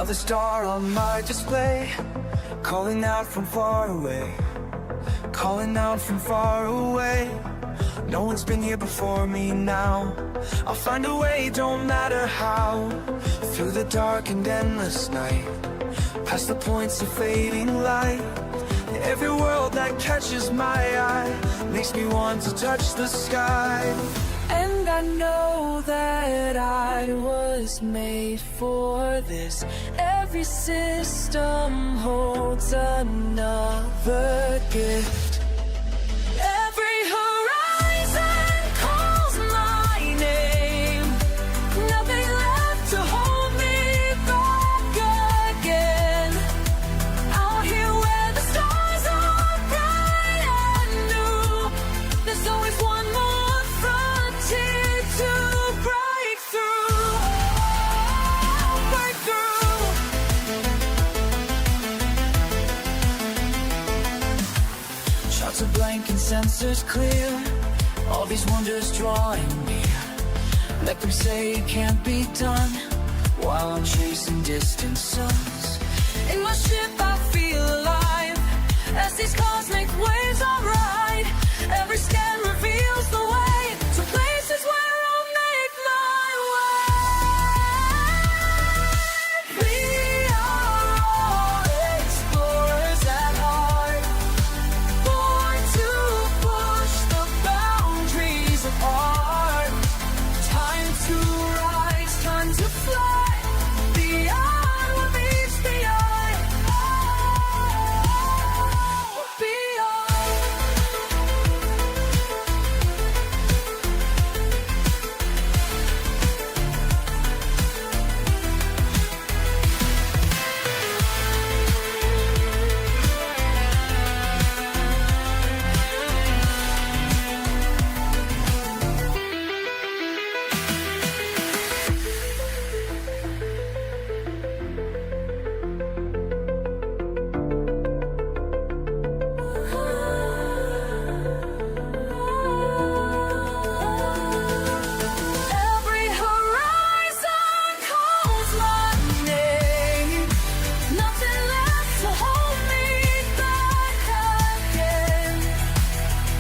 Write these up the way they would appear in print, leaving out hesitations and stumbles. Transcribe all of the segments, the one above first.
Another star on my display, calling out from far away, calling out from far away. No one's been here before me now. I'll find a way, don't matter how. Through the dark and endless night, past the points of fading light. Every world that catches my eye makes me want to touch the sky. And I know that I was made for this. Every system holds another gift. Every horizon calls my name. Nothing left to hold me back again. Out here where the stars are bright and new, there's always one more frontier to break through. Break through. Shots are blank and sensors clear, all these wonders drawing me. Let them say it can't be done, while I'm chasing distant suns. In my ship I feel alive, as these cosmic waves I ride. Every scan reveals the way to places where I'll make my way. We are all explorers at heart, born to push the boundaries of art. Time to rise, time to fly, beyond what meets the eye. Beyond. Every horizon calls my name. Nothing left to hold me back again.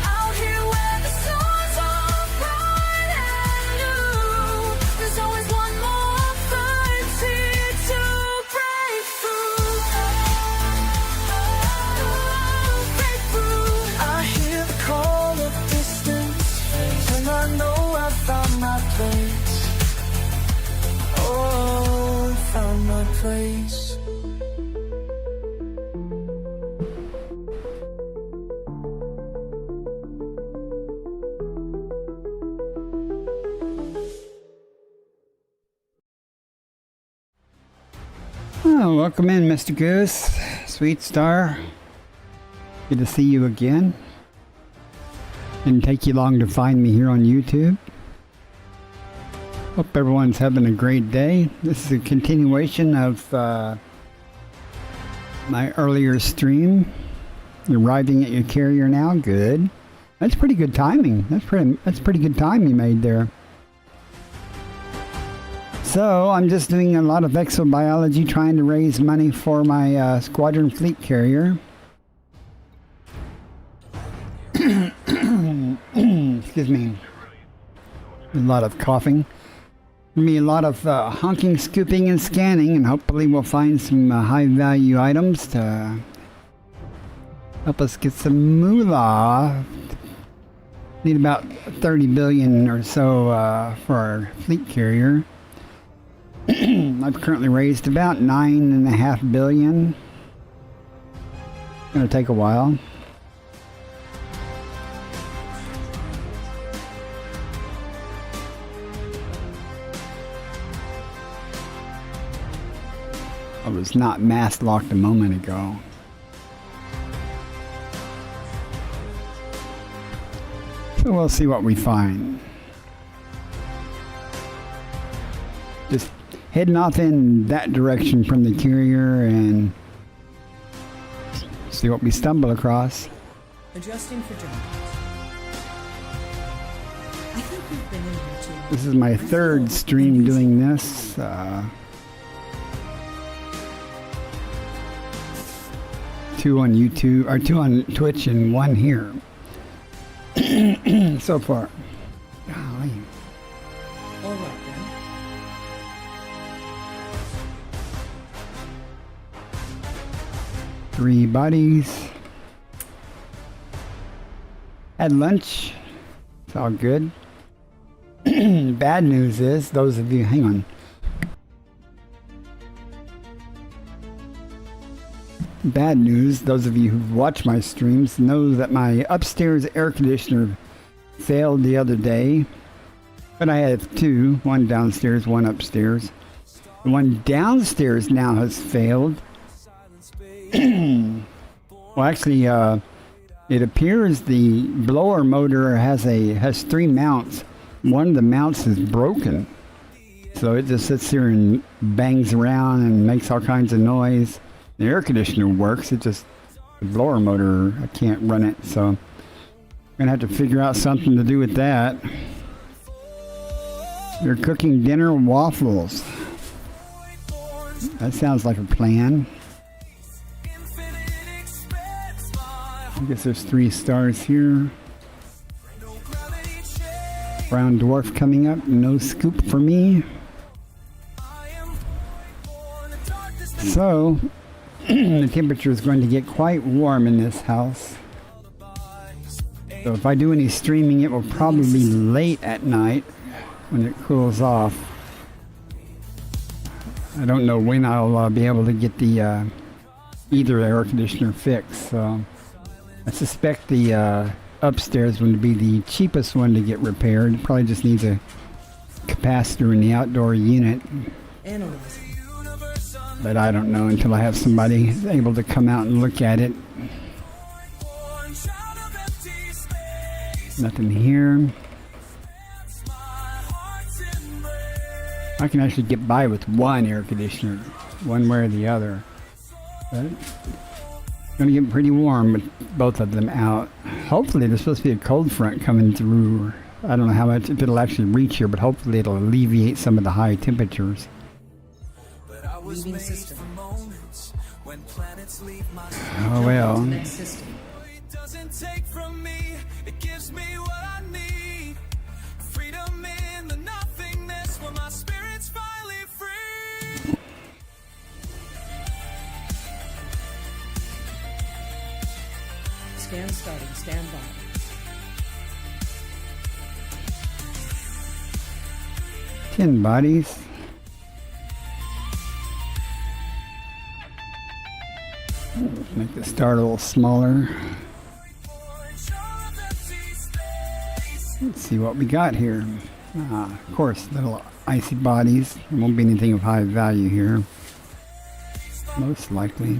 Out here where the stars are bright and new, there's always one more frontier to break through. Break through. I hear the call of distance, and I know I found my place. Oh, I found my place. Oh, welcome in, Mr. Goose. Sweet Star. Good to see you again. Didn't take you long to find me here on YouTube. Hope everyone's having a great day. This is a continuation of my earlier stream. You're arriving at your carrier now. Good. That's pretty good timing. That's pretty good time you made there. So I'm just doing a lot of exo-biology, trying to raise money for my squadron fleet carrier. Excuse me. A lot of coughing. Me a lot of honking, scooping, and scanning, and hopefully we'll find some high-value items to help us get some moolah. Need about 30 billion or so for our fleet carrier. I've currently raised about 9.5 billion. It's gonna take a while. I was not mask locked a moment ago. So we'll see what we find. Just heading off in that direction from the carrier and see what we stumble across. Adjusting for jump. I think we've been in here too long. This is my third stream doing this. 2 on YouTube, or 2 on Twitch and 1 here. So far. Golly. All right then. Three bodies. Had lunch. It's all good. Bad news is, those of you, hang on. Bad news, those of you who've watched my streams know that my upstairs air conditioner failed the other day. But I have 2, one downstairs, one upstairs. The one downstairs now has failed. Well, actually, it appears the blower motor has 3 mounts. One of the mounts is broken. So it just sits here and bangs around and makes all kinds of noise. The air conditioner works, it just, the blower motor, I can't run it, so I'm gonna have to figure out something to do with that. You're cooking dinner waffles. That sounds like a plan. I guess there's 3 stars here. Brown dwarf coming up, no scoop for me. So, the temperature is going to get quite warm in this house. So if I do any streaming, it will probably be late at night when it cools off. I don't know when I'll be able to get the either air conditioner fixed. So I suspect the upstairs one to be the cheapest one to get repaired. It probably just needs a capacitor in the outdoor unit. Analyzing. But I don't know until I have somebody able to come out and look at it. Nothing here. I can actually get by with 1 air conditioner, one way or the other. But it's going to get pretty warm with both of them out. Hopefully there's supposed to be a cold front coming through. I don't know how much, if it'll actually reach here, but hopefully it'll alleviate some of the high temperatures. Leaving system. Oh well. Next system. It doesn't take from me, it gives me what I need. Freedom in the nothingness where my spirit's finally free. Scan starting. Stand by. Ten bodies. Make the start a little smaller. Let's see what we got here. Of course, little icy bodies. There won't be anything of high value here. Most likely.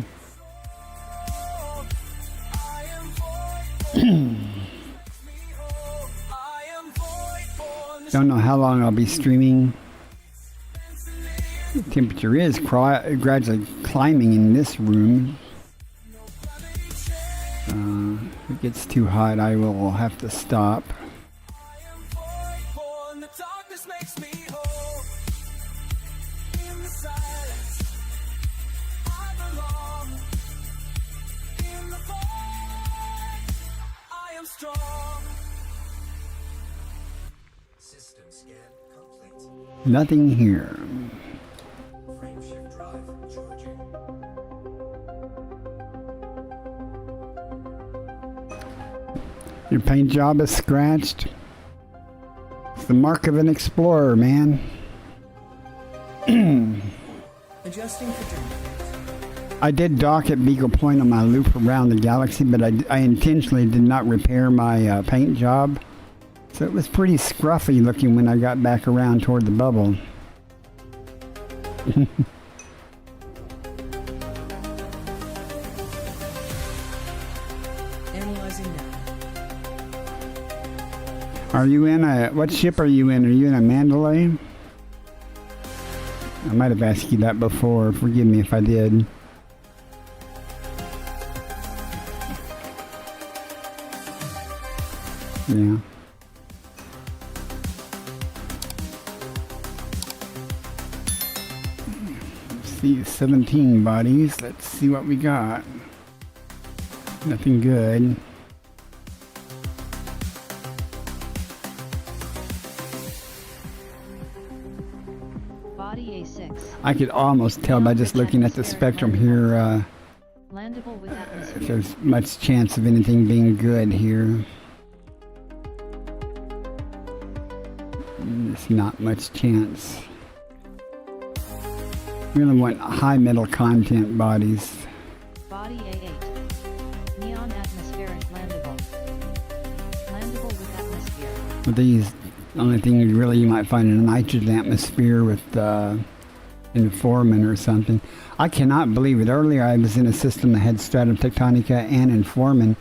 Don't know how long I'll be streaming. The temperature is gradually climbing in this room. If it gets too hot, I will have to stop. Nothing here. Your paint job is scratched. It's the mark of an explorer, man. Adjusting for journey. I did dock at Beagle Point on my loop around the galaxy, but I intentionally did not repair my paint job. So it was pretty scruffy looking when I got back around toward the bubble. Analyzing now. Are you in what ship are you in? Are you in a Mandalay? I might have asked you that before. Forgive me if I did. Yeah. Let's see, 17 bodies. Let's see what we got. Nothing good. Body A6. I could almost tell by just looking at the spectrum here Landable with if atmosphere. there's much chance of anything being good here. There's not much chance. We really want high metal content bodies. Body A8. Neon atmospheric landable. Landable with atmosphere. But these, only thing really you might find in a nitrogen atmosphere with Informin or something. I cannot believe it. Earlier I was in a system that had Stratum Tectonica and Informin.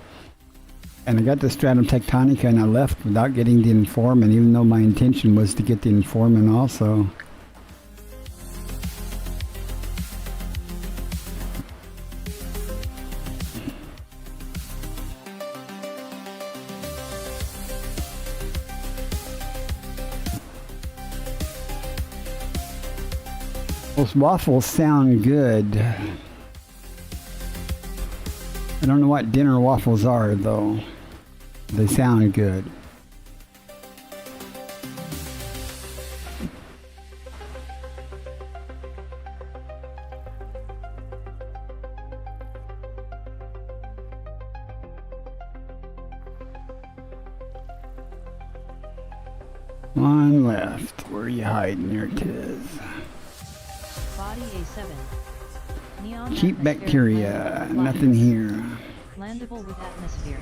And I got the Stratum Tectonica and I left without getting the Informin, even though my intention was to get the Informin also. Those waffles sound good. I don't know what dinner waffles are, though. They sound good. One left. Where are you hiding? There it is. Body A7. Neon Cheap atmospheric bacteria. landable. Nothing here. Landable with atmosphere.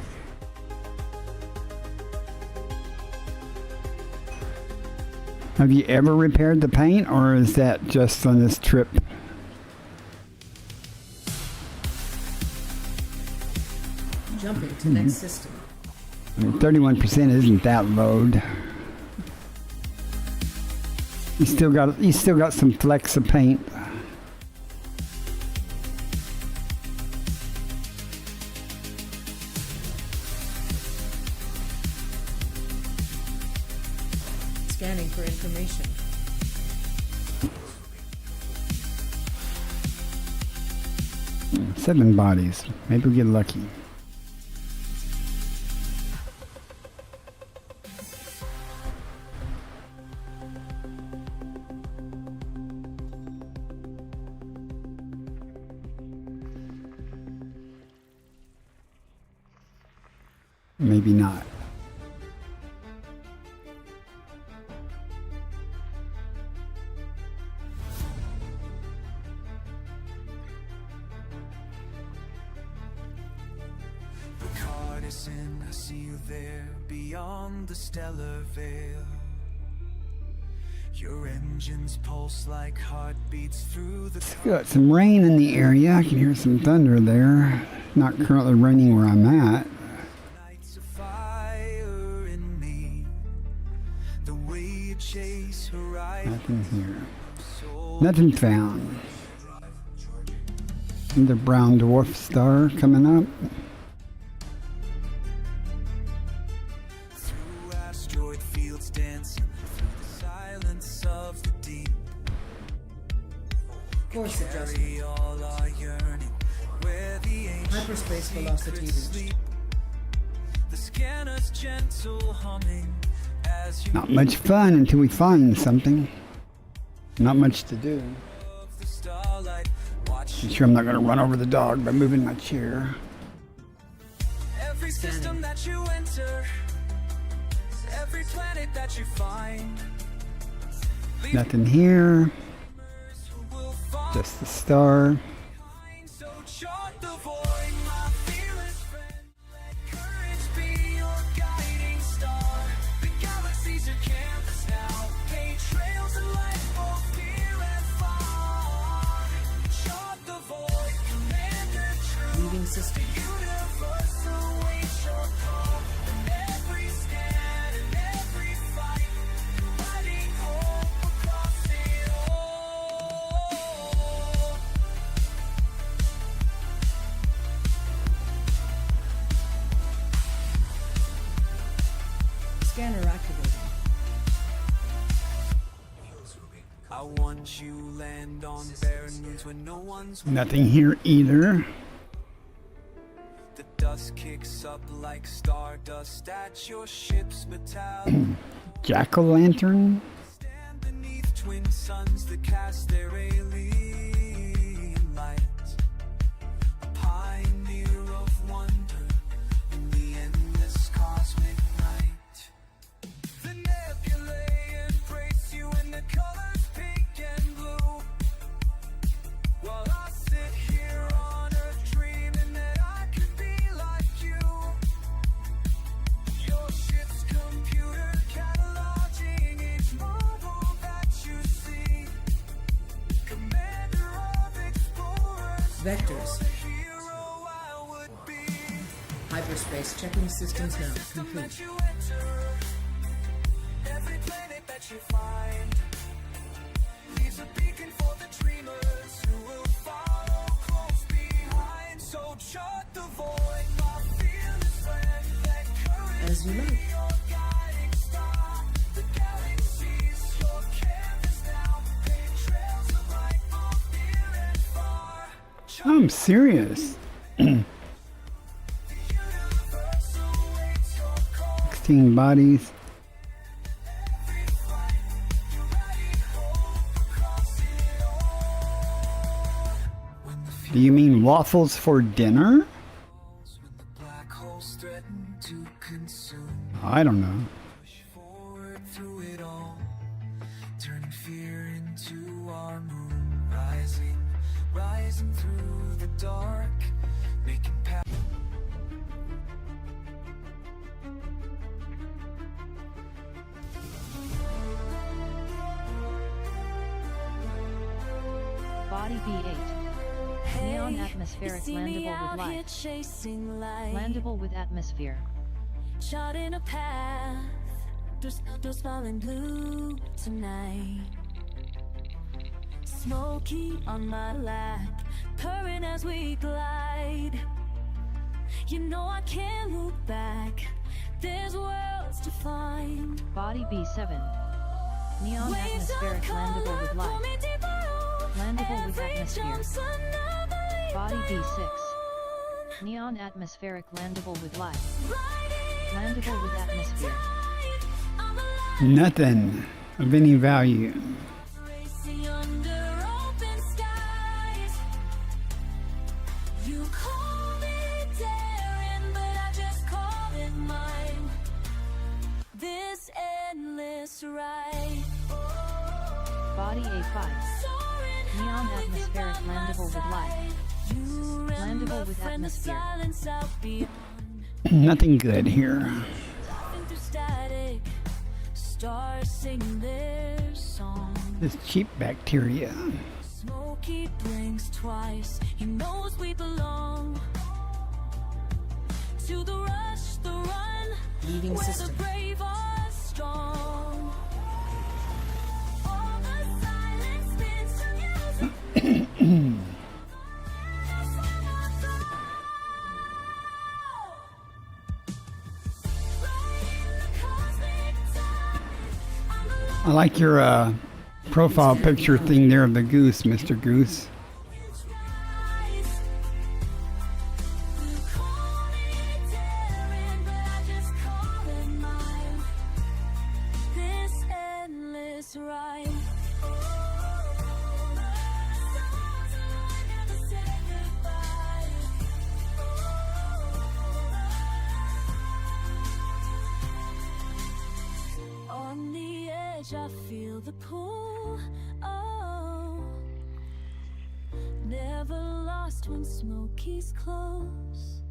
Have you ever repaired the paint, or is that just on this trip? Jumping to next system. I mean, 31% isn't that load. You still got some flecks of paint. Scanning for information. Seven bodies. Maybe we'll get lucky. Maybe not. Partisan, I see you there beyond the stellar veil. Your engines pulse like heartbeats through the Got some rain in the area. I can hear some thunder there. Not currently raining where I'm at. nights of fire in me. The way you chase horizon. Nothing here. Nothing found. Another brown dwarf star coming up. Through asteroid fields dancing through the silence of the deep. Course adjustment. Carry all our yearning where the ancient Hyperspace velocity secrets reached. sleep. The scanner's gentle humming as you Not much fun until we find something. Not much to do. of the starlight. Watch I'm sure I'm not going to run over the dog by moving my chair. every system that you enter, every planet that you find. Nothing here. Who will find Just the star. so chart the void, my fearless friend. Let courage be your guiding star. The galaxy's your canvas now. Paint trails of light, both near and far. Chart the void, commander true. Leaving system. Universe awaits your call. In every stand, in every fight, lighting hope across it all. Scanner activated. I want you land on barren moons when no one's Nothing here either. the dust chaos kicks up like stardust at your ship's battalion. Jack-o'-lantern? Stand beneath twin suns that cast their alien light. A pioneer of wonder in the endless cosmic night. The nebulae embrace you in the colors pink and blue, while I sit here on earth dreaming that I could be like you. Your ship's computer cataloging each marvel that you see. Commander of explorers, Vectors. the hero I would be. Hyperspace checking systems now complete. That you enter, every planet that you find leaves a beacon for the dreamers who will follow close behind. So chart the void, my fearless friend, that courage As you be like. your guiding star. The galaxy's your canvas now, paint trails of light both near and far. I'm serious. The universe awaits your call. 16 bodies. Every flight, you're riding hope across it all. When the Do you mean waffles for dinner? when the black holes threaten to consume, I don't know. push forward through it all, turning fear into our moon, rising through the dark, making path. Body B8. Neon atmospheric landable with light. Chasing light, Landable with atmosphere. charting a path. Through smiling blue tonight. Smoky on my lap, purring as we glide. You know I can't look back. There's worlds to find. Body B7. Neon Waves of atmospheric landable color with pull light. me deeper on. Landable with Every atmosphere. jump's another leap Body I B6. own. Neon atmospheric landable with light. Riding the Landable with cosmic atmosphere. tide, I'm alive. Nothing of any value. Racing under open skies. You call it daring, but I just call it mine. This endless ride. Body A5. Soaring Neon high with you atmospheric by my landable with light. side. You Landable with friend, the atmosphere. silence out beyond. Nothing good here. Laughing through static. Stars sing their song. This cheap bacteria. Smokey blinks twice. He knows we belong to the rush, the run, Leaving where system. the brave are strong. All the silence spins to music. I like your profile picture thing there of the goose, Mr. Goose. On the edge, I feel the pull. Oh, never lost when Smokey's close.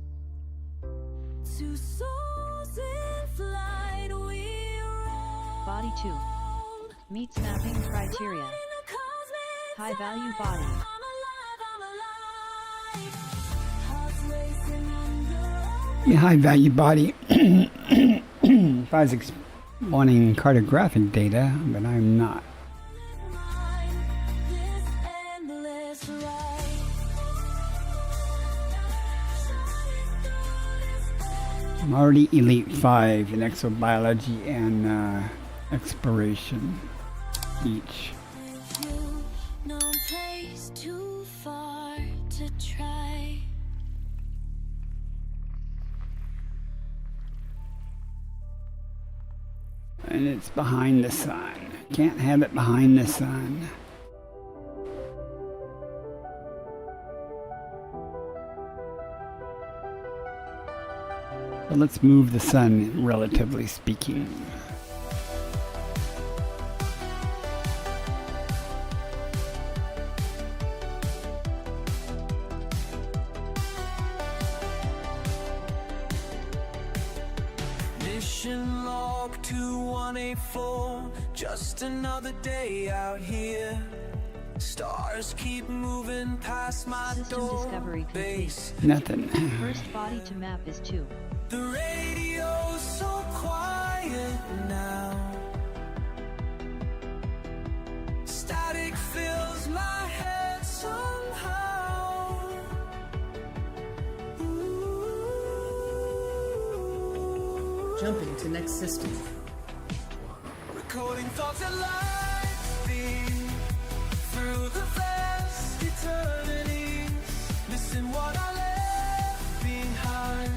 Two souls in flight, we roll. Body 2. Meets mapping criteria. Riding the cosmic High value tide. body. I'm alive. Hearts racing under Yeah, high value body. If I was wanting cartographic data, but I'm not. mine. This endless ride. I'm already Elite 5 in exo-biology and exploration each. With you, no place too far to try. And it's behind the sun. Can't have it behind the sun. So let's move the sun, relatively speaking. Mission log 2184, just another day out here. Stars keep moving past my System door. discovery complete. Base. Nothing. First body to map is 2. The radio's so quiet now. Static fills my head somehow. Jumping to next system. Recording thoughts at light speed through the vast eternities, missing what I left behind.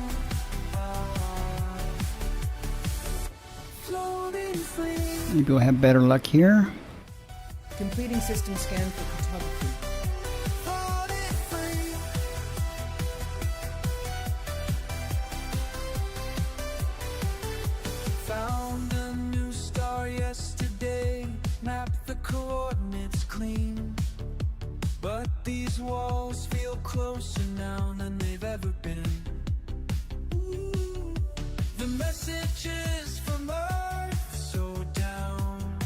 Floating free. Maybe we'll have better luck here. Completing system scan for photography. Floating free. Found a new star yesterday, mapped the coordinates clean. But these walls feel closer now than they've ever been. The messages from Earth so down,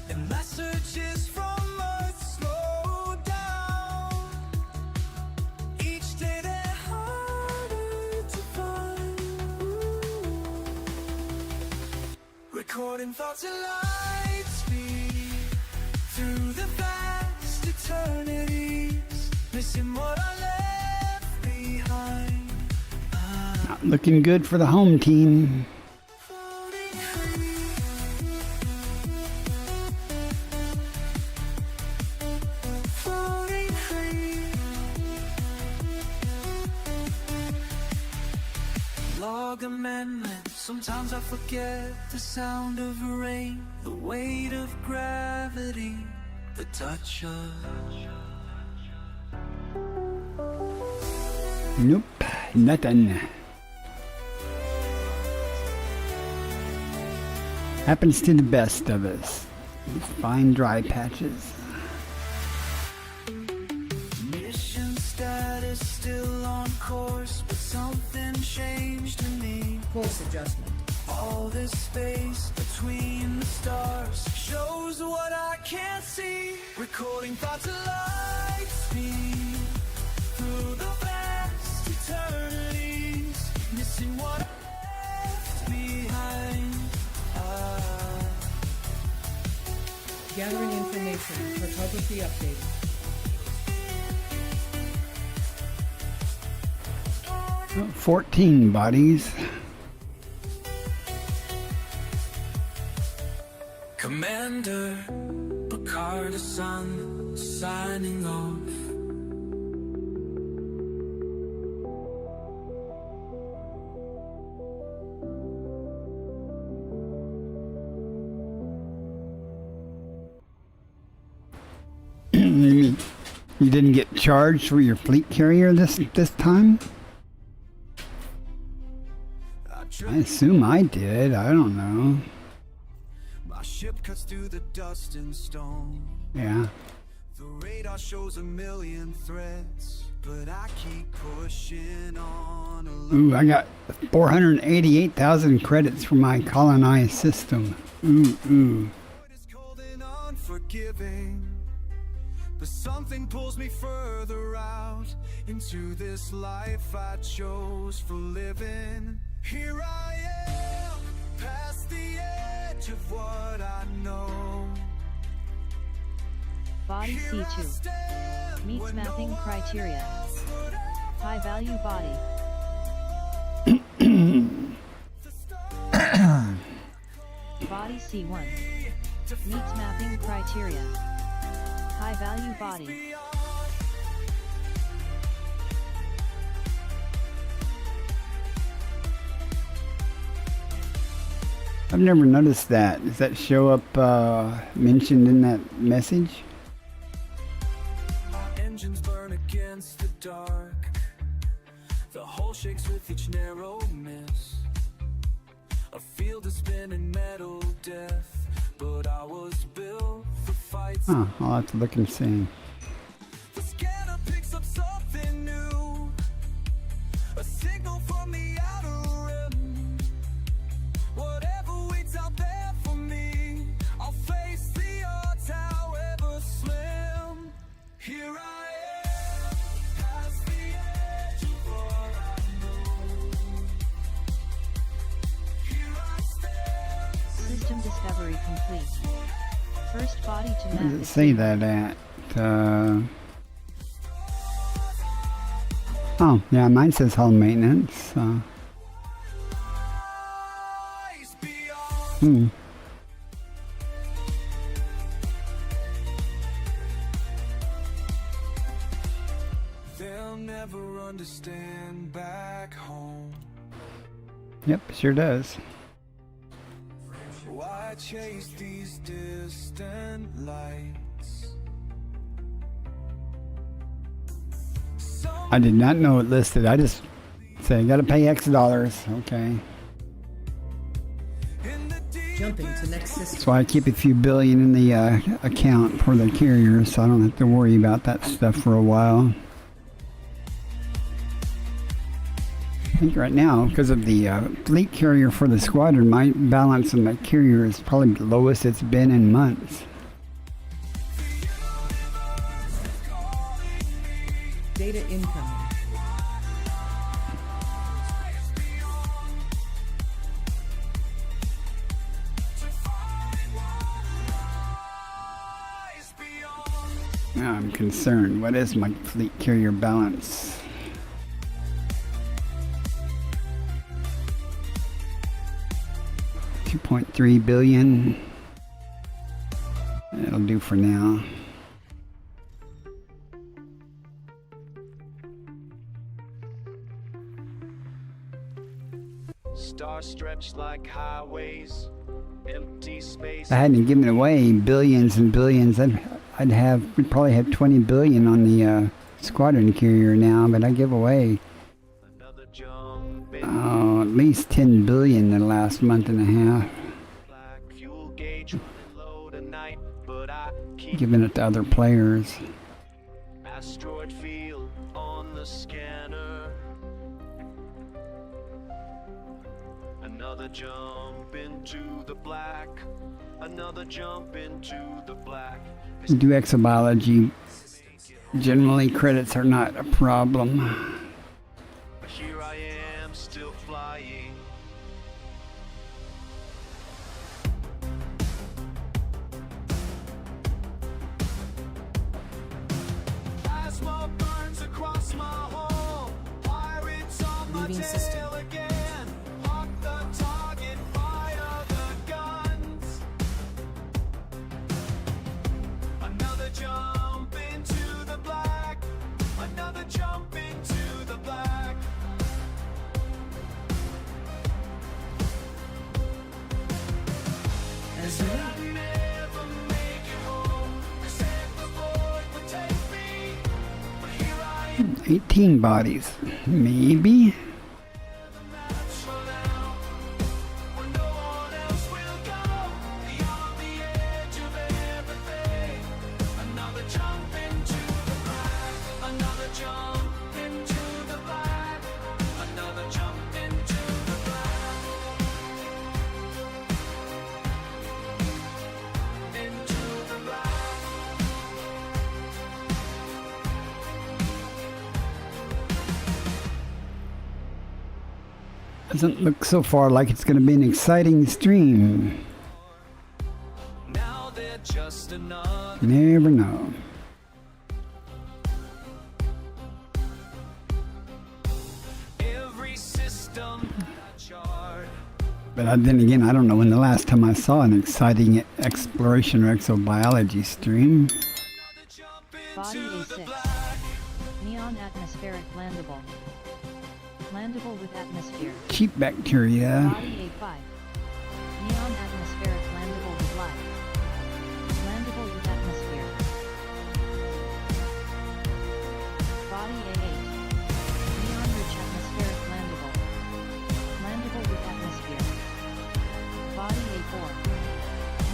and messages from Earth slow down. Each day they're harder to find. Recording thoughts at light speed through the vast eternities, missing what I left behind. Not looking good for the home team. Floating free. Floating free. Log amendment. Sometimes I forget the sound of rain, the weight of gravity, the touch of. Nope, nothing. Happens to the best of us. Find dry patches. Mission status still on course, but something changed in me. Course adjustment. All this space between the stars shows what I can't see. Recording thoughts at light speed through the vast eternities, missing what I left behind. Gathering information. Photography updated. 14 bodies. Commander Picard, sun signing off. You didn't get charged for your fleet carrier this time? I assume I did. I don't know. My ship cuts through the dust and stone. Yeah. The radar shows a million threats, but I keep pushing on alone. Ooh, I got 488,000 credits for my colonized system. Ooh. It's cold and unforgiving, but something pulls me further out into this life I chose for living. Here I am, past the edge of what I know. Body Here I C2. stand Meets when no mapping one criteria. else would ever High value body. Body C1. Meets mapping criteria. High value body. I've never noticed that. Does that show up mentioned in that message? Engines burn against the dark. The hull shakes with each narrow miss. A field of spinning metal death. But I was built for fights. Oh, I'll have to look and see. The scanner picks up something new. A signal from the outer rim. Whatever waits out there for me, I'll face the odds however slim. Here I am, past the edge of all I know. Here I stand. System discovery complete. First body to Where map does it is say 2. that at? Oh, yeah, mine says hull maintenance. Eyes beyond. They'll never understand back home. Yep, sure does. Why chase these distant lights? I did not know it listed. I just say, gotta pay X dollars. Okay. In the deep Jumping to next system. That's why I keep a few billion in the account for the carrier, so I don't have to worry about that stuff for a while. I think right now, because of the fleet carrier for the squadron, my balance in the carrier is probably the lowest it's been in months. Data incoming. Now I'm concerned. What is my fleet carrier balance? $2.3 billion. That'll do for now. Stars stretched like highways, empty space. If I hadn't given away billions and billions, we'd probably have 20 billion on the squadron carrier now, but I give away Another jump in at least 10 billion in the last month and a half, black fuel gauge running low tonight, but I keep giving it to other players. asteroid field on the scanner. Another jump into the black. Another jump into the black. Do exo-biology. Generally, credits are not a problem. Here I am, still flying. as smoke burns across my hull. Pirates on my Leaving tail system. again. Hawk the target, fire the guns. Another jump into the black. Another jump into the black. As you I never make it home. They said the void would take me. But here I am. 18 bodies, maybe. For now, when no one else will go beyond the edge of everything. Another jump into the black. Another jump into the black. Another jump into the black. Into the black. Doesn't look so far like it's going to be an exciting stream. Now they're just another. Never know. Every system I chart. But then again, I don't know when the last time I saw an exciting exploration or exobiology stream. Body A6. Neon atmospheric landable. Landable with atmosphere. Cheap bacteria. Body A5. Neon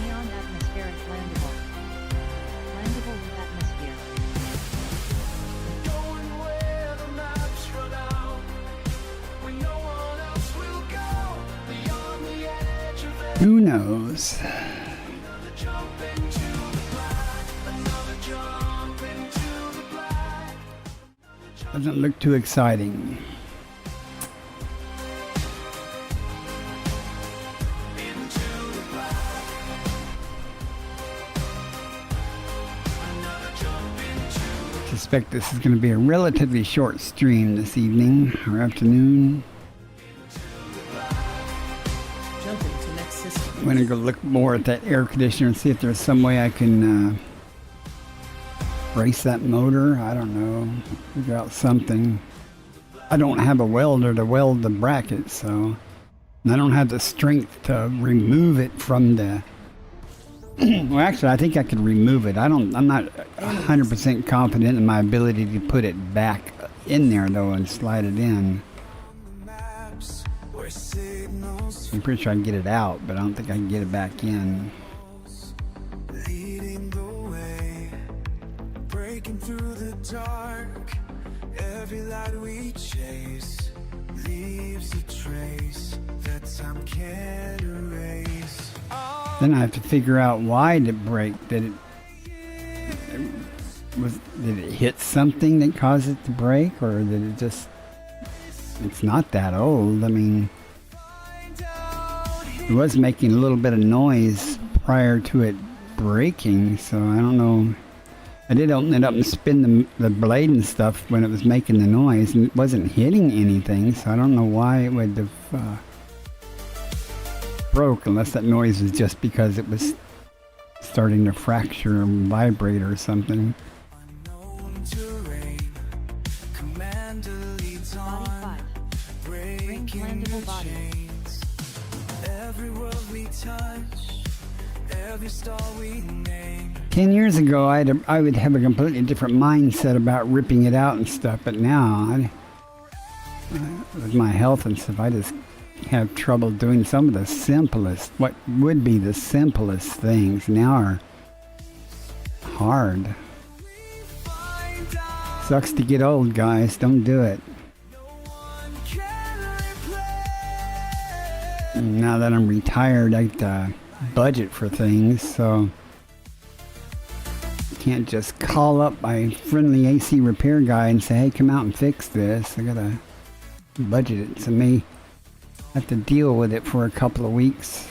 Neon atmospheric landable. Landable with atmosphere. Going where the maps run out, when no one else will go, beyond the edge of it. Who knows? Another jump into the black, another jump into the black. Doesn't look too exciting. Suspect this is going to be a relatively short stream this evening or afternoon. Jumping to next system. I'm going to go look more at that air conditioner and see if there's some way I can race that motor. I don't know. Figure out something. I don't have a welder to weld the bracket, so I don't have the strength to remove it from the... Well, actually, I think I could remove it. I'm not 100% confident in my ability to put it back in there, though, and slide it in. Maps where signals I'm pretty sure I can get it out, but I don't think I can get it back in. leading the way, breaking through the dark. Every light we chase leaves a trace that time can't erase. Then I have to figure out why did it break. Did it hit something that caused it to break, or did it just... It's not that old. I mean, it was making a little bit of noise prior to it breaking, so I don't know. I did open it up and spin the blade and stuff when it was making the noise, and it wasn't hitting anything, so I don't know why it would have broke, unless that noise was just because it was starting to fracture or vibrate or something. Unknown terrain, commander leads Body on, 5. Bring breaking landable the body. chains. Every world we touch, every star we name. 10 years ago, I would have a completely different mindset about ripping it out and stuff, but now, with my health and stuff, I just have trouble doing some of the simplest, what would be the simplest things now are hard. Sucks to get old, guys. Don't do it. Now that I'm retired, I have to budget for things, so can't just call up my friendly AC repair guy and say, hey, come out and fix this. I gotta budget it. So may have to deal with it for a couple of weeks.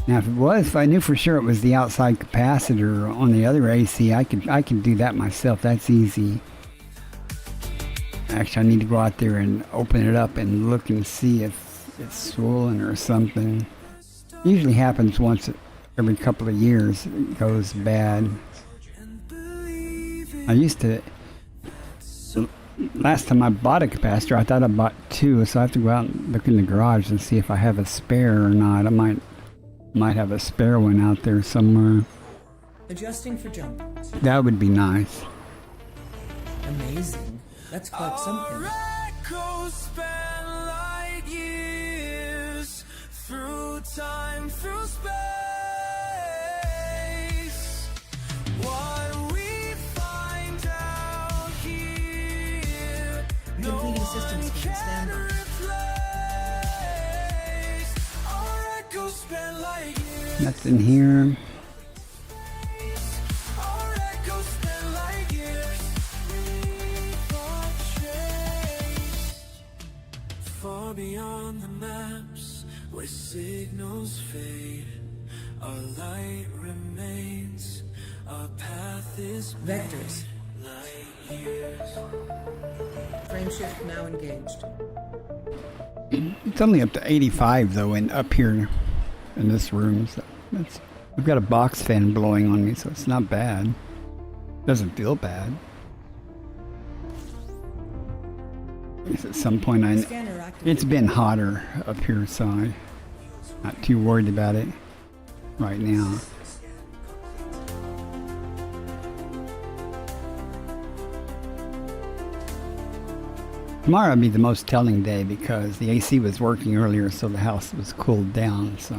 Now, if I knew for sure it was the outside capacitor on the other AC, I could do that myself. That's easy. Actually, I need to go out there and open it up and look and see if it's swollen or something. Usually happens once every couple of years. It goes bad. I used to... Last time I bought a capacitor, I thought I bought two, so I have to go out and look in the garage and see if I have a spare or not. I might have a spare one out there somewhere. Adjusting for jump. That would be nice. Amazing. That's quite something. Echoes span light years through time, through space. What we find out here, no Completing system one scan. Stand can by. replace. Our echoes span light years. Nothing here. Our echoes span light years. Leave our trace. Far beyond the maps, where signals fade, our light remains. Our path is Vectors. light years. Frame shift now engaged. It's only up to 85 though, and up here in this room. So I've got a box fan blowing on me, so it's not bad. Doesn't feel bad. I guess at some point Scanner activated. it's been hotter up here, so I'm not too worried about it right now. Tomorrow will be the most telling day because the AC was working earlier, so the house was cooled down. So,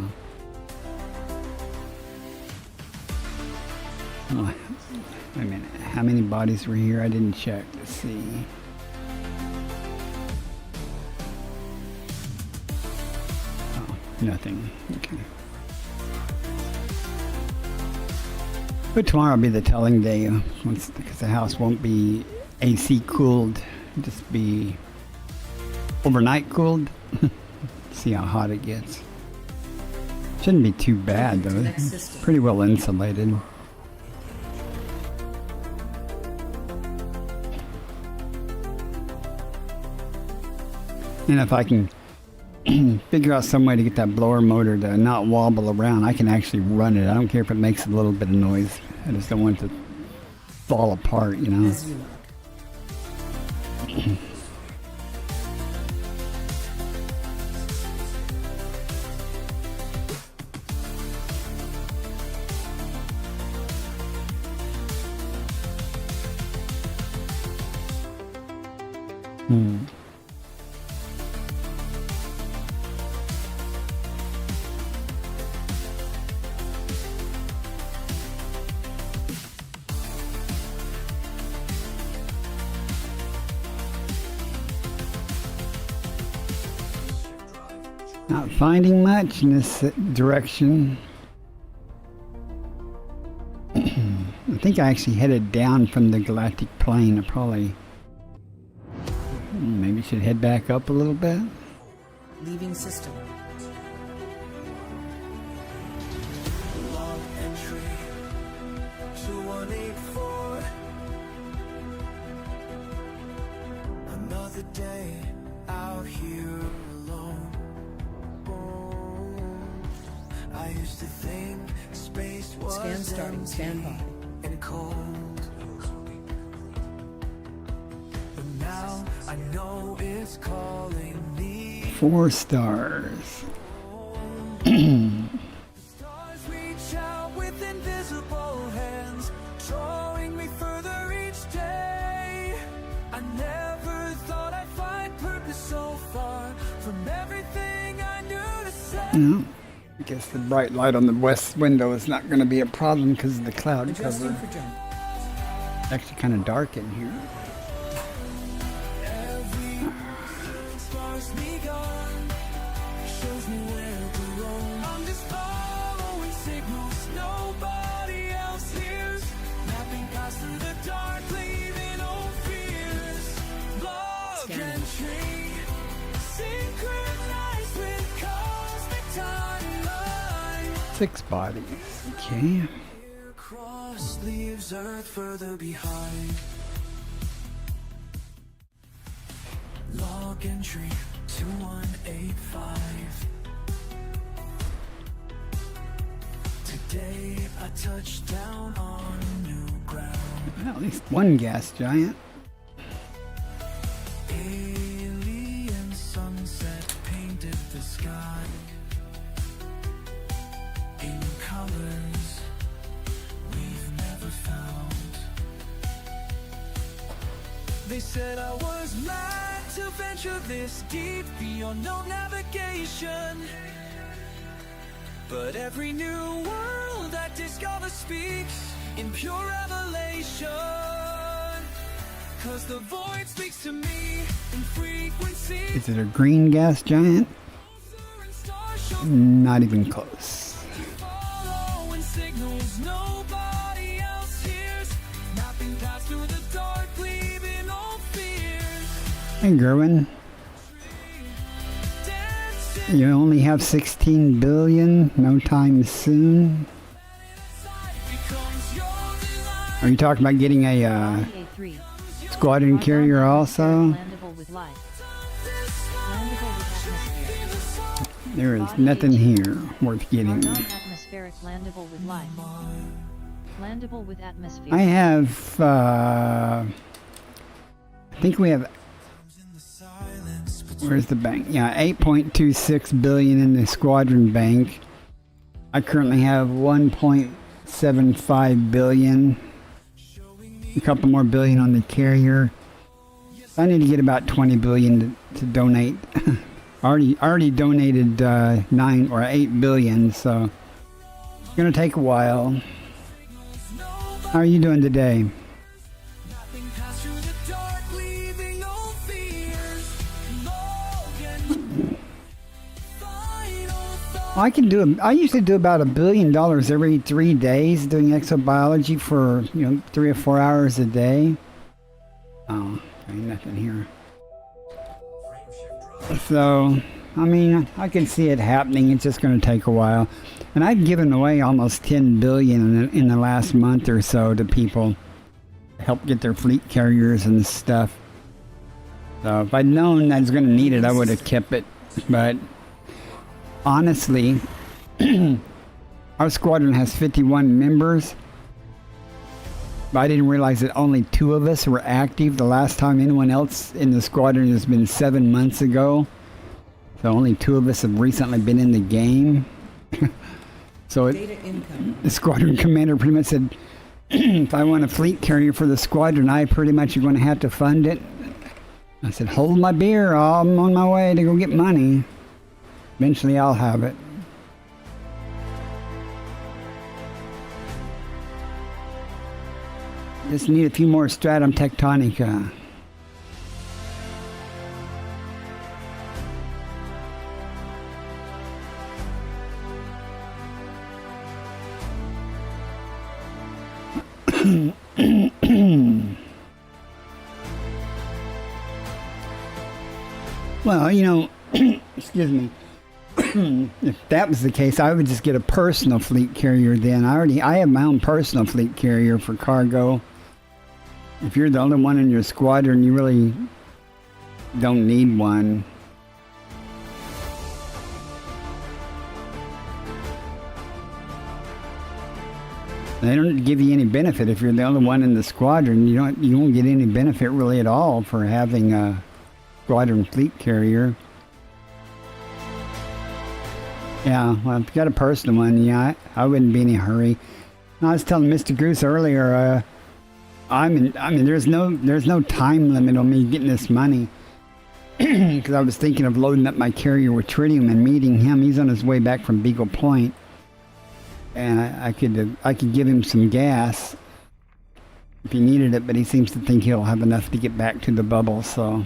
oh, wait a minute. How many bodies were here? I didn't check. Let's see. Oh, nothing. Okay. But tomorrow will be the telling day, because the house won't be AC cooled. It'll just be overnight cooled. See how hot it gets. Shouldn't be too bad though. It's pretty well insulated. And if I can figure out some way to get that blower motor to not wobble around, I can actually run it. I don't care if it makes a little bit of noise. I just don't want it to fall apart, you know. As you like. Not finding much in this direction. I think I actually headed down from the galactic plane. I probably maybe should head back up a little bit. Leaving system. Log entry 2184. Another day out here alone. I used to think space was Scan starting. Stand by. and cold, but now I know it's calling me. 4 stars. Stars reach out with invisible hands, drawing me further each day. I never thought I'd find purpose so far from everything I knew to say. No. I guess the bright light on the west window is not going to be a problem because of the cloud Adjusting cover. for jump. It's actually kind of dark in here. Every sparks me gone, shows me where to roam. I'm just following signals nobody else hears, mapping past through the dark, leaving old fears. Log entry, synchronized with cosmic timeline. 6 bodies. Okay. Cross leaves Earth further behind. Log entry 2185. Today I touched down on new ground. Well, at least one gas giant. Alien sunset painted the sky in colors we've never found. They said I was mad to venture this deep beyond no navigation, but every new world I discover speaks in pure revelation. Cause the void speaks to me in frequency. Is it a green gas giant? Not even close. Following signals nobody else hears, mapping past through the dark, leaving all fears. Hey, Gerwin. Dancing You only have 16 billion. No time soon. becomes your delight. Are you talking about getting a A3. squadron carrier also? Landable with life. Landable with atmosphere. There is nothing here worth getting. Non-atmospheric landable with life. Landable with atmosphere. I have, I think we have, where's the bank? Yeah, 8.26 billion in the squadron bank. I currently have 1.75 billion. A couple more billion on the carrier. I need to get about 20 billion to donate. already donated 9 or 8 billion, so it's gonna take a while. How are you doing today? Nothing passed through the dark, leaving no fears. Logan, final thought. I usually do about $1 billion every 3 days doing exo-biology for 3 or 4 hours a day. Oh, ain't nothing here. So, I mean, I can see it happening. It's just going to take a while. And I've given away almost 10 billion in the last month or so to people to help get their fleet carriers and stuff. So if I'd known I was going to need it, I would have kept it. But honestly, our squadron has 51 members. But I didn't realize that only 2 of us were active. The last time anyone else in the squadron has been 7 months ago. So only 2 of us have recently been in the game. So Data income. the squadron commander pretty much said, if I want a fleet carrier for the squadron, I pretty much are going to have to fund it. I said, hold my beer. I'm on my way to go get money. Eventually I'll have it. Just need a few more stratum tectonica. Well, excuse me. If that was the case, I would just get a personal fleet carrier then. I have my own personal fleet carrier for cargo. If you're the only one in your squadron, you really don't need one. They don't give you any benefit if you're the only one in the squadron. You won't get any benefit really at all for having a squadron fleet carrier. Yeah, well, if you got a personal one, yeah, I wouldn't be in a hurry. I was telling Mr. Goose earlier, there's no time limit on me getting this money. Because I was thinking of loading up my carrier with tritium and meeting him. He's on his way back from Beagle Point. And I could give him some gas if he needed it, but he seems to think he'll have enough to get back to the bubble, so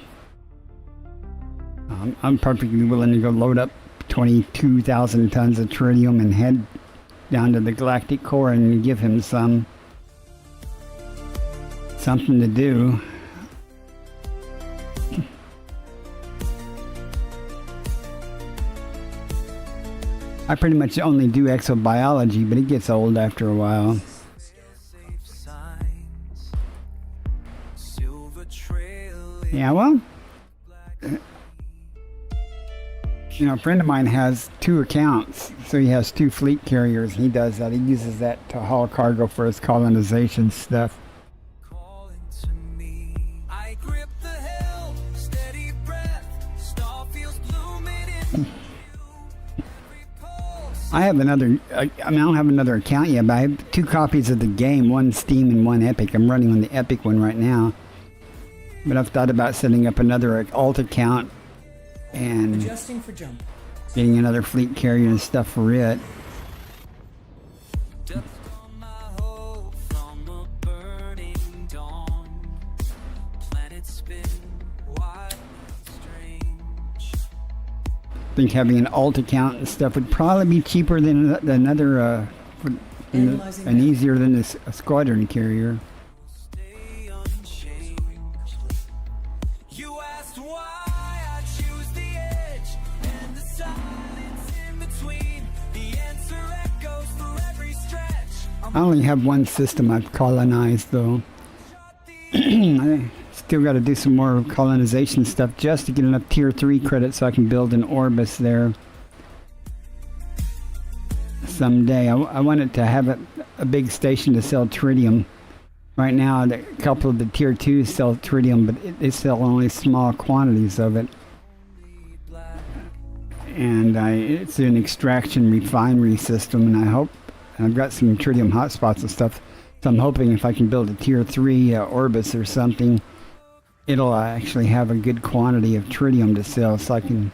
I'm perfectly willing to go load up 22,000 tons of tritium and head down to the galactic core and give him something to do. I pretty much only do exo-biology, but it gets old after a while. Yeah, well, a friend of mine has 2 accounts, so he has 2 fleet carriers. He does that. He uses that to haul cargo for his colonization stuff. I have another, I don't have another account yet, but I have 2 copies of the game, one Steam and one Epic. I'm running on the Epic one right now. But I've thought about setting up another alt account and Adjusting for jump. getting another fleet carrier and stuff for it. I think having an alt account and stuff would probably be cheaper than another, and easier than this squadron carrier. I only have one system I've colonized though. I still got to do some more colonization stuff just to get enough tier 3 credits so I can build an Orbis there someday. I wanted to have a big station to sell tritium. Right now, a couple of the tier 2s sell tritium, but they sell only small quantities of it. And it's an extraction refinery system, and I've got some tritium hotspots and stuff, so I'm hoping if I can build a tier 3 Orbis or something, it'll actually have a good quantity of tritium to sell, so I can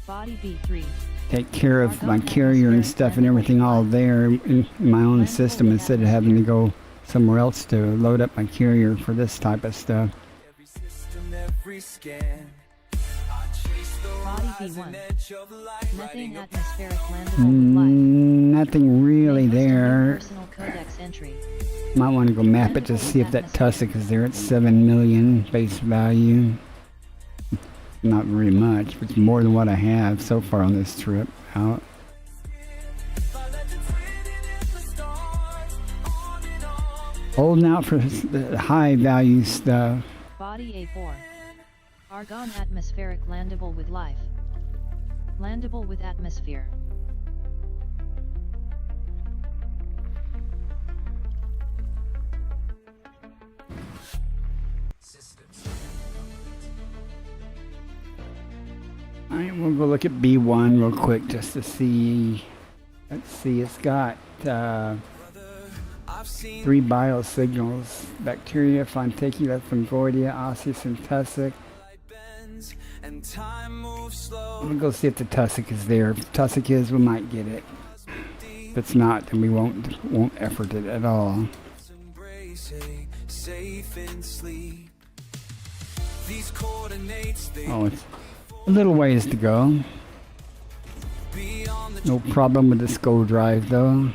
Body B3. take care of my carrier and stuff and everything all there in my own system instead of having to go somewhere else to load up my carrier for this type of stuff. Every system, every scan. I chase the Body rising B1. edge of light, Methane riding a atmospheric landable with life. Nothing really Main custom there. Personal codex entry. Might want to go map it to see if that tussock is there. It's 7 million base value. Not very much, but it's more than what I have so far on this trip out. Holding out for the high value stuff. Body A4. Argon atmospheric landable with life. Landable with atmosphere. Alright, we'll go look at B1 real quick just to see. Let's see, it's got I've seen 3 biosignals: bacteria, fonticula, fungoidia, osseous, and tussock. light bends and time moves slow. I'm gonna go see if the tussock is there. If the tussock is, we might get it. If it's not, then we won't effort it at all. Embrace a safe in sleep. These coordinates they Oh, it's a little ways to go. beyond the No problem with the SCO drive though.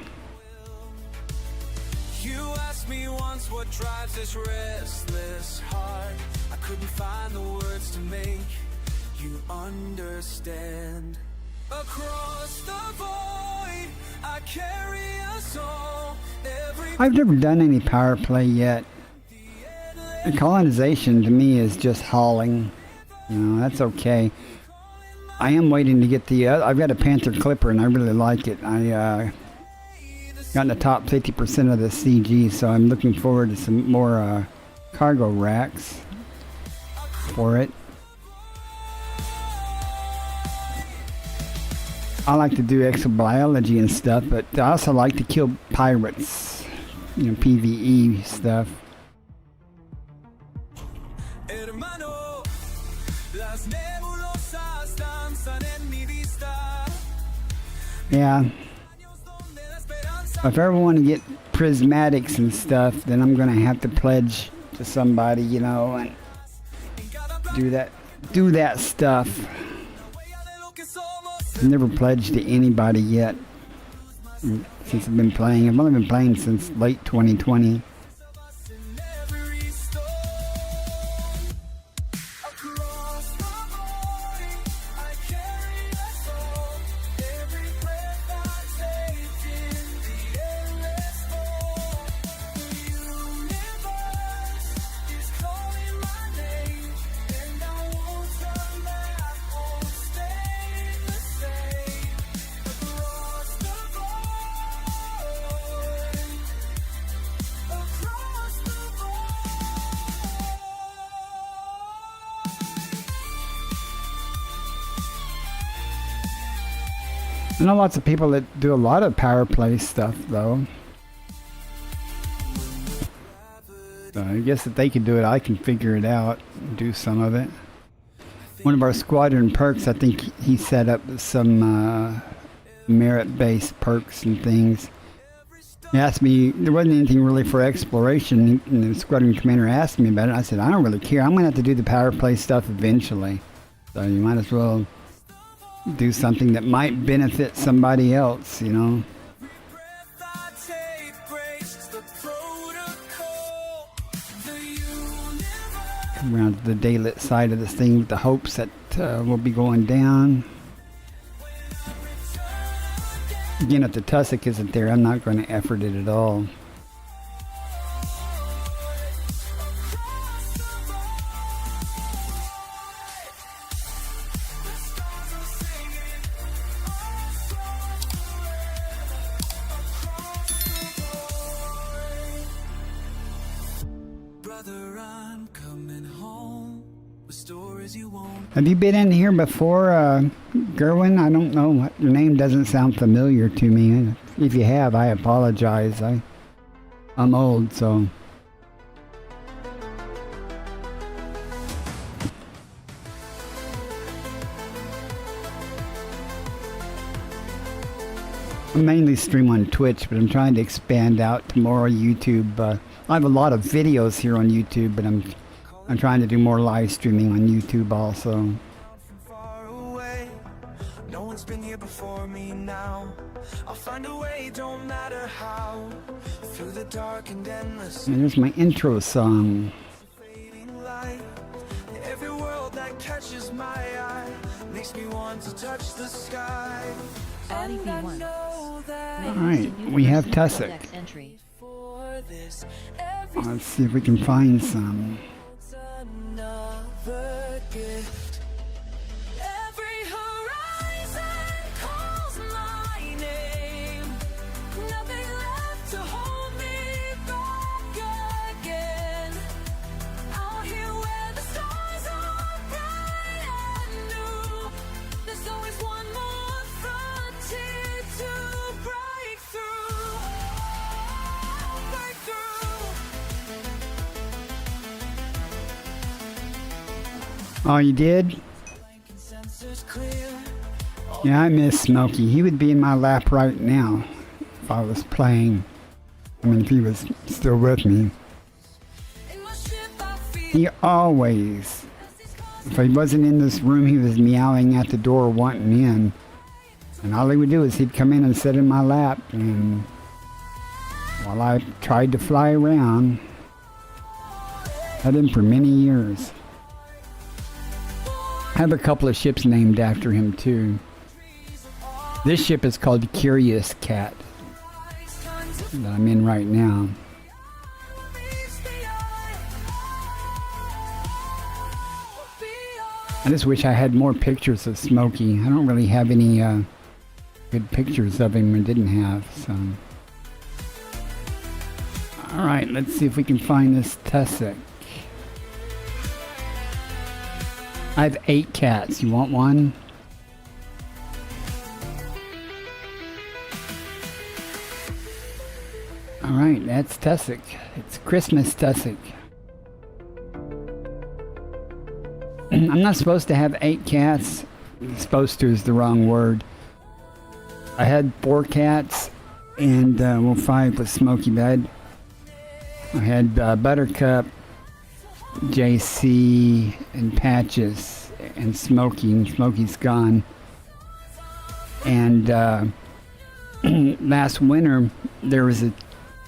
You asked me once what drives this restless heart. I couldn't find the words to make you understand. Across the void, I carry a soul. Every I've never done any power play yet. The colonization to me is just hauling. You know, that's okay. I am waiting to get the. I've got a Panther Clipper and I really like it. I got in the top 50% of the CG, so I'm looking forward to some more cargo racks for it. I like to do exo-biology and stuff, but I also like to kill pirates. You know, PvE stuff. hermano, las nebulosas danzan en mi vista. Yeah. If I ever want to get prismatics and stuff, then I'm gonna have to pledge to somebody, you know, and do that stuff. I've never pledged to anybody yet since I've been playing. I've only been playing since late 2020. I know lots of people that do a lot of power play stuff, though. So I guess if they can do it, I can figure it out and do some of it. One of our squadron perks, I think he set up some merit-based perks and things. He asked me, there wasn't anything really for exploration, and the squadron commander asked me about it. I said, I don't really care. I'm going to have to do the power play stuff eventually. So you might as well do something that might benefit somebody else, you know. Come around to the daylit side of this thing with the hopes that we'll be going down. Again, if the tussock isn't there, I'm not going to effort it at all. Have you been in here before, Gerwin? I don't know. Your name doesn't sound familiar to me. If you have, I apologize. I'm old, so. I mainly stream on Twitch, but I'm trying to expand out to more YouTube. I have a lot of videos here on YouTube, but I'm trying to do more live streaming on YouTube also. From far away, no one's been here before me now. I'll find a way, don't matter how. Through the dark and endless And there's my intro song. fading light. Every world that catches my eye makes me want to touch the sky. Saudi And I B1. know that Make Alright, this a new we have personal Tussock. codex entry. for this, Let's see if we can find some. everything's another gift. Every horizon calls my name. Nothing left to hold me back again. Out here where the stars are bright and new, there's always one more frontier to break through. Break through. Oh, you did? Sensors clear. Yeah, I miss Smokey. He would be in my lap right now if I was playing. I mean, if he was still with me. In my ship I feel He always, if he wasn't in this room, he was meowing at the door wanting in. And all he would do is he'd come in and sit in my lap. And while I tried to fly around, had him for many years. I have a couple of ships named after him too. This ship is called Curious Cat that I'm in right now. I just wish I had more pictures of Smokey. I don't really have any good pictures of him. I didn't have, so. Alright, let's see if we can find this Tussock. I have 8 cats. You want one? Alright, that's Tussock. It's Christmas Tussock. I'm not supposed to have 8 cats. Supposed to is the wrong word. I had 4 cats and 5 with Smokey Bed. I had Buttercup, JC, and Patches, and Smokey, and Smokey's gone. And last winter, there was a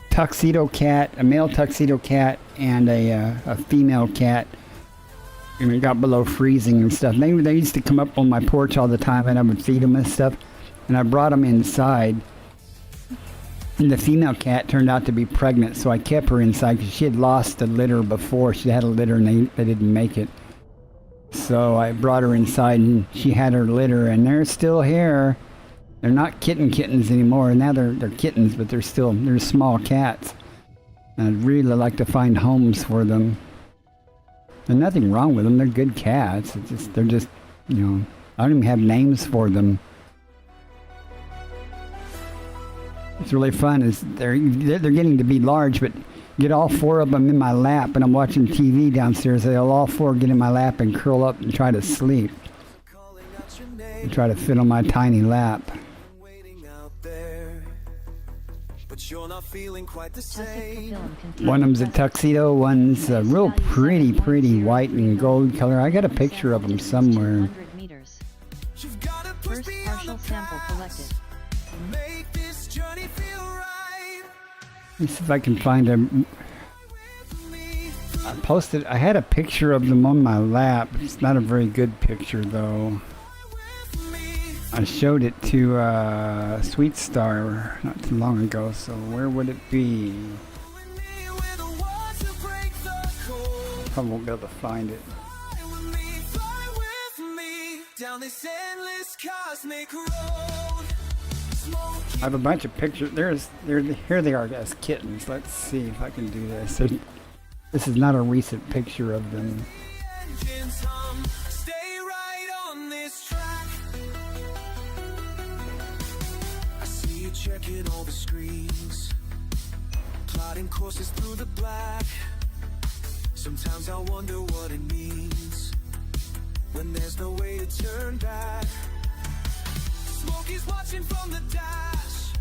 tuxedo cat, a male tuxedo cat, and a female cat. And it got below freezing and stuff. They used to come up on my porch all the time, and I would feed them and stuff. And I brought them inside. And the female cat turned out to be pregnant, so I kept her inside because she had lost a litter before. She had a litter and they didn't make it. So I brought her inside and she had her litter, and they're still here. They're not kittens anymore. Now they're kittens, but they're small cats. And I'd really like to find homes for them. There's nothing wrong with them. They're good cats. They're just, I don't even have names for them. It's really fun. They're getting to be large, but get all 4 of them in my lap, and I'm watching TV downstairs. They'll all 4 get in my lap and curl up and try to sleep. Calling out your name, And try to fit on my tiny lap. waiting out there. But you're not feeling quite the Tussock same. Papillon contains One of them's a tuxedo, one's a real pretty white and gold color. I got a picture of them somewhere. 200 meters. You've got to push First beyond partial the sample past. collected. Make this journey feel right. Let me see if I can find them. I had a picture of them on my lap. It's not a very good picture though. I showed it to Sweet Star not too long ago, so where would it be? Probably won't be able to find it. Down this endless cosmic road. I have a bunch of pictures. Here they are as kittens. Let's see if I can do this. This is not a recent picture of them. Engines hum. Stay right on this track. I see you checking all the screens, plotting courses through the black. Sometimes I wonder what it means when there's no way to turn back. Smokey's watching from the dash.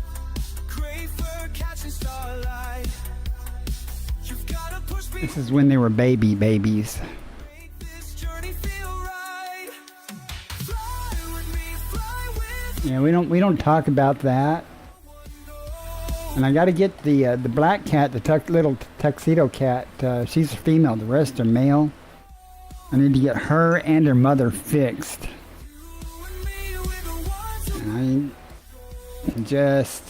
This is when they were babies. Make this journey feel right. Fly with me, fly with Yeah, we don't talk about that. And I got to get the black cat, the little tuxedo cat. She's a female. The rest are male. I need to get her and her mother fixed. me with the ones I just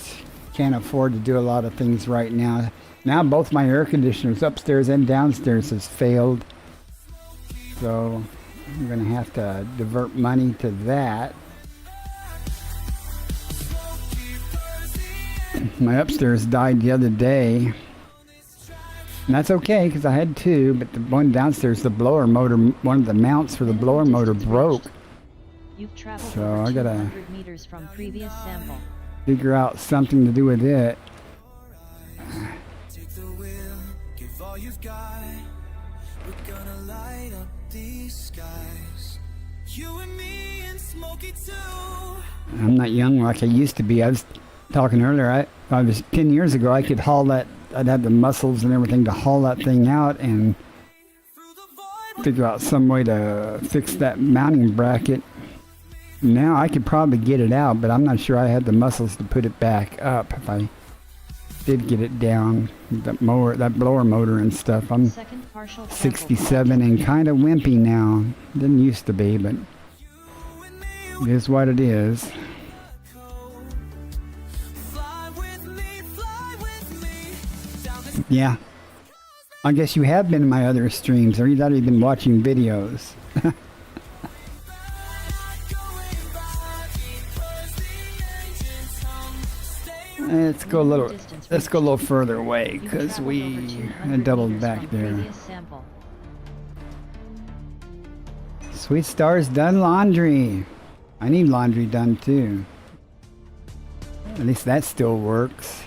can't afford to do a lot of things right now. Now both my air conditioners upstairs and downstairs has failed. So I'm going to have to divert money to that. My upstairs died the other day. And that's okay because I had two, but the one downstairs, the blower motor, one of the mounts for the blower motor broke. You've traveled So over I gotta 200 meters from previous sample. Figure out something to do with it. take the wheel, give all you've got. We're gonna light up these skies. You and me and Smokey too. I'm not young like I used to be. I was talking earlier. I was 10 years ago. I could haul that. I'd have the muscles and everything to haul that thing out and Through the void, figure out some way to fix that mounting bracket. Now I could probably get it out, but I'm not sure I had the muscles to put it back up if I did get it down. That blower motor and stuff. I'm Second partial sample 67 and kind of wimpy now. Didn't used to be, but it is what it is. fly with me down this Yeah. I guess you have been in my other streams, or you've already been watching videos. going by because the engines hum. Stay Let's go a little further away You've because traveled we over 200 doubled meters back from there. previous sample. Sweet Star's done laundry. I need laundry done too. At least that still works.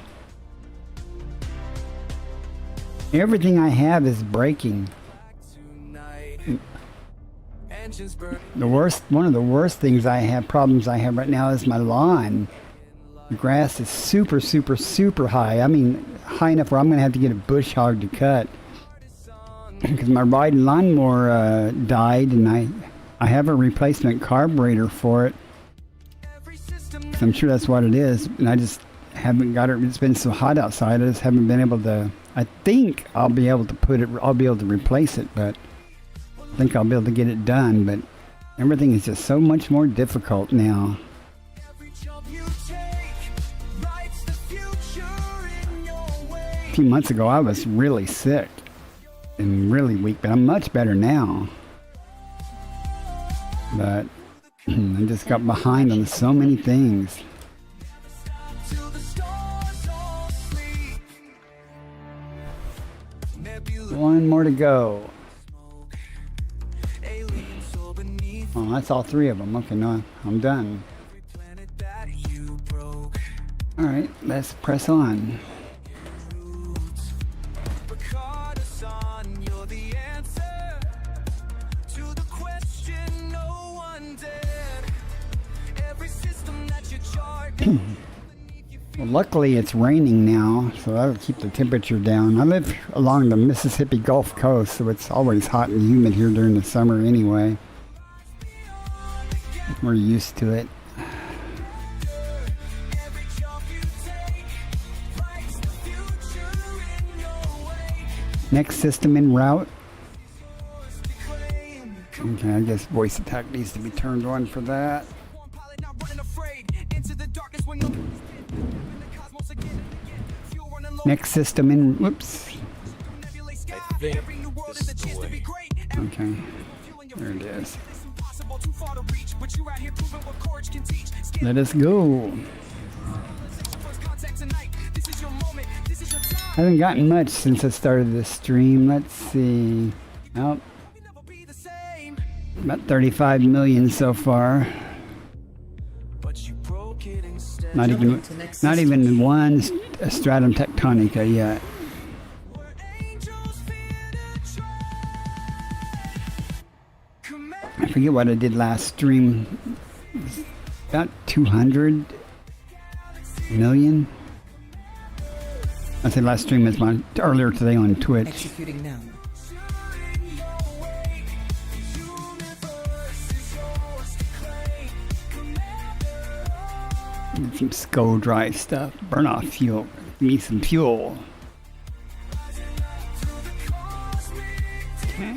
Everything I have is breaking. tonight. Engines burning. One of the worst problems I have right now is my lawn. The grass is super, super, super high. I mean, high enough where I'm going to have to get a bush hog to cut. Because my riding lawnmower died, and I have a replacement carburetor for it. Every system So I'm sure that's what it is, and I just haven't got it. It's been so hot outside, I just haven't been able to. I think I'll be able to replace it, but I think I'll be able to get it done. But everything is just so much more difficult now. every jump you take writes the future in your way. A few months ago, I was really sick and really weak, but I'm much better now. But I just got behind on so many things. Till the stars all sleep. Nebula One more to go. smoke. Aliens soar beneath Oh, that's all three of them. Okay, no, I'm done. every planet that you broke. All right, let's press on. Roots. Ricardo, son, you're the answer to the question no one dared. Every system that you chart. Well, luckily it's raining now, so that'll keep the temperature down. I live along the Mississippi Gulf Coast, so it's always hot and humid here during the summer anyway. We're used to it. Every jump you take writes the future in your way. Next system en route. Claim. Okay, I guess voice attack needs to be turned on for that. One pilot not running afraid into the darkness when no one is dead. In the cosmos again and again. Fuel running low. Next system in. Whoops. Nebulae sky. Every new world is a chance to be great. Okay, there it is. It's impossible too far to reach, but you out here proving what courage can teach. Skin Let us go. first contact tonight. This is your moment. This is your time. I haven't gotten much since I started this stream. Let's see. Nope, You'll never be the same. about 35 million so far. But you broke it instead. Not even one stratum tectonica yet. Where angels fear to tread. Command I forget what I did last stream. About 200 million. I said last stream was my earlier today on Twitch. Executing now. Some skull drive stuff. Burn off fuel. Give me some fuel. Okay.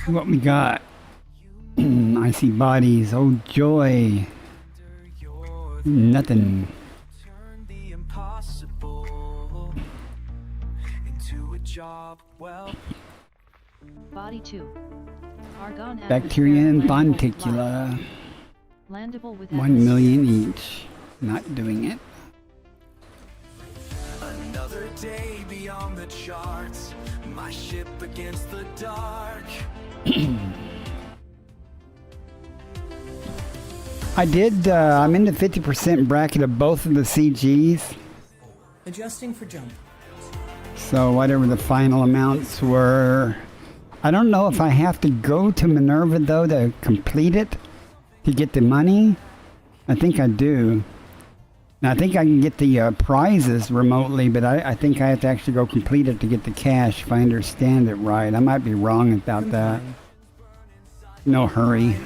What we got? I see bodies. Oh joy. Nothing. Turn the impossible into a job well. Body 2. Argon Bacteria and atmospheric landable with Fonticula. life. Landable with 1 million each. Not doing it. Another day beyond the charts. My ship against the dark. I did, I'm in the 50% bracket of both of the CGs. Adjusting for jump. So whatever the final amounts were. I don't know if I have to go to Minerva though to complete it to get the money. I think I do. Now, I think I can get the prizes remotely, but I think I have to actually go complete it to get the cash if I understand it right. I might be wrong about that. No hurry.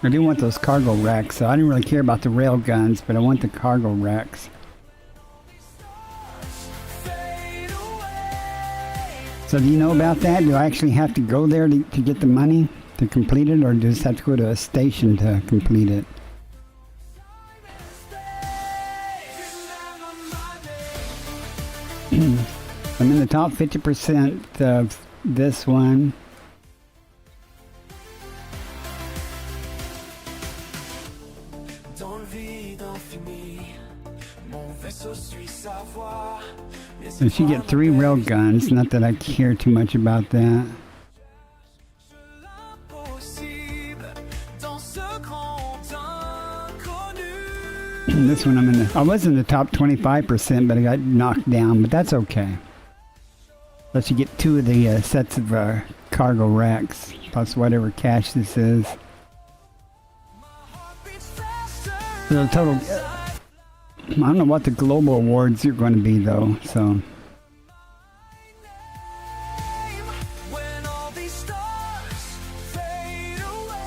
I do want those cargo racks, so I didn't really care about the rail guns, but I want the cargo racks. So do you know about that? Do I actually have to go there to get the money to complete it, or do I just have to go to a station to complete it? I'm in the top 50% of this one. So she get 3 rail guns, not that I care too much about that. This one I was in the top 25%, but I got knocked down, but that's okay. Let you get 2 of the sets of cargo racks, plus whatever cash this is. So the total, I don't know what the global awards are going to be though, so.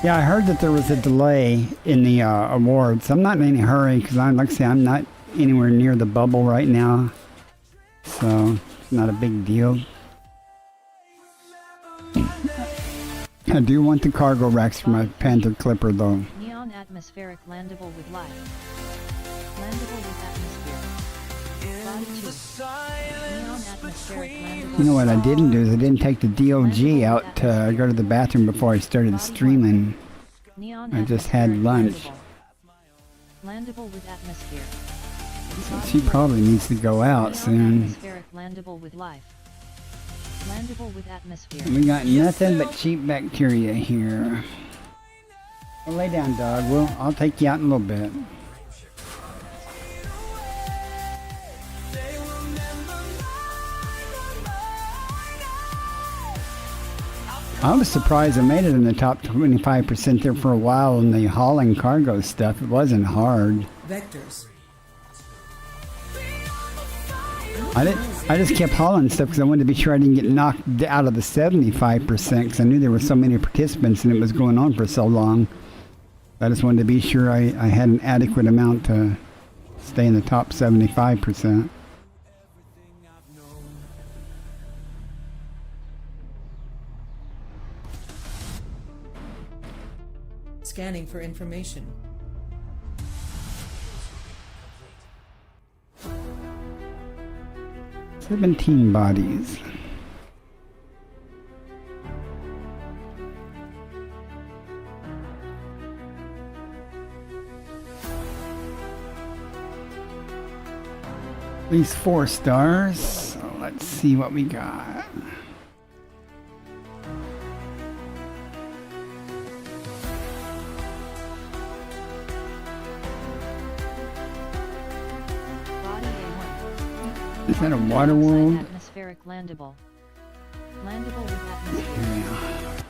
Yeah, I heard that there was a delay in the awards. I'm not in any hurry because, like I say, I'm not anywhere near the bubble right now. So, it's not a big deal. I do want the cargo racks for my Panther Clipper though. Neon atmospheric landable with life. Landable with atmosphere. Body 2. Neon atmospheric landable. You know what I didn't do is I didn't take the DOG out to go to the bathroom before I started streaming. Neon I just had atmospheric lunch. Landable with atmosphere. So she probably needs to go out Neon soon. atmospheric landable with life. Landable with atmosphere. We got nothing but cheap bacteria here. Well, lay down, dog. I'll take you out in a little bit. I was surprised I made it in the top 25% there for a while in the hauling cargo stuff. It wasn't hard. Vectors. I just kept hauling stuff because I wanted to be sure I didn't get knocked out of the 75% because I knew there were so many participants and it was going on for so long. I just wanted to be sure I had an adequate amount to stay in the top 75%. Scanning for information. "17 bodies. At least 4 stars. So let's see what we got. Body A1. Is that a water world? Atmospheric landable. Landable with atmosphere.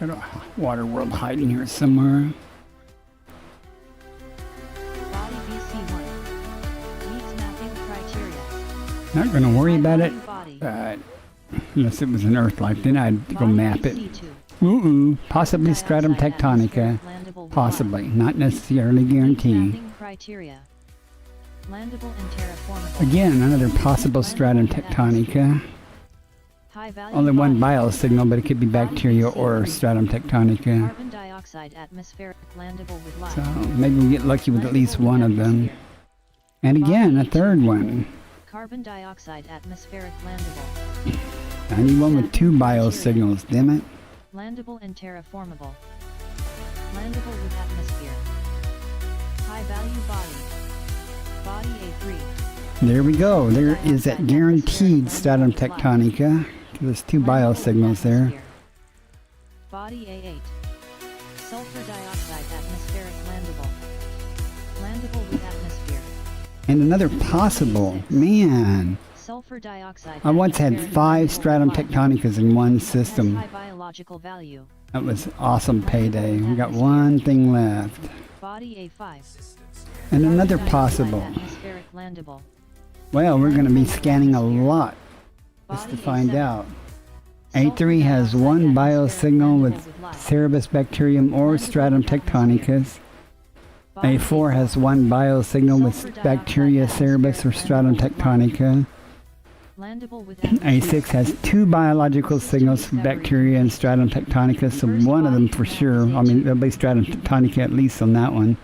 Yeah. Got a water world hiding here somewhere. Body BC1. Meets mapping criteria. Not going to worry about it. Body. Unless it was an Earth life, then I'd go Body map it. BC2. Possibly stratum Dioxide tectonica. atmospheric landable with Possibly. life. Not necessarily Meets guaranteed. mapping criteria. Landable and terraformable. Again, another possible stratum tectonica. High value Only one body. biosignal, but it could be bacteria or stratum tectonica. Carbon dioxide atmospheric landable with life. So maybe we get lucky with at least one of them. And again, a third one. Carbon dioxide atmospheric landable. I need one with two biosignals, damn it. Landable and terraformable. Landable with atmosphere. High value body. Body A3. There we go. There is that guaranteed stratum tectonica. There's two biosignals there. Body A8. Sulfur dioxide atmospheric landable. Landable with atmosphere. And another possible, man. Sulfur dioxide. I once had atmospheric 5 landable stratum with life. tectonicas in one Has system. high biological value. That was awesome payday. We got one thing left. Body A5. And another Carbon dioxide possible. Atmospheric landable. Well, we're going to be scanning a lot just to Body find A7. out. A3 has one biosignal with Cerebus bacterium or stratum tectonicus. A4 has one biosignal with bacteria Cerebus or stratum tectonica. Landable with A6 has 2 biological signals for bacteria and stratum tectonica, so one of them for sure. I mean, there'll be stratum tectonica at least on that one.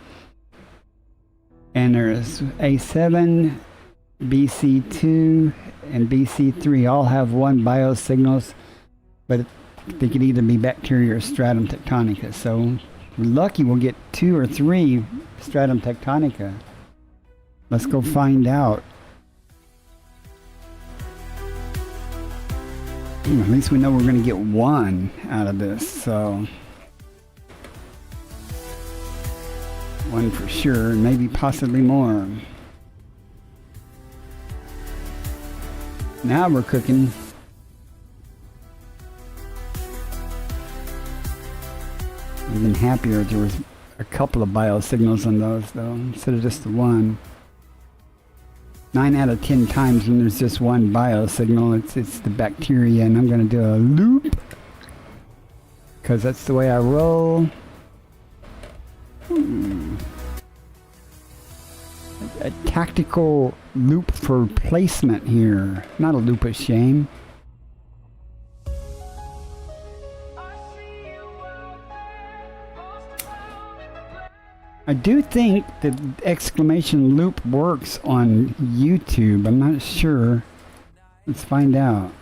And there's A7, BC2, and BC3 all have one biosignals, but they could either be bacteria or stratum tectonica. So we're lucky we'll get 2 or 3 stratum tectonica. Let's go find out. At least we know we're going to get one out of this, so one for sure, and maybe possibly more. Now we're cooking. I've been happier if there was a couple of biosignals on those, though, instead of just the one. 9 out of 10 times when there's just one biosignal, it's the bacteria, and I'm going to do a loop because that's the way I roll. A tactical loop for placement here, not a loop of shame. I do think the exclamation loop works on YouTube. I'm not sure. Let's find out.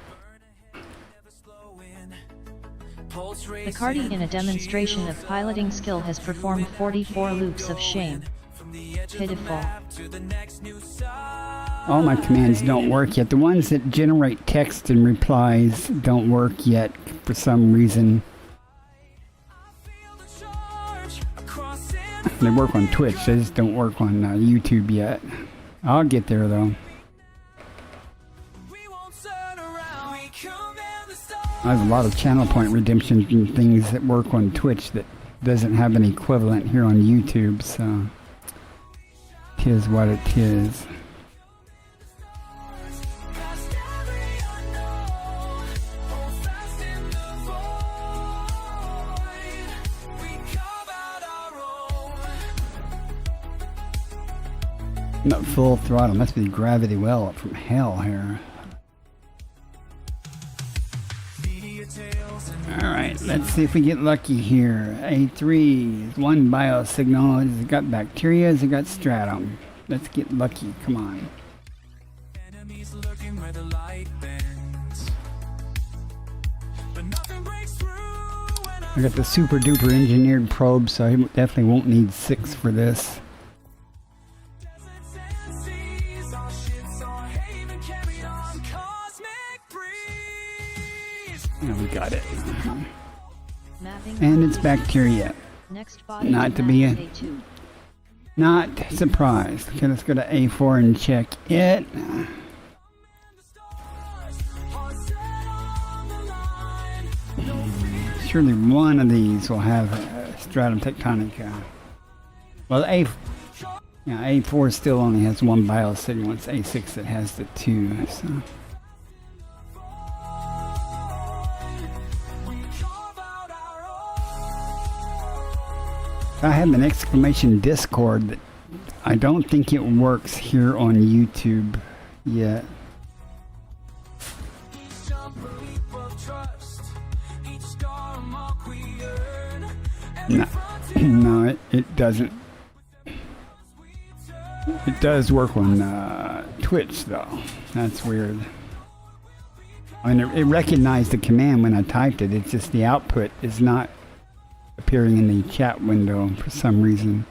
McCarty, in a demonstration of piloting skill, has performed 44 loops of shame. Pitiful. All my commands don't work yet. The ones that generate text and replies don't work yet for some reason. They work on Twitch, they just don't work on YouTube yet. I'll get there though. I have a lot of channel point redemption and things that work on Twitch that doesn't have an equivalent here on YouTube, so it is what it is. Not full throttle, must be gravity well up from hell here. Alright, let's see if we get lucky here. A3 is one biosignal. Has it got bacteria? Has it got stratum? Let's get lucky, come on. I got the super duper engineered probe, so I definitely won't need 6 for this. Yeah, we got it. And it's bacteria. Next body Not to be A2. not surprised. Okay, let's go to A4 and check it. Surely one of these will have stratum tectonic. Well, A4 still only has one biocity. Once A6 that has the two. So. I have an exclamation Discord that I don't think it works here on YouTube yet. No, no, it doesn't. It does work on Twitch though. That's weird. I mean, it recognized the command when I typed it. It's just the output is not appearing in the chat window for some reason.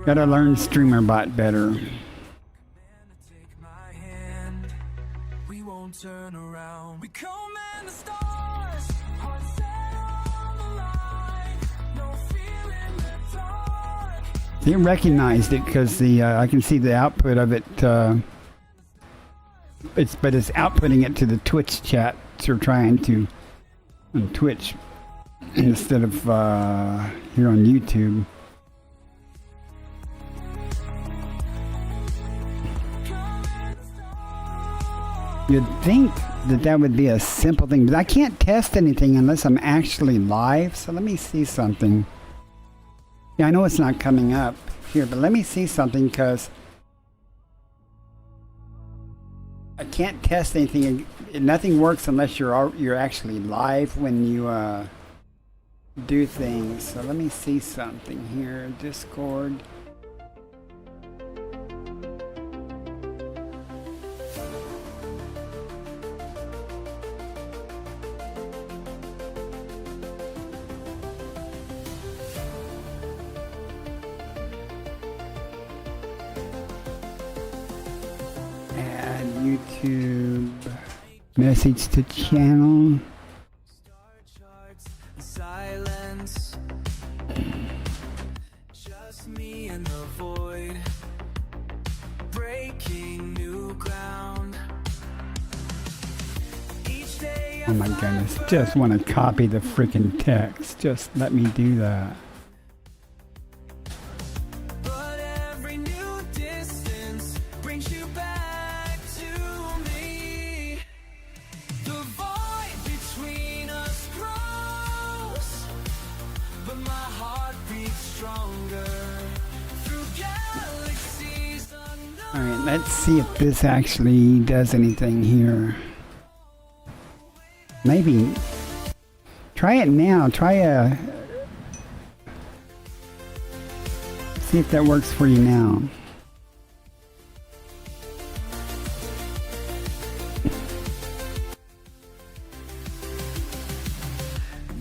Gotta learn StreamerBot better. They recognized it because the I can see the output of it. But it's outputting it to the Twitch chat. So trying to on Twitch instead of here on YouTube. You'd think that would be a simple thing, but I can't test anything unless I'm actually live. So let me see something. Yeah, I know it's not coming up here, but let me see something because I can't test anything. Nothing works unless you're actually live when you do things. So let me see something here. Discord. YouTube message to channel. Silence. Just me and the void. Breaking new ground. Each day Oh my goodness, just want to copy the freaking text. Just let me do that. Alright, let's see if this actually does anything here. Maybe. Try it now. See if that works for you now.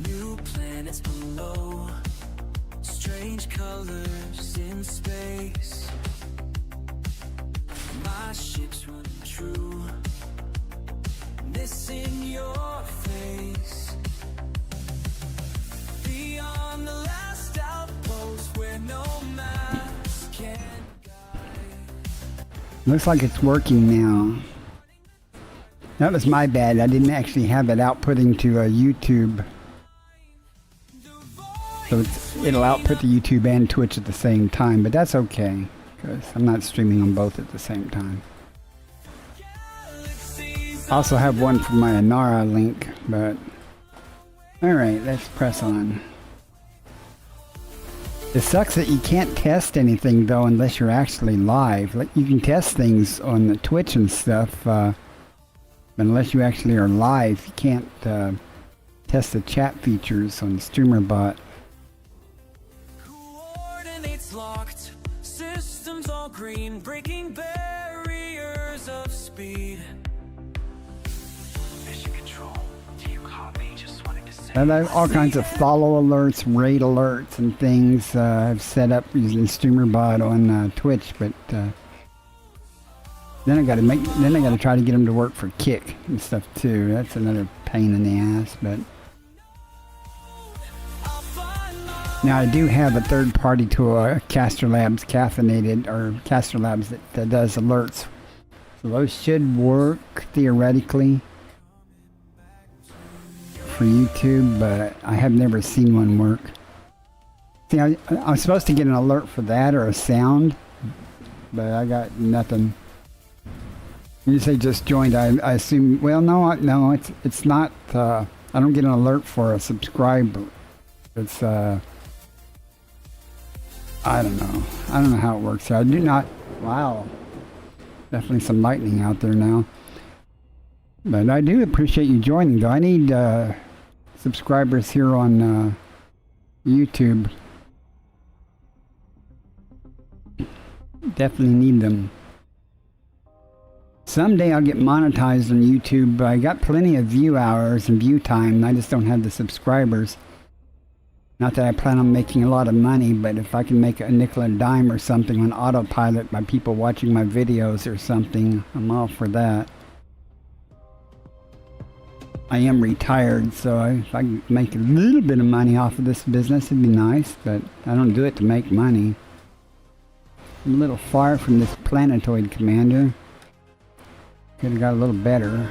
New planets below. Strange colors in space. My ship's running true. This in your face. Beyond the last outpost where no maps can guide. Looks like it's working now. That was my bad. I didn't actually have it outputting to YouTube. So it'll output to YouTube and Twitch at the same time, but that's okay. Because I'm not streaming on both at the same time. I also have one for my Inara link, but alright, let's press on. It sucks that you can't test anything though unless you're actually live. Like, you can test things on the Twitch and stuff, but unless you actually are live, you can't test the chat features on StreamerBot. Coordinates locked. Systems all green, breaking barriers of speed. Mission control, do you copy? Just wanted to say. And I have all kinds of follow alerts, raid alerts, and things I've set up using StreamerBot on Twitch, but then I got to try to get them to work for Kick and stuff too. That's another pain in the ass, but. Now I do have a third party tool, Caster Labs caffeinated, or Caster Labs that does alerts. So those should work theoretically for YouTube, but I have never seen one work. See, I was supposed to get an alert for that or a sound, but I got nothing. When you say just joined, I assume, well, no, it's not, I don't get an alert for a subscriber. It's, I don't know how it works. I do not, wow, definitely some lightning out there now. But I do appreciate you joining, though. I need subscribers here on YouTube. Definitely need them. Someday I'll get monetized on YouTube. I got plenty of view hours and view time. I just don't have the subscribers. Not that I plan on making a lot of money, but if I can make a nickel and dime or something on autopilot by people watching my videos or something, I'm all for that. I am retired, so if I can make a little bit of money off of this business, it'd be nice, but I don't do it to make money. I'm a little far from this planetoid commander. Could have got a little better.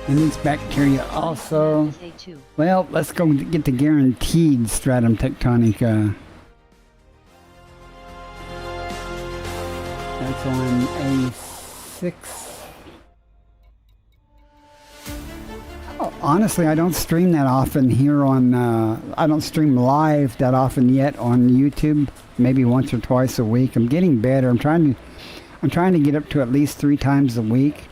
And these bacteria also. Well, let's go get the guaranteed stratum tectonica. That's on A6. Oh, honestly, I don't stream that often here on, I don't stream live that often yet on YouTube. Maybe once or twice a week. I'm getting better. I'm trying to get up to at least 3 times a week.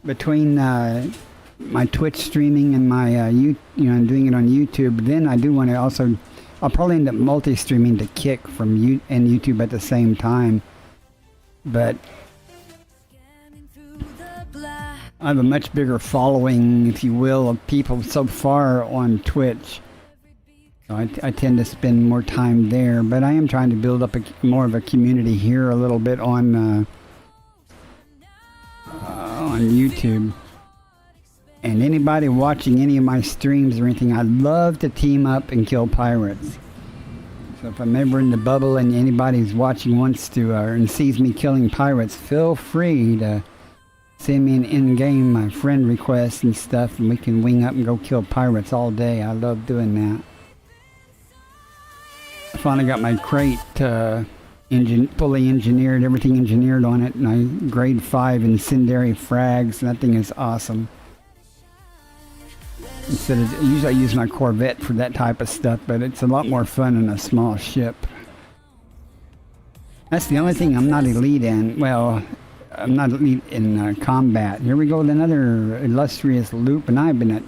Between my Twitch streaming and my and doing it on YouTube, then I do want to also, I'll probably end up multi-streaming to Kick from YouTube at the same time. But I have a much bigger following, if you will, of people so far on Twitch. So I tend to spend more time there, but I am trying to build up more of a community here a little bit on YouTube. And anybody watching any of my streams or anything, I'd love to team up and kill pirates. So if I'm ever in the bubble and anybody's watching wants to and sees me killing pirates, feel free to send me an in-game friend request and stuff, and we can wing up and go kill pirates all day. I love doing that. I finally got my crate fully engineered, everything engineered on it, and I grade 5 incendiary frags, and that thing is awesome. Usually I use my Corvette for that type of stuff, but it's a lot more fun in a small ship. That's the only thing I'm not elite in. Well, I'm not elite in combat. Here we go with another illustrious loop, and I've been at...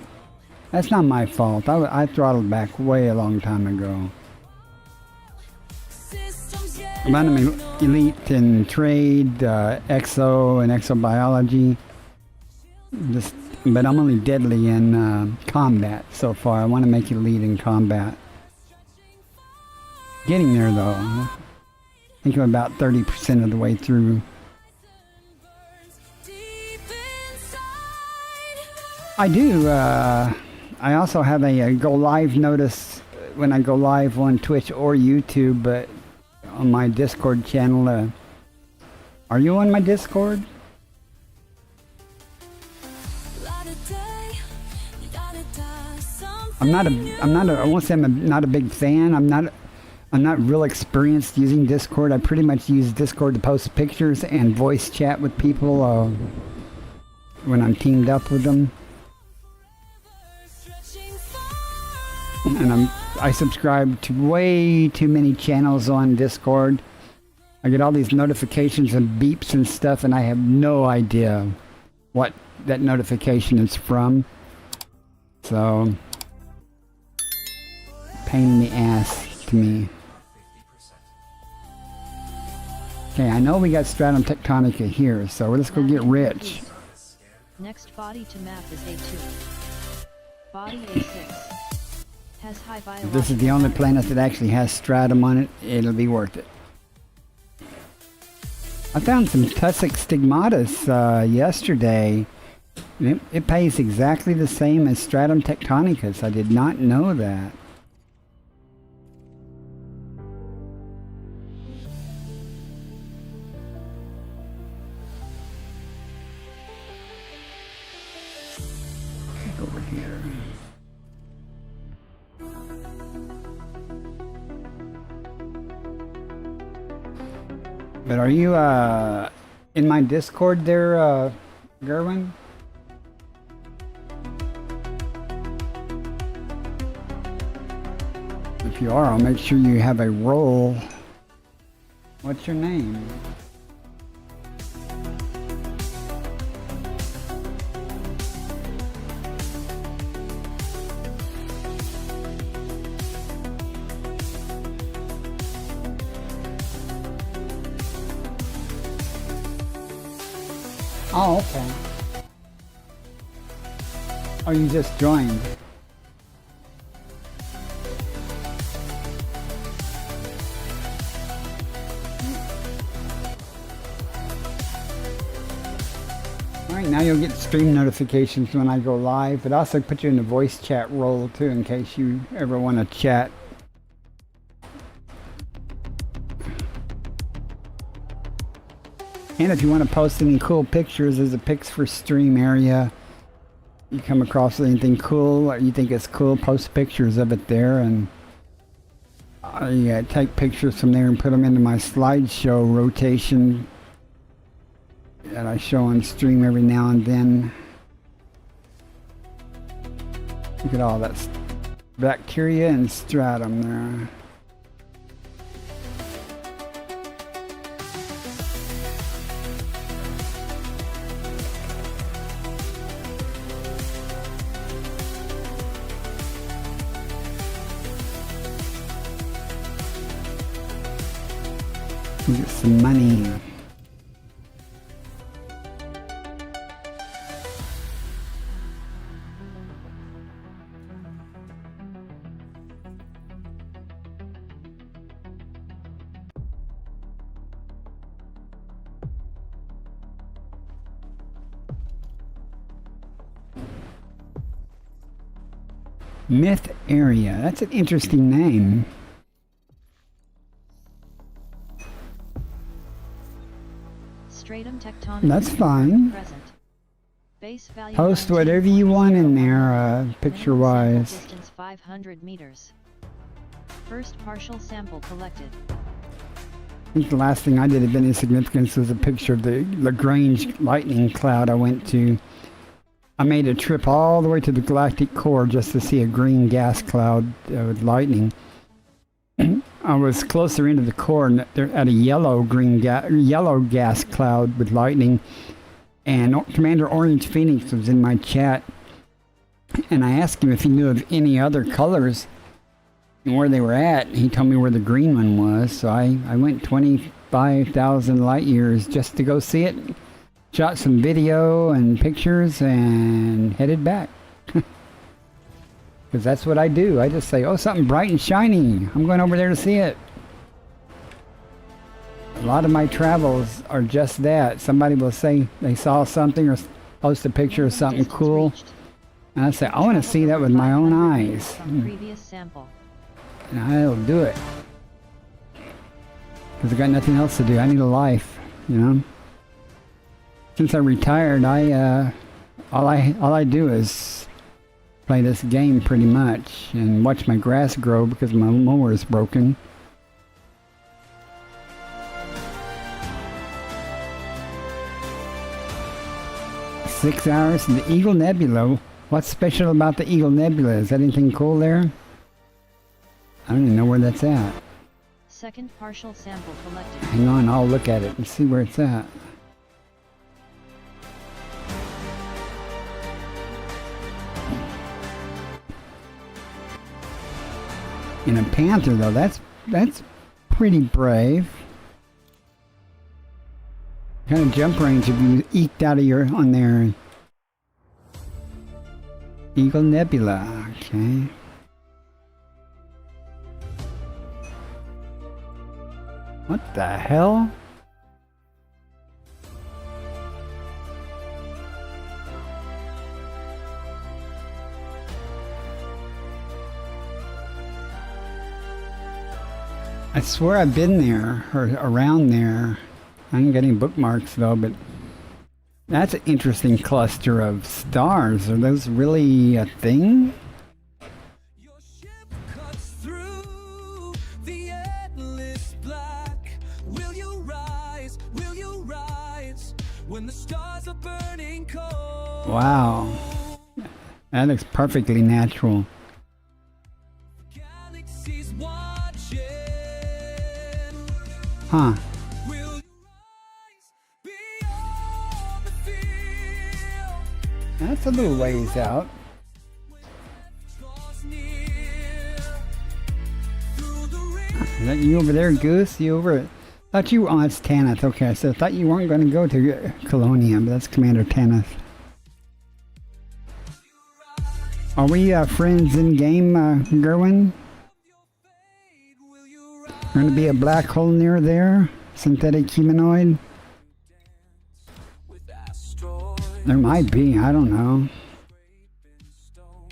That's not my fault. I throttled back way a long time ago. I'm elite in trade, exo and exo-biology. But I'm only deadly in combat so far. I want to make elite in combat. Getting there though. I think I'm about 30% of the way through. I do. I also have a go live notice when I go live on Twitch or YouTube, but on my Discord channel. Are you on my Discord? I won't say I'm not a big fan. I'm not real experienced using Discord. I pretty much use Discord to post pictures and voice chat with people when I'm teamed up with them. And I subscribe to way too many channels on Discord. I get all these notifications and beeps and stuff, and I have no idea what that notification is from. So, pain in the ass to me. Okay, I know we got stratum tectonica here, so let's go get rich. Next body to map is A2. Body A6. Has high biological. If this is the only planet that actually has stratum on it, it'll be worth it. I found some tussock stigmatas yesterday And it pays exactly the same as stratum tectonicus. I did not know that. Over here. But are you in my Discord there, Gerwin? If you are, I'll make sure you have a role. What's your name? Oh, okay. Oh, you just joined. Alright, now you'll get stream notifications when I go live, but also put you in the voice chat role too in case you ever want to chat. And if you want to post any cool pictures, there's a pics for stream area. You come across anything cool or you think it's cool, post pictures of it there, and I take pictures from there and put them into my slideshow rotation that I show on stream every now and then. Look at all that bacteria and stratum there. Get some money. Myth area. That's an interesting name. Stratum tectonic. That's fine. Present. Base value Post whatever you want in there, picture-wise. Distance 500 meters. First partial sample collected. I think the last thing I did of any significance was a picture of the Lagrange lightning cloud I went to. I made a trip all the way to the galactic core just to see a green gas cloud with lightning. I was closer into the core and they're at a yellow gas cloud with lightning, and Commander Orange Phoenix was in my chat, and I asked him if he knew of any other colors and where they were at. He told me where the green one was, so I went 25,000 light years just to go see it, shot some video and pictures, and headed back. Because that's what I do. I just say, oh, something bright and shiny. I'm going over there to see it. A lot of my travels are just that. Somebody will say they saw something or post a picture of something cool. And I say, I want to see that with my own eyes. Previous sample. And I'll do it. Because I got nothing else to do. I need a life, you know. Since I retired, all I do is play this game pretty much and watch my grass grow because my mower is broken. Six hours in the Eagle Nebula. What's special about the Eagle Nebula? Is that anything cool there? I don't even know where that's at. Second partial sample collected. Hang on, I'll look at it and see where it's at. In a panther, though, that's pretty brave. What kind of jump range have you eked out of your on there? Eagle Nebula, okay. What the hell? I swear I've been there or around there. I'm getting bookmarks though, but that's an interesting cluster of stars. Are those really a thing? Your ship cuts through the endless black. Will you rise? Will you rise when the stars are burning cold? Wow. That looks perfectly natural. Galaxies watching. Huh. Will you rise beyond the field? That's a little ways out. Draws near through the rain. Is that you over there, Goose? You over it? Thought you were on Tanith. Okay, so I thought you weren't going to go to Colonia, but that's Commander Tanith. Are we friends in game, Gerwin? Will you rise? Going to be a black hole near there? Synthetic humanoid? With asteroids, There might be. I don't know. stone,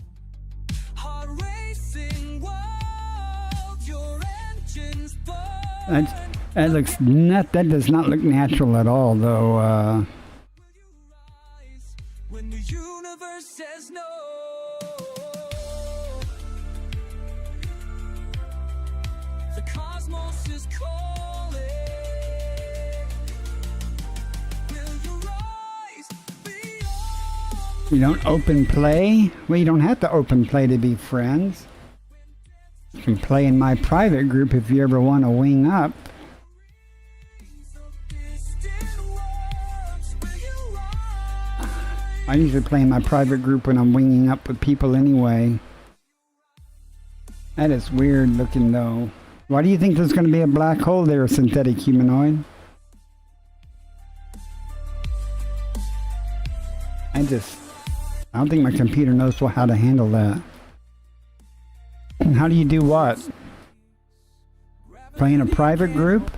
heart racing world, your engines burn. That looks not. That does not look natural at all, though. Will you rise when the universe says no? The cosmos is calling. Will you rise beyond? You don't open play? Well, you don't have to open play to be friends. You can play in my private group if you ever want to wing up. I usually play in my private group when I'm winging up with people anyway. That is weird looking though. Why do you think there's going to be a black hole there, synthetic humanoid? I don't think my computer knows how to handle that. How do you do what? Play in a private group?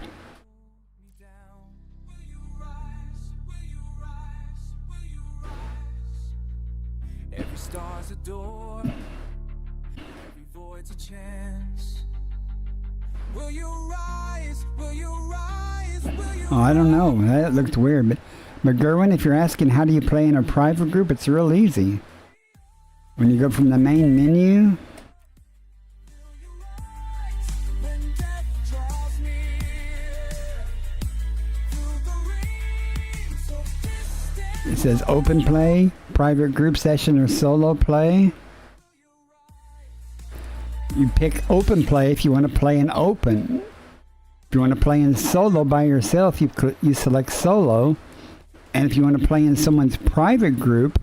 Every star's a door, every void's a chance. Will you rise? Will you rise? Will you Oh, I don't know. That looked weird. But Gerwin, if you're asking how do you play in a private group, it's real easy. When you go from the main menu, when death draws near through the rings of distant it says open play, private group session, or solo play. You pick open play if you want to play in open. If you want to play in solo by yourself, you select solo. And if you want to play in someone's private group,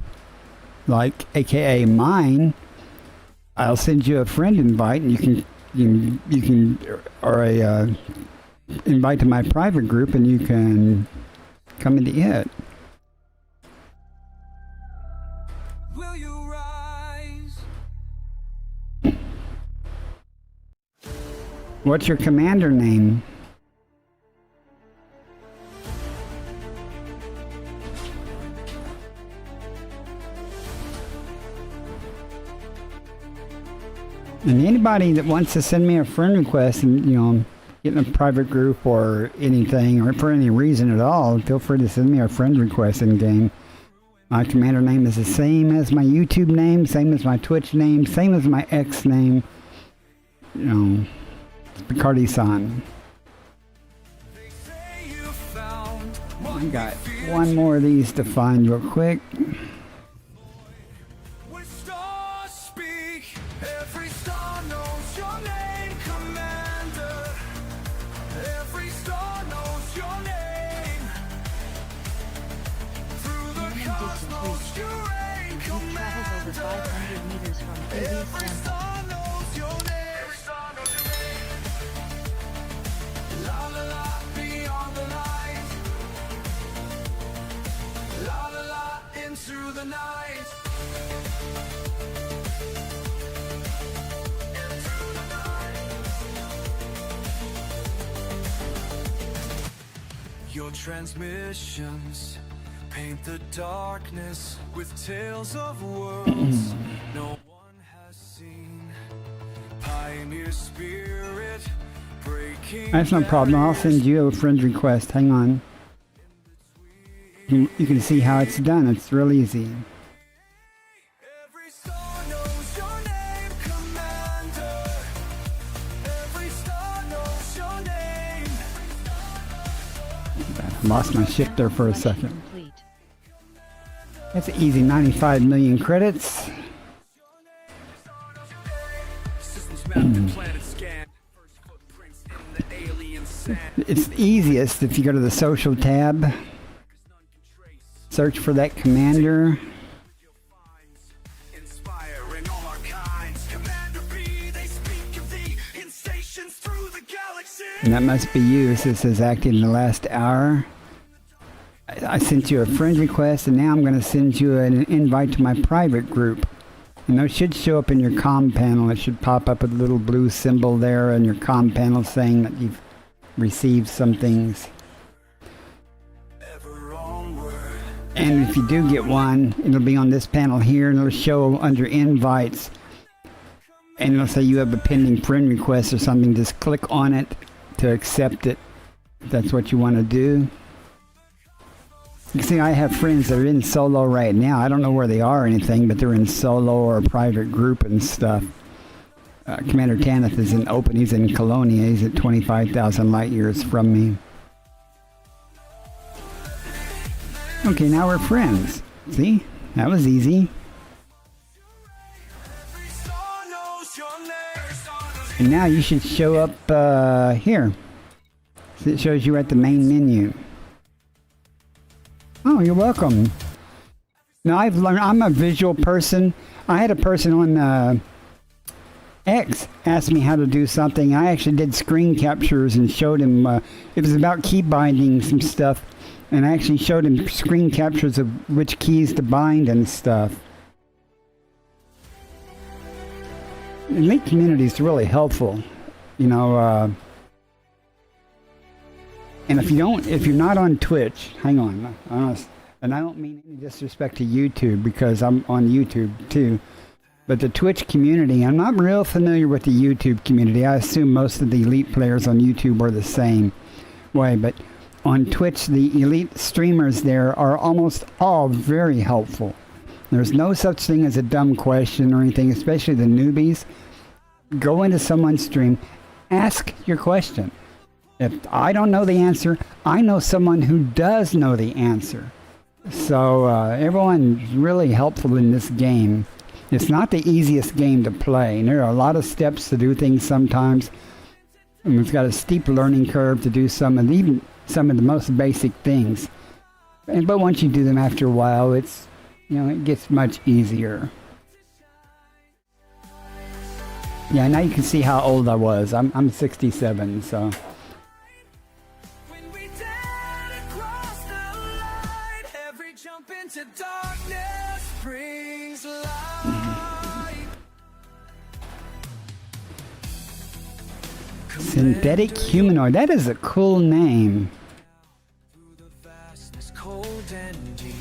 like AKA mine, I'll send you a friend invite, and you can or a invite to my private group, and you can come into it. will you rise? What's your commander name? And anybody that wants to send me a friend request and, get in a private group or anything, or for any reason at all, feel free to send me a friend request in game. My commander name is the same as my YouTube name, same as my Twitch name, same as my X name. Picardi-san. They say you found I got one more of these to find real quick. when stars speak. Every star knows your name, Commander. Every star knows your name. Through the Human cosmos, you reign, You've traveled over Commander. 500 meters from previous Every sample. star knows your name. Every star knows your name. La la la, beyond the light. La la la, into the night. Into the night. Your transmissions paint the darkness with tales of worlds no one has seen. Pioneer spirit That's no problem. I'll send you a friend request. Hang on. You can see how it's done. It's real easy. Every star knows your name, Commander. Every star knows your name. I lost my ship there for a second. Complete. That's easy. 95 million credits. Systems mapped, planet scan. First footprints in the alien sand. It's easiest if you go to the social tab. Search for that commander. Inspiring all our kinds. Commander B, they speak of thee in stations through the galaxy. And that must be you. It says active in the last hour. I sent you a friend request, and now I'm going to send you an invite to my private group. And those should show up in your comm panel. It should pop up with a little blue symbol there in your comm panel saying that you've received some things. Ever onward. And if you do get one, it'll be on this panel here, and it'll show under invites. And it'll say you have a pending friend request or something. Just click on it to accept it, if that's what you want to do. You see, I have friends that are in solo right now. I don't know where they are or anything, but they're in solo or a private group and stuff. Commander Tanith is in open. He's in Colonia. He's at 25,000 light years from me. Okay, now we're friends. See? That was easy. Every star knows your name. And now you should show up here. So it shows you at the main menu. Oh, you're welcome. Now I've learned, I'm a visual person. I had a person on X ask me how to do something. I actually did screen captures and showed him, it was about key binding some stuff. And I actually showed him screen captures of which keys to bind and stuff. Elite community is really helpful, you know. And if you're not on Twitch, hang on, and I don't mean any disrespect to YouTube because I'm on YouTube too, but the Twitch community, I'm not real familiar with the YouTube community. I assume most of the elite players on YouTube are the same way, but on Twitch, the elite streamers there are almost all very helpful. There's no such thing as a dumb question or anything, especially the newbies. Go into someone's stream, ask your question. If I don't know the answer, I know someone who does know the answer. So everyone's really helpful in this game. It's not the easiest game to play. There are a lot of steps to do things sometimes. And it's got a steep learning curve to do even some of the most basic things. But once you do them after a while, it gets much easier. Yeah, now you can see how old I was. I'm 67, so. When we dare to cross the line, every jump into darkness brings light. Synthetic humanoid. That is a cool name. Through the vastness cold and deep,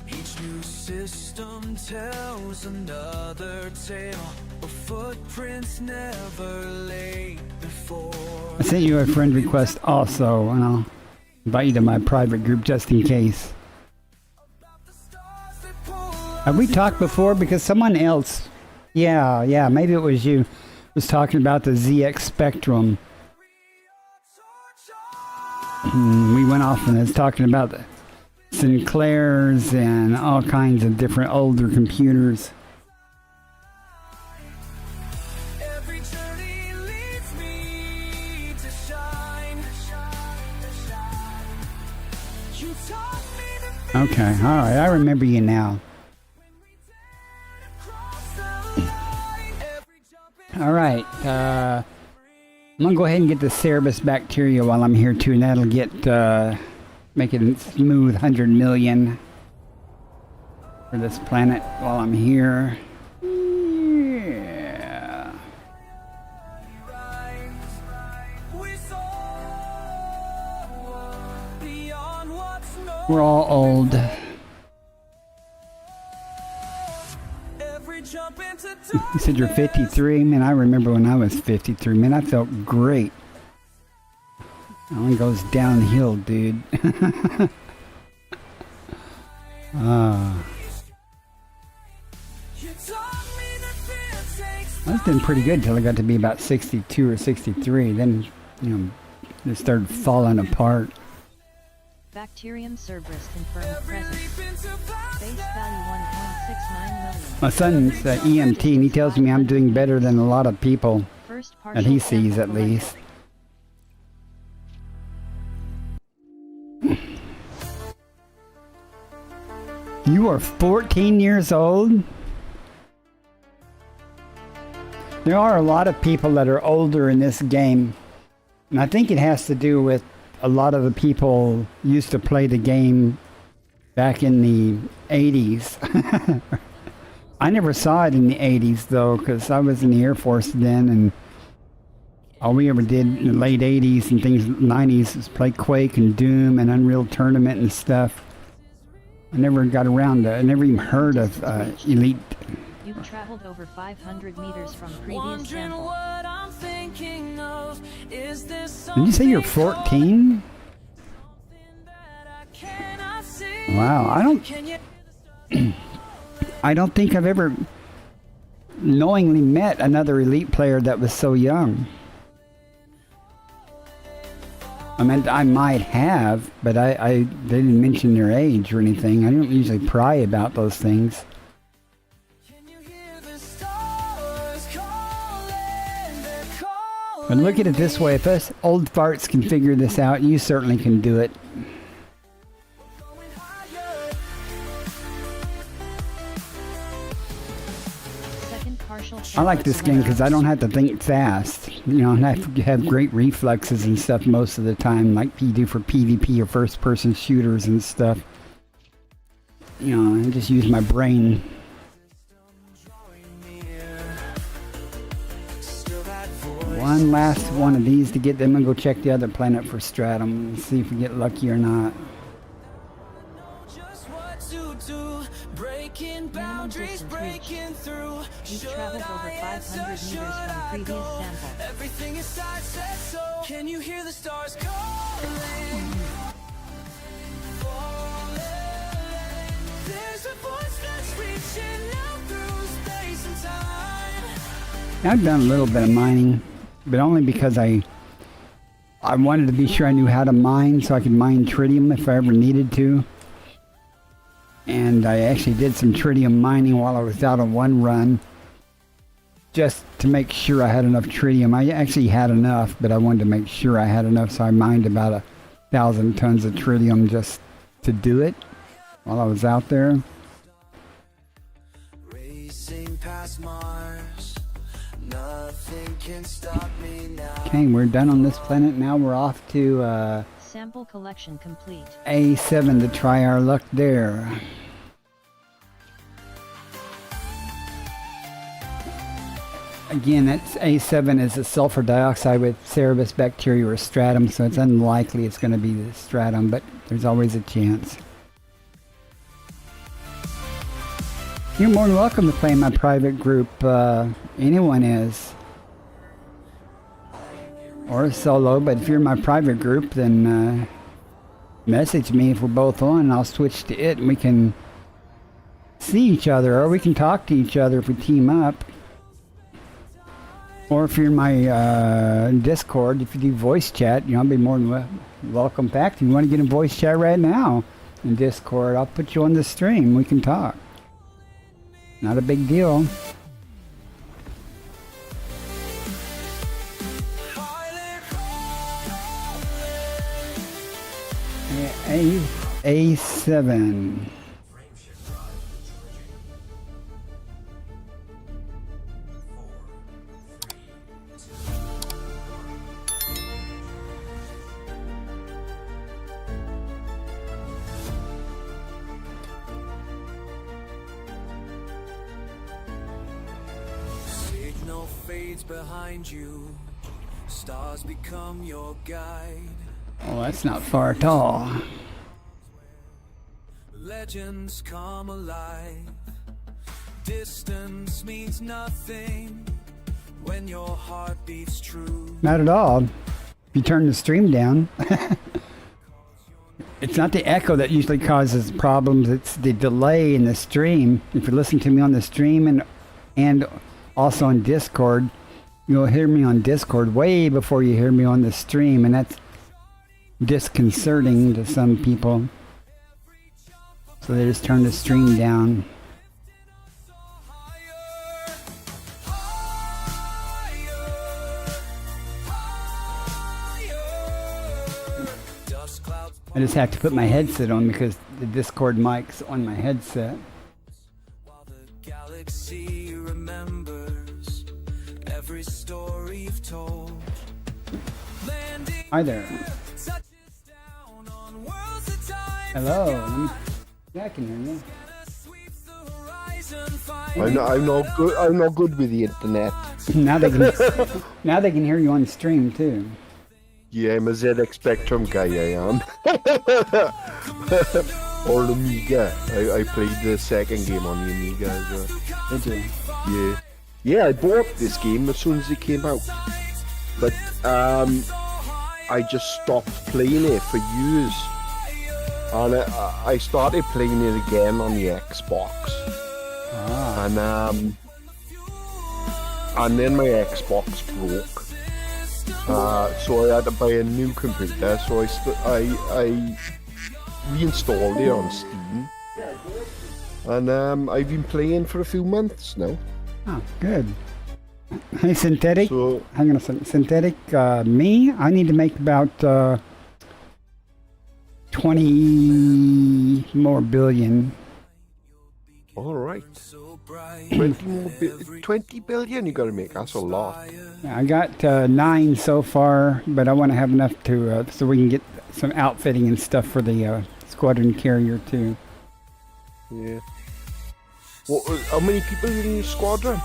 each new system tells another tale of footprints never laid before. I sent you a friend request also, and I'll invite you to my private group just in case. Have we talked before? Because someone else, yeah, maybe it was you, was talking about the ZX Spectrum. We went off and was talking about the Sinclairs and all kinds of different older computers. Every journey leads me to shine. You taught me to be Okay, alright, I remember you now. cross the line. Every jump Alright, I'm gonna go ahead and get the Cerebus bacteria while I'm here too, and that'll get, make it a smooth 100 million for this planet while I'm here. Yeah. we soar beyond what's known. We're all old. Every jump into You said you're 53? Man, I remember when I was 53. Man, I felt great. only goes downhill, dude. I was doing pretty good till I got to be about 62 or 63. Then, you know, it started falling apart. Bacterium Cerberus confirmed presence. Base value 1.69 million. My son's EMT, and he tells me I'm doing better than a lot of people First that he partial sees, sample at least. You are 14 years old? There are a lot of people that are older in this game. And I think it has to do with a lot of the people used to play the game back in the 80s. I never saw it in the 80s, though, because I was in the Air Force then, and all we ever did in the late 80s and things, 90s, was play Quake and Doom and Unreal Tournament and stuff. I never got around to, I never even heard of Elite. You've traveled over 500 meters from previous sample. Did you say you're 14? Wow, I don't think I've ever knowingly met another Elite player that was so young. I mean, I might have, but they didn't mention their age or anything. I don't usually pry about those things. But look at it this way, if us old farts can figure this out, you certainly can do it. I like this game because I don't have to think fast. You know, I have great reflexes and stuff most of the time, like you do for PvP or first-person shooters and stuff. You know, I just use my brain. One last one of these to get them and go check the other planet for stratum and see if we get lucky or not. Breaking boundaries, breaking through. You've traveled over 500 meters from previous sample. Everything inside says so. Can you hear the stars calling? There's a voice that's reaching out through space and time. I've done a little bit of mining, but only because I wanted to be sure I knew how to mine so I could mine tritium if I ever needed to. And I actually did some tritium mining while I was out on one run, just to make sure I had enough tritium. I actually had enough, but I wanted to make sure I had enough, so I mined about 1,000 tons of tritium just to do it while I was out there. Racing past Mars, nothing can stop me now. Okay, we're done on this planet. Now we're off to Sample collection complete. A7 to try our luck there. Again, that's A7 is a sulfur dioxide with Cerebus bacteria or stratum, so it's unlikely it's going to be the stratum, but there's always a chance. You're more than welcome to play in my private group. Anyone is. Or solo, but if you're in my private group, then message me if we're both on, and I'll switch to it, and we can see each other, or we can talk to each other if we team up. Or if you're in my Discord, if you do voice chat, you know, I'll be more than welcome back. If you want to get in voice chat right now in Discord, I'll put you on the stream. We can talk. Not a big deal. A7. Signal fades behind you, stars become your guide. Oh, that's not far at all. Legends come alive. Distance means nothing when your heart beats true. Not at all. If you turn the stream down, it's not the echo that usually causes problems. It's the delay in the stream. If you listen to me on the stream and also on Discord, you'll hear me on Discord way before you hear me on the stream, and that's disconcerting to some people. So they just turn the stream down. I just have to put my headset on because the Discord mic's on my headset. While the galaxy remembers every story you've told. Landing Hi there. touches down on worlds of time. Hello. Yeah, I can hear you. Sweeps the horizon, I'm not good with the internet. Now they can hear you on the stream too. Yeah, I'm a ZX Spectrum guy, I am. Or Amiga. I played the second game on the Amiga as well. Did you? Yeah. Yeah, I bought this game as soon as it came out. But I just stopped playing it for years. And I started playing it again on the Xbox. And then my Xbox broke. So I had to buy a new computer, so I reinstalled it on Steam. And I've been playing for a few months now. Oh, good. Hey, Synthetic. So, Hang on a second. Synthetic, me? I need to make about 20 more billion. alright. 20 billion you gotta make, that's a lot. Yeah, I got 9 so far, but I want to have enough to so we can get some outfitting and stuff for the squadron carrier too. Yeah. What, how many people in your squadron?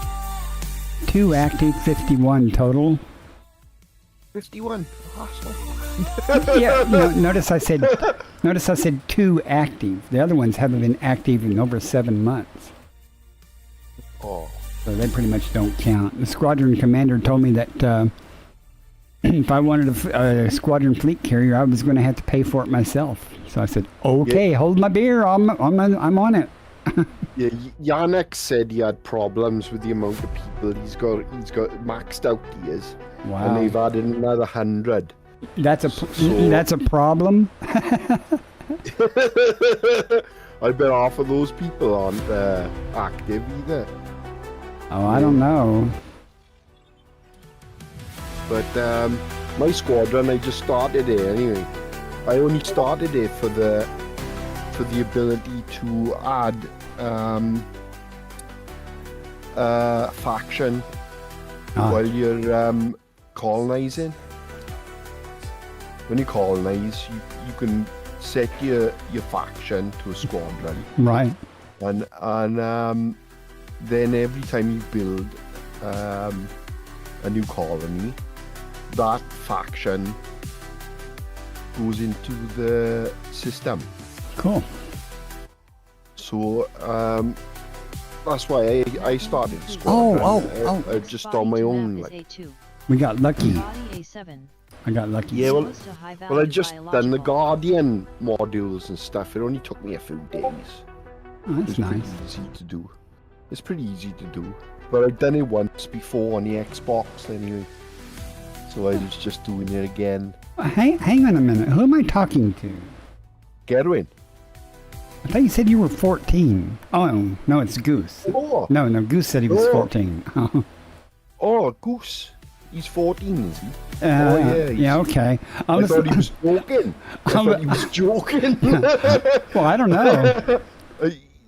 2 active, 51 total. 51. That's Yeah, notice I said 2 active. The other ones haven't been active in over 7 months. Oh. So they pretty much don't count. The squadron commander told me that if I wanted a squadron fleet carrier, I was going to have to pay for it myself. So I said, "Okay, Yeah. hold my beer. I'm on it." Yeah, Yannick said he had problems with the amount of people he's got maxed out gears. Wow. And they've added another 100. That's a So- that's a problem. I bet half of those people aren't active either. Oh, I don't know. But my squadron, I just started it anyway. I only started it for the ability to add faction while you're colonizing. When you colonize, you can set your faction to a squadron, Right. and then every time you build a new colony, that faction goes into the system. Cool. So that's why I started squadron. I just on my own, like. A2. We got lucky. Body A7. I got lucky. Yeah, well, Close to high well, I value just done the biological. Guardian modules and stuff. It only took me a few days. Oh, that's It's nice. pretty easy to do. It's pretty easy to do. But I've done it once before on the Xbox anyway. So I was just doing it again. Hang on a minute. Who am I talking to? Gerwin. I thought you said you were 14. Oh, no, it's Goose. Oh, No, Goose said he was Oh. 14. oh, Goose. He's 14, is he? Yeah, he's- okay. I thought he was joking. I thought he was joking. Well, I don't know.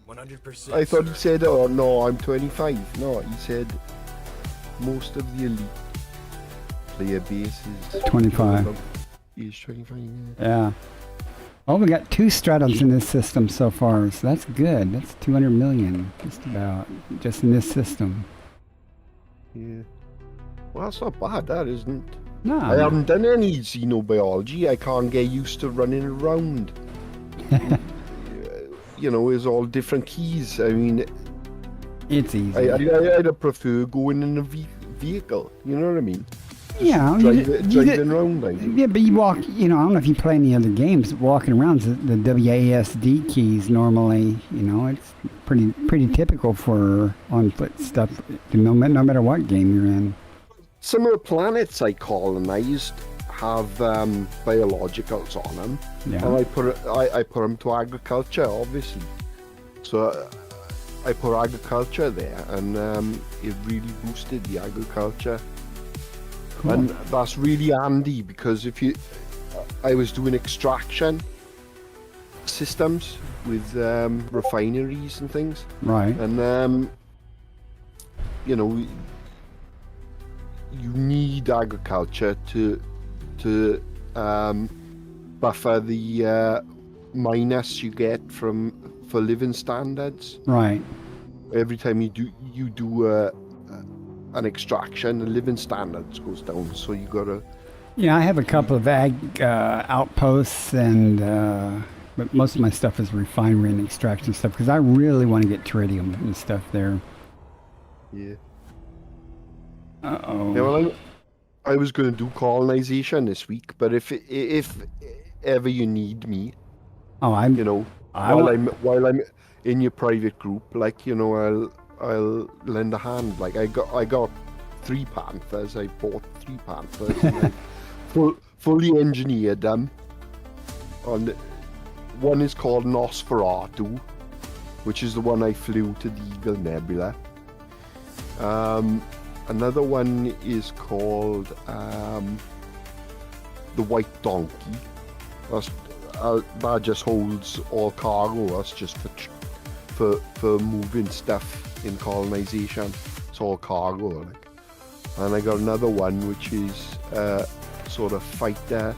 100%. I thought he said, oh no, I'm 25. No, he said most of the elite player base is 25. He's 25, yeah. Yeah. Oh, we got 2 straddles in this system so far, so that's good. That's 200 million, just about, just in this system. Yeah. Well, that's not bad, that isn't. No. I haven't done any xenobiology. I can't get used to running around. You know, it's all different keys. I mean, It's easy. I'd prefer going in a vehicle. You know what I mean? Yeah, driving around, like. Yeah, but you walk, I don't know if you play any other games, walking around the WASD keys normally, it's pretty typical for on-foot stuff, no matter what game you're in. Some of the planets I colonized have biologicals on them, Yeah. and I put them to agriculture, obviously. So I put agriculture there, and it really boosted the agriculture. Cool. And that's really handy because I was doing extraction systems with refineries and things, Right. and you need agriculture to buffer the minus you get for living standards. Right. Every time you do an extraction, the living standards goes down. So you gotta. Yeah, I have a couple of ag outposts, but most of my stuff is refinery and extraction stuff because I really want to get tritium and stuff there. Yeah. Uh-oh. Yeah, well, I was going to do colonization this week, but if ever you need me, Oh, while I'm in your private group, I'll lend a hand. Like I got 3 Panthers. I bought 3 Panthers. And I fully engineered them. One is called Nosferatu, which is the one I flew to the Eagle Nebula. Another one is called the White Donkey. That just holds all cargo. That's just for moving stuff in colonization. It's all cargo. Like. And I got another one which is sort of fighter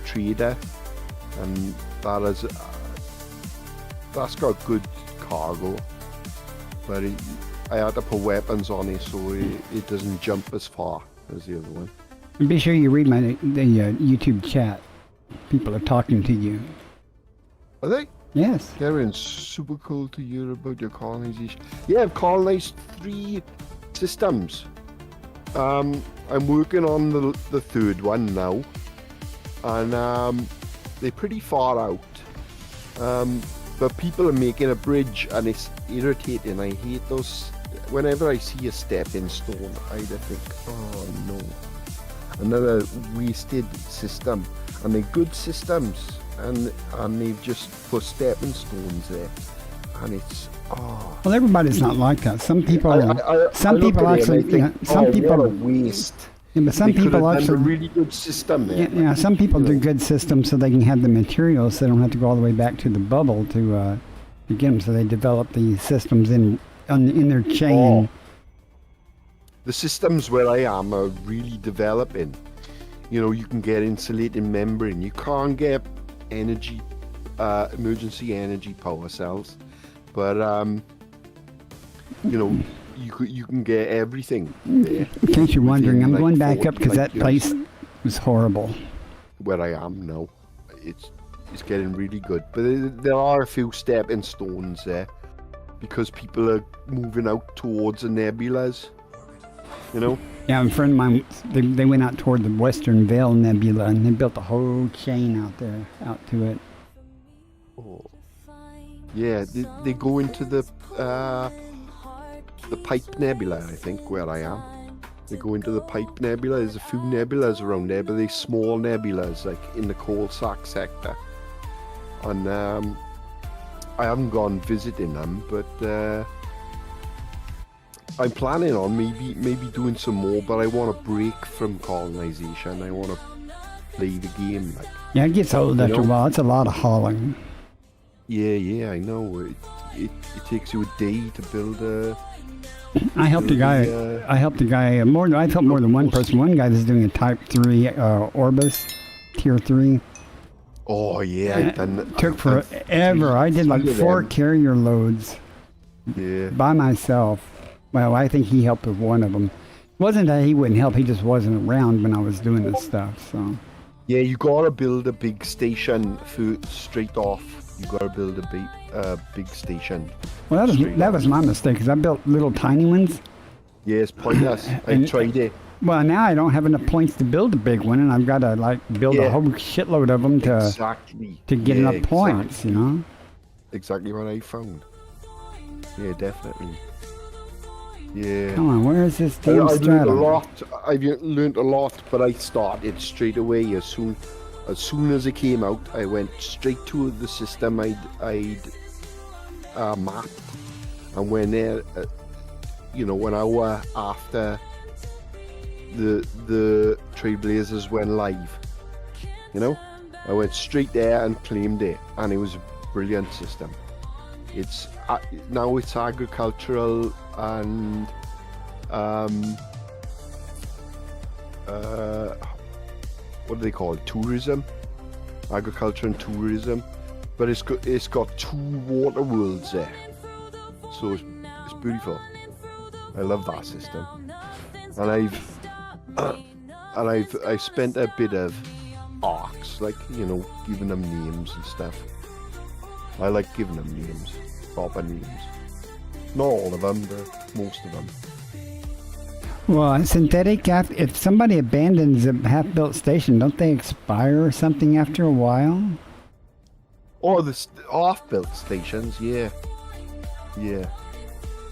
trader, and that's got good cargo, but I had to put weapons on it so it doesn't jump as far as the other one. And be sure you read the YouTube chat. People are talking to you. Are they? Yes. Karen, super cool to hear about your colonization. Yeah, I've colonized 3 systems. I'm working on the 3rd one now, and they're pretty far out. But people are making a bridge, and it's irritating. I hate those. Whenever I see a stepping stone, I just think, oh no, another wasted system. And they're good systems, and they've just put stepping stones there, and it's Well, everybody's not like that. Some people, some people actually, what a waste. Yeah, but some people a actually really good system there. Yeah, some people do good systems so they can have the materials, so they don't have to go all the way back to the bubble to get them. So they develop the systems in their chain. The systems where I am are really developing. You can get insulating membrane. You can't get energy, emergency energy power cells, but you can get everything there. In case you're wondering, I'm like going back up because 40 that place was horrible. Where I am now, it's getting really good, but there are a few stepping stones there because people are moving out towards the nebulas. Yeah, a friend of mine, they went out toward the Western Veil Nebula, and they built a whole chain out there, out to it. Oh. Yeah, they go into the Pipe Nebula, I think, where I am. They go into the Pipe Nebula. There's a few nebulas around there, but they're small nebulas, like in the coal sack sector. And I haven't gone visiting them, but I'm planning on maybe doing some more, but I want to break from colonization. I want to play the game. Yeah, it gets old after a while. It's a lot of hauling. Yeah, I know. It takes you a day to build a. I helped a guy. I helped more. I've helped more than one person. One guy that's doing a Type 3 Orbis, Tier 3. Oh yeah, It took forever. I did like 4 carrier loads. Yeah. By myself. Well, I think he helped with one of them. It wasn't that he wouldn't help, he just wasn't around when I was doing this stuff, so. Yeah, you gotta build a big station straight off. You gotta build a big station. Well, that was my mistake, because I built little tiny ones. Yeah, it's pointless. I tried it. Well, now I don't have enough points to build a big one, and I've got to like build a Yeah. whole shitload of them Exactly. to get Yeah, enough points. You know. Exactly what I found. Yeah, definitely. Yeah. Come on, where is this damn I've learned a stratum? lot. I've learned a lot, but I started straight away as soon as it came out. I went straight to the system I'd mapped, and when there, you know, 1 hour after the Trailblazers went live, you know, I went straight there and claimed it, and it was a brilliant system. It's now it's agricultural and what do they call it? Tourism, agriculture and tourism. But it's got 2 water worlds there, so it's beautiful. I love that system, and I've spent a bit of arcs, like, you know, giving them names and stuff. I like giving them names, proper names. Not all of them, but most of them. Well, synthetic, if somebody abandons a half-built station, don't they expire or something after a while? Or the half-built stations, yeah. Yeah.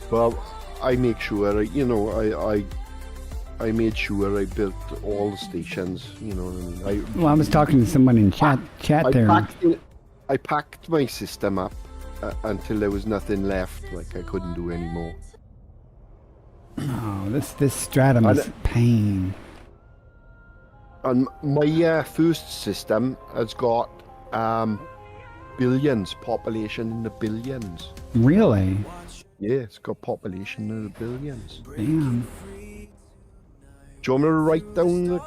Well, I make sure, you know, I made sure I built all the stations, you know what I mean? Well, I was talking to someone in chat there. I packed my system up until there was nothing left, like I couldn't do any more. Oh, this stratum is pain. And my first system has got billions, population in the billions. Really? Yeah, it's got population in the billions. Damn. Do you want me to write down the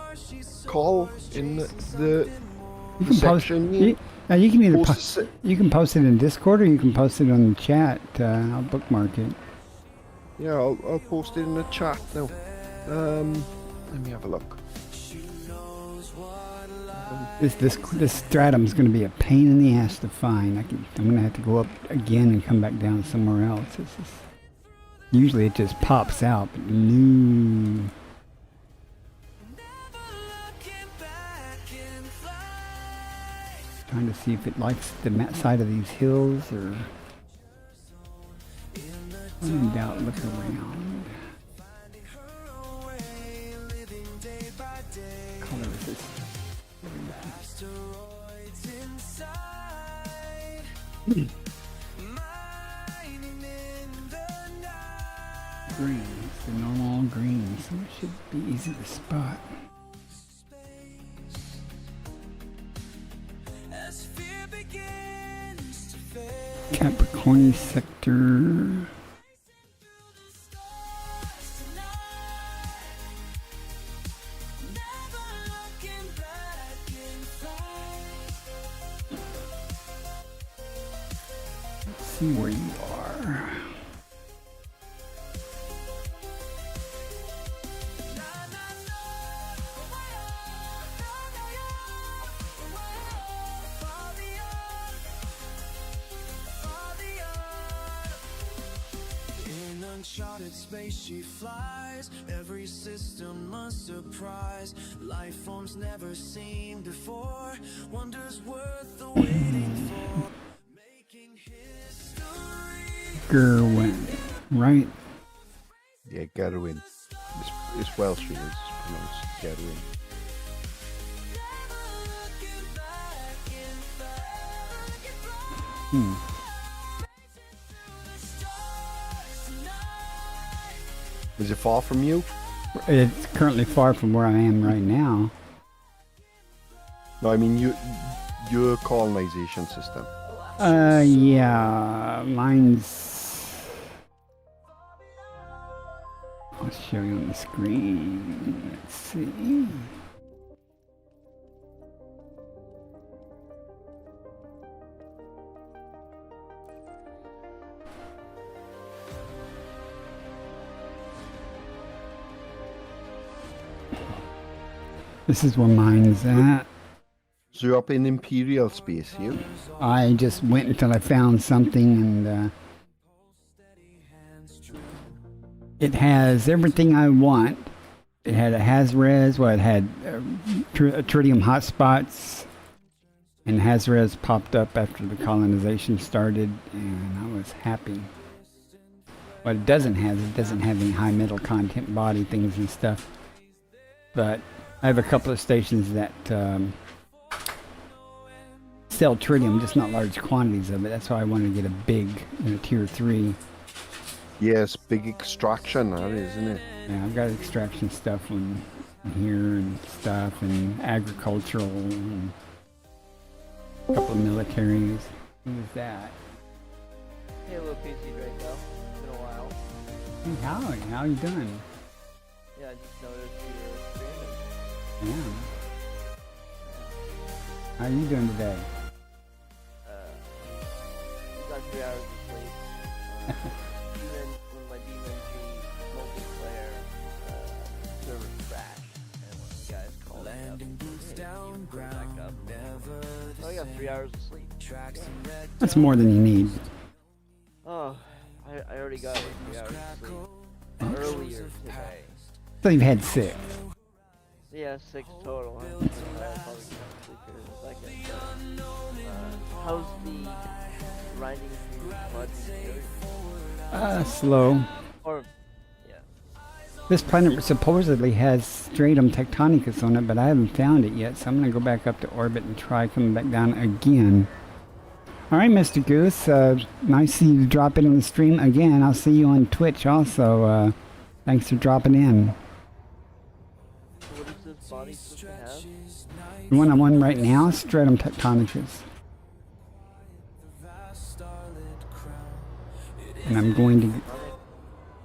call in the You can section? you can either Post you can post it in Discord or you can post it on the chat. I'll bookmark it. Yeah, I'll post it in the chat now. Let me have a look. This stratum's going to be a pain in the ass to find. I'm going to have to go up again and come back down somewhere else. Usually it just pops out, but no. Trying to see if it likes the side of these hills or. When in doubt, look around. Color is this? Green, it's the normal green, so it should be easy to spot. Capricorn sector. Let's see where you are. Uncharted space she flies, every system a surprise, life forms never seen before, wonders worth the waiting for, making history. Gerwin, right? Yeah, Gerwin. It's Welsh, it's pronounced Gerwin. Is it far from you? It's currently far from where I am right now. No, I mean your colonization system. Yeah, mine's. I'll show you on the screen. Let's see. This is where mine's at. So you're up in Imperial space, you? I just went until I found something, and it has everything I want, it had a Hazres, well, it had tritium hotspots, and Hazres popped up after the colonization started, and I was happy. What it doesn't have any high metal content body things and stuff. But I have a couple of stations that sell tritium, just not large quantities of it. That's why I wanted to get a big, tier 3. Yes, big extraction, that is, isn't it? Yeah, I've got extraction stuff in here and stuff, and agricultural, and a couple of militaries. Who's that? Hey, little PC Draco. It's been a while. Hey, Howie, how you doing? Yeah, I just noticed you were streaming. Yeah. How are you doing today? Got 3 hours of sleep. Even when my Demon Tree multiplayer server crashed, and when the guys called me up, hey, you back up. So I got 3 hours of sleep. That's more than you need. Oh, I already got 3 hours of sleep earlier today. So you've had 6. Yeah, 6 total. I'll probably go to sleep here in a second. But, how's the grinding through mud? Slow. Or, yeah. This planet supposedly has stratum tectonicus on it, but I haven't found it yet, so I'm going to go back up to orbit and try coming back down again. Alright, Mr. Goose, nice to see you drop in on the stream again. I'll see you on Twitch also. Thanks for dropping in. What is this body supposed to have? The one I'm on right now, stratum tectonicus. And I'm going to...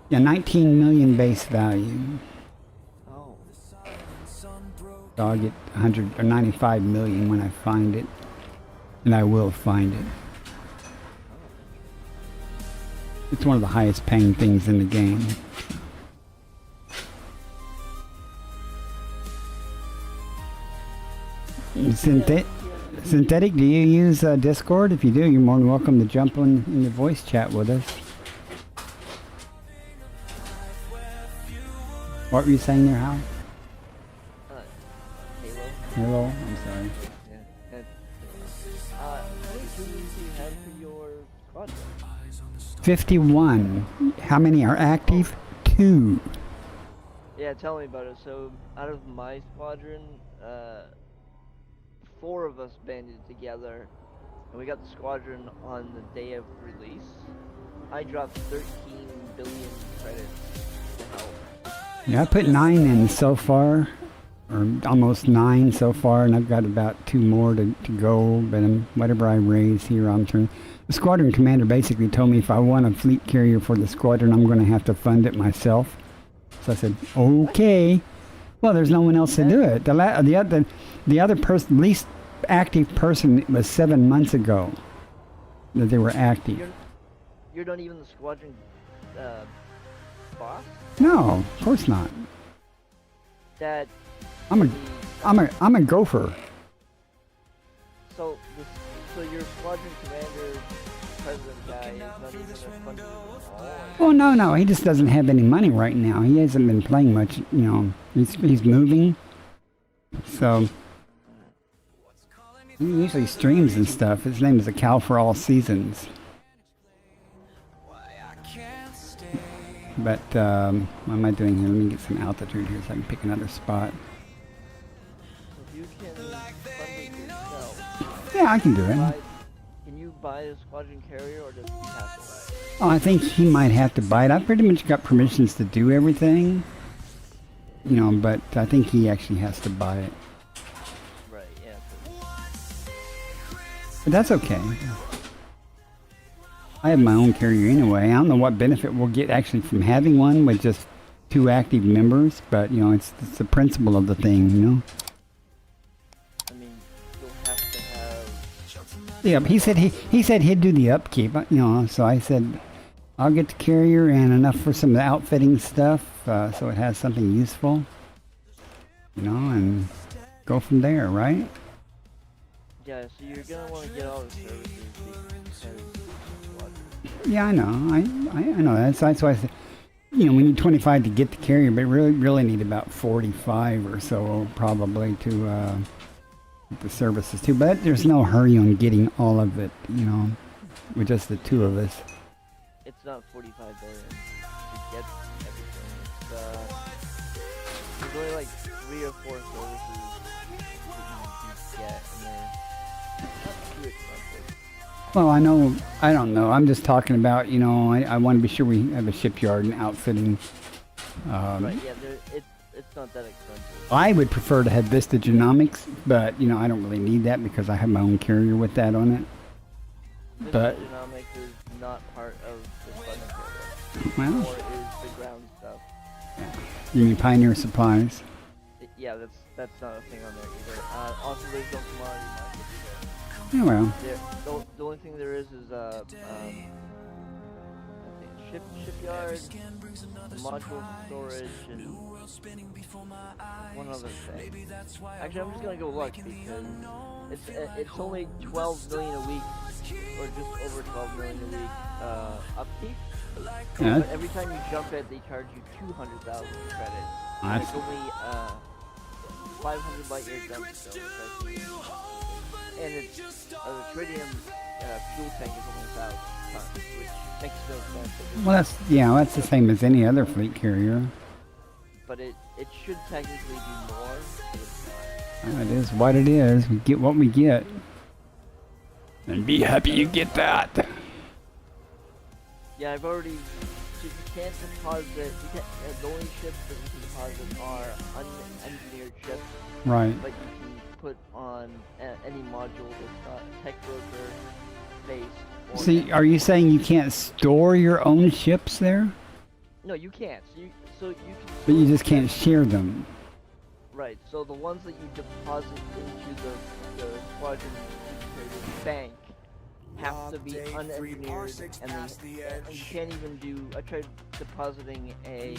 Yeah, 19 million base value. Oh. So I'll get 100 or 95 million when I find it. And I will find it. It's one of the highest paying things in the game. Synthetic, do you use Discord? If you do, you're more than welcome to jump on in the voice chat with us. What were you saying there, Hal? Halo. Hello? I'm sorry. Yeah. Good. How many humans do you have for your squadron? 51. How many are active? 2. Yeah, tell me about it. So, out of my squadron, 4 of us banded together, and we got the squadron on the day of release. I dropped 13 billion credits to help. Yeah, I put 9 in so far. Or almost 9 so far, and I've got about 2 more to go, but whatever I raise here, I'm turning. The squadron commander basically told me if I want a fleet carrier for the squadron, I'm going to have to fund it myself. So I said, okay. Well, there's no one else to do it. The other person, least active person, was 7 months ago that they were active. You're not even the squadron boss? No, of course not. That I'm a gopher. So your squadron commander, president guy, is not even a funding at all. Oh no, he just doesn't have any money right now. He hasn't been playing much, He's moving, so he usually streams and stuff. His name is A Cow for All Seasons. But what am I doing here? Let me get some altitude here so I can pick another spot. If you can fund it yourself, Yeah, I can do it. can you buy a squadron carrier, or does he have to buy it? Oh, I think he might have to buy it. I've pretty much got permissions to do everything, but I think he actually has to buy it. Right, yeah. But that's okay. I have my own carrier anyway. I don't know what benefit we'll get actually from having one with just 2 active members, but it's the principle of the thing, I mean, you'll have to have... Yeah, he said he'd do the upkeep, so I said I'll get the carrier and enough for some of the outfitting stuff, so it has something useful, and go from there, right? Yeah, so you're gonna want to get all the services because Yeah, I know. I know. That's why I said You know, we need 25 to get the carrier, but really need about 45 or so probably to get the services too. But there's no hurry on getting all of it, you know, with just the two of us. It's not 45 billion to get everything. There's only like 3 or 4 services that you can get, and they're not too expensive. Well, I don't know. I'm just talking about, you know, I want to be sure we have a shipyard and outfitting. Right, yeah, it's not that expensive. I would prefer to have Vista Genomics, but, you know, I don't really need that because I have my own carrier with that on it. But Genomics is not part of the squadron carrier. Well. Or is the ground stuff. You mean Pioneer Supplies? Yeah, that's not a thing on there either. Also, there's no commodity market either. Yeah, well. The only thing there is shipyard, module storage, and one other thing. Actually, I'm just gonna go look because it's only 12 million a week, or just over 12 million a week upkeep. Yeah. But every time you jump it, they charge you 200,000 credit. Nice. It's only 500 light year jump still, and it's the tritium fuel tank is only 1,000 tons, which makes no sense. Well, that's the same as any other fleet carrier. But it should technically be more, but it's not. It is what it is. We get what we get. And be happy you get that. Yeah, I've already. So you can't deposit. The only ships that you can deposit are unengineered ships. Right. But you can put on any module that's not tech broker based. See, are you saying you can't store your own ships there? No, you can't. So you can. But you just can't share them. Right. So the ones that you deposit into the squadron bank have to be unengineered, and you can't even do. I tried depositing a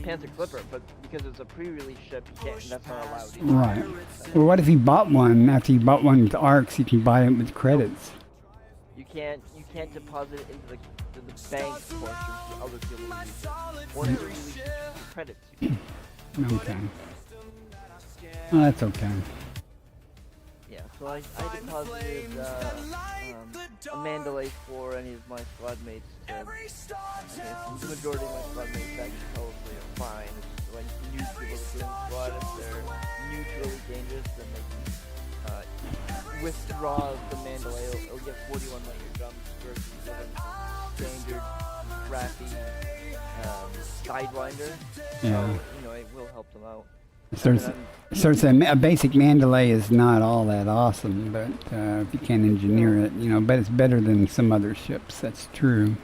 Panther Clipper, but because it's a pre-release ship, you can't. That's not allowed either. Right. Well, what if you bought one? After you bought one with ARCs, you can buy it with credits. You can't deposit it into the bank portion for other people to use. Once you release the credits. Okay. Well, that's okay. Yeah, so I deposited a Mandalay for any of my squad mates. The majority of my squad mates actually probably are fine. It's just like new people that get in the squad, if they're new to really dangerous, then they can withdraw the Mandalay. It'll get 41 light year jumps versus standard crappy Sidewinder. Yeah. So, you know, it will help them out. So it's a basic Mandalay is not all that awesome, but if you can engineer it, you know, but it's better than some other ships. That's true.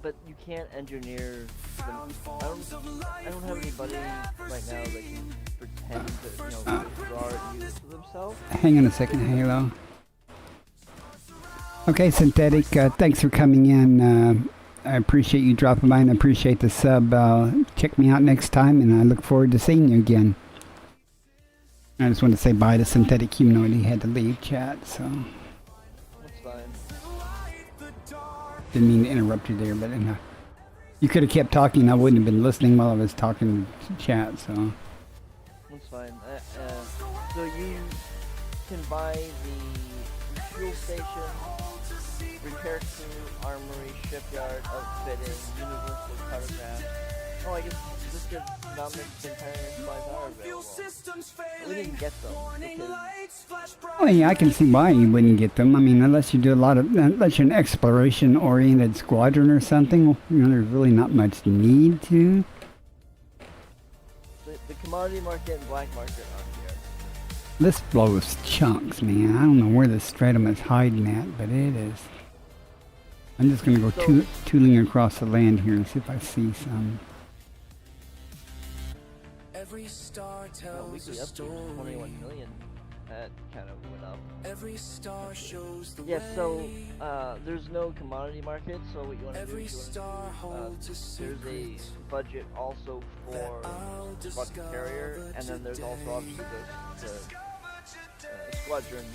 But you can't engineer them. I don't have anybody right now that can pretend to, you know, withdraw and use it to themselves. Hang on a second, Halo. Okay, Synthetic, thanks for coming in. I appreciate you dropping by and I appreciate the sub. Check me out next time, and I look forward to seeing you again. I just wanted to say bye to Synthetic Humanoid. He had to leave chat, so. That's fine. Didn't mean to interrupt you there, but you could have kept talking. I wouldn't have been listening while I was talking to chat, so. That's fine. So you can buy the fuel station, repair crew, armory, shipyard, outfitting, universal cartograph. Oh, I guess this good Genomics and Pioneer Supplies are available. We didn't get them because... Oh yeah, I can see why you wouldn't get them. I mean, unless you do unless you're an exploration-oriented squadron or something, you know, there's really not much need to. The commodity market and black market are here. This blows chunks, man. I don't know where the stratum is hiding at, but it is. I'm just gonna go tooling across the land here and see if I see some. Every star tells Weekly a update story. 21 million. That kind of went up. Every star shows the Yeah, way. so there's no commodity market, so what you want to do Every is star holds a there's secret a budget also for I'll squadron carrier, and then there's also obviously the squadron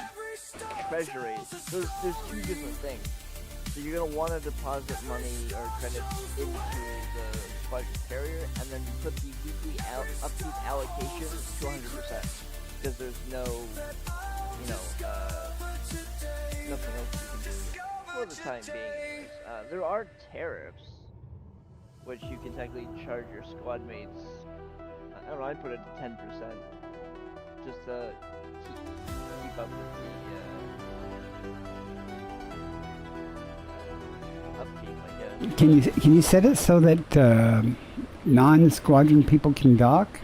treasury. There's two different things. So So you're gonna want to deposit money or credits into the squadron carrier, and then you put the weekly upkeep allocation to 100%, because there's no, nothing else you can do for the time being. There are tariffs, which you can technically charge your squad mates. I don't know, I'd put it to 10%, just to keep up with the upkeep, I guess. Can you set it so that non-squadron people can dock?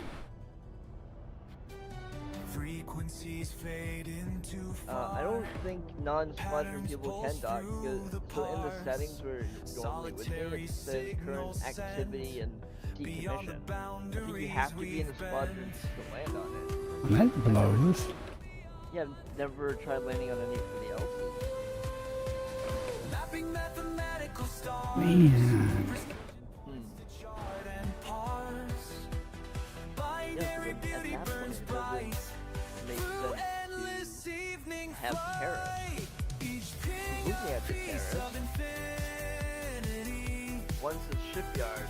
Frequencies fade into I don't think non-squadron people can dock, because so in the settings where it normally would be, it says current activity and decommission. I think you have to be in the squadron to land on it. That blows. Yeah, I've never tried landing on anybody else's. mapping mathematical stars. Man. Chart and parse. Binary At beauty that burns point, bright. it doesn't make Through sense endless to evening have tariffs. flight. Each ping Looking at the piece tariffs. of infinity. Once the shipyard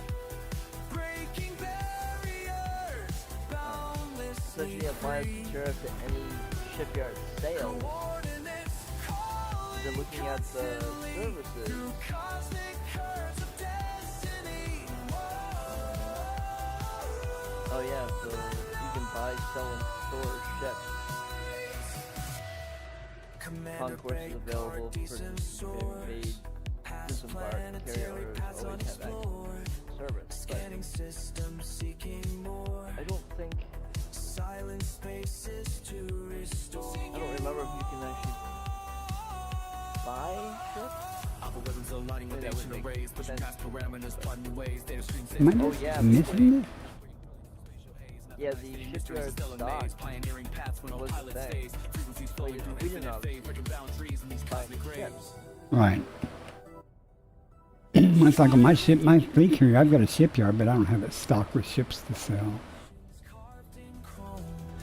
Breaking barriers. Boundlessly essentially applies the tariff to any shipyard sales, coordinates calling they're looking at the services. cosmic curves of destiny. Oh yeah, so you can buy, sell, and store ships. Commander Concourse is available for invade, disembark, carrier orders, always have active service. Scanning systems seeking more. But I don't think, Silent spaces to restore. I don't remember if you can actually buy ships. Algorithms aligning with Maybe that would ancient make arrays, pushing sense. past parameters, plotting new ways, data streams. Am I Oh, just yeah, missing this? Yeah, the shipyard stock pioneering paths when no was the pilot thing. stays. Frequencies Well, flowing through we didn't infinite phase, breaking boundaries in these buy cosmic rays. ships. Right. It's like on my ship, my fleet carrier, I've got a shipyard, but I don't have it stocked with ships to sell.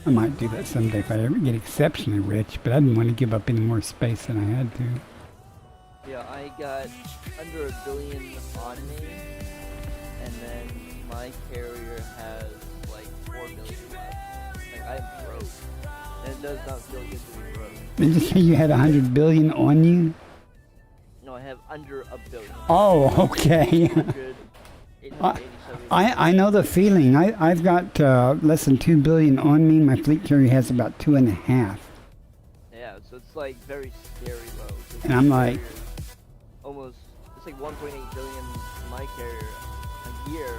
I might do that someday if I ever get exceptionally rich, but I didn't want to give up any more space than I had to. Yeah, I got under $1 billion on me, and then my carrier has like $4 million left. Like, I'm broke. And it does not feel good to be broke. Did you say you had 100 billion on you? No, I have under $1 billion. Oh, okay. 887. I know the feeling. I've got less than 2 billion on me. My fleet carrier has about 2.5. Yeah, so it's like very scary low. 'cause And I'm my like- carrier almost, it's like 1.8 billion for my carrier a year.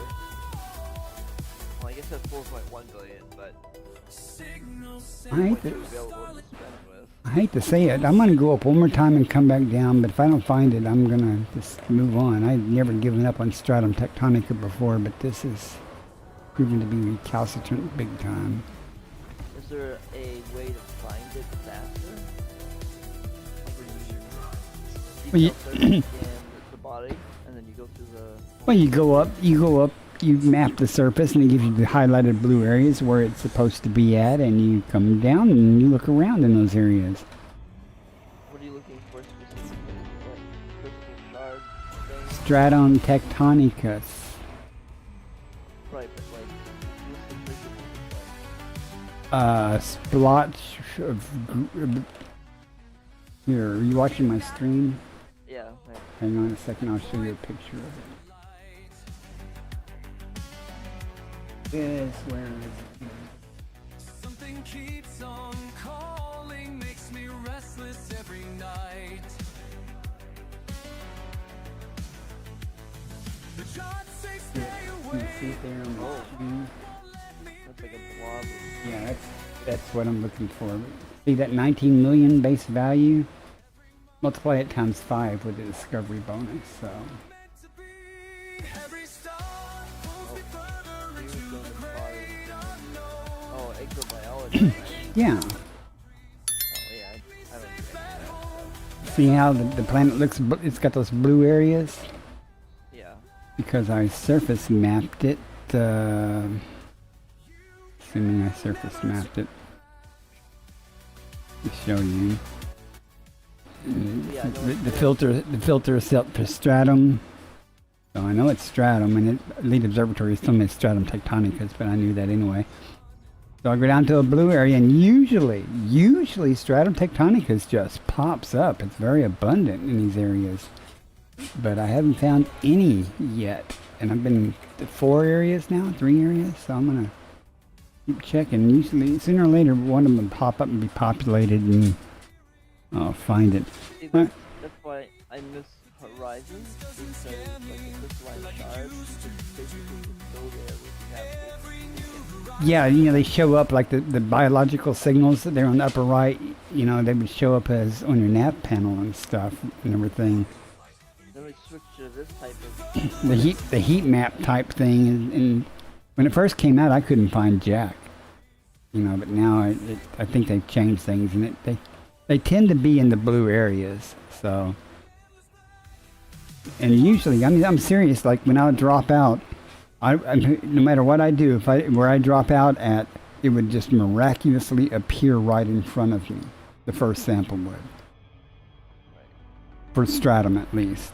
Well, I guess that's 4.1 billion, but I hate 2 to, available to spend with. I hate to say it. I'm going to go up one more time and come back down, but if I don't find it, I'm going to just move on. I've never given up on stratum tectonica before, but this is proven to be recalcitrant big time. Is there a way to find it faster? Well, You scan the body, and then you go through the. Well, you go up, you map the surface, and it gives you the highlighted blue areas where it's supposed to be at, and you come down and you look around in those areas. What are you looking for specifically? Like crystal shard things? Stratum tectonicus. Right, but like, what's the frequency Splotch of... Here, are you watching my stream? like? Yeah, right. Hang on a second, I'll show you a picture of it. This, where is it? Something keeps on calling, makes me restless every night. The gods say stay Can you see away. it there on the screen? That's like a blob. Yeah, that's what I'm looking for. See that 19 million base value? Multiply it times 5 with the discovery bonus, so... Every star pulls me further into the great unknown. Oh, exo-biology, right? Yeah. Oh, yeah, I don't do that. See how the planet looks, it's got those blue areas? Yeah. Because I surface mapped it, assuming I surface mapped it to show you. Yeah, I know The filter is set for stratum. So I know it's stratum, and Elite Observatory is still stratum tectonicus, but I knew that anyway. So I go down to a blue area, and usually stratum tectonicus just pops up. It's very abundant in these areas, but I haven't found any yet. And I've been to 4 areas now, 3 areas, so I'm gonna keep checking. Usually, sooner or later, one of them will pop up and be populated, and I'll find it. See, that's why I miss Horizon, because like the crystalline shards just basically go there when you have Yeah, you know, they show up like the biological signals that they're on the upper right, you know, they would show up as on your nav panel and stuff and everything. Then we switch to this type of The heat map type thing, and when it first came out, I couldn't find Jack, you know, but now I think they've changed things, and they tend to be in the blue areas, so. And usually, I mean, I'm serious, like when I would drop out, no matter what I do, where I drop out at, it would just miraculously appear right in front of me. The first sample would. For stratum, at least.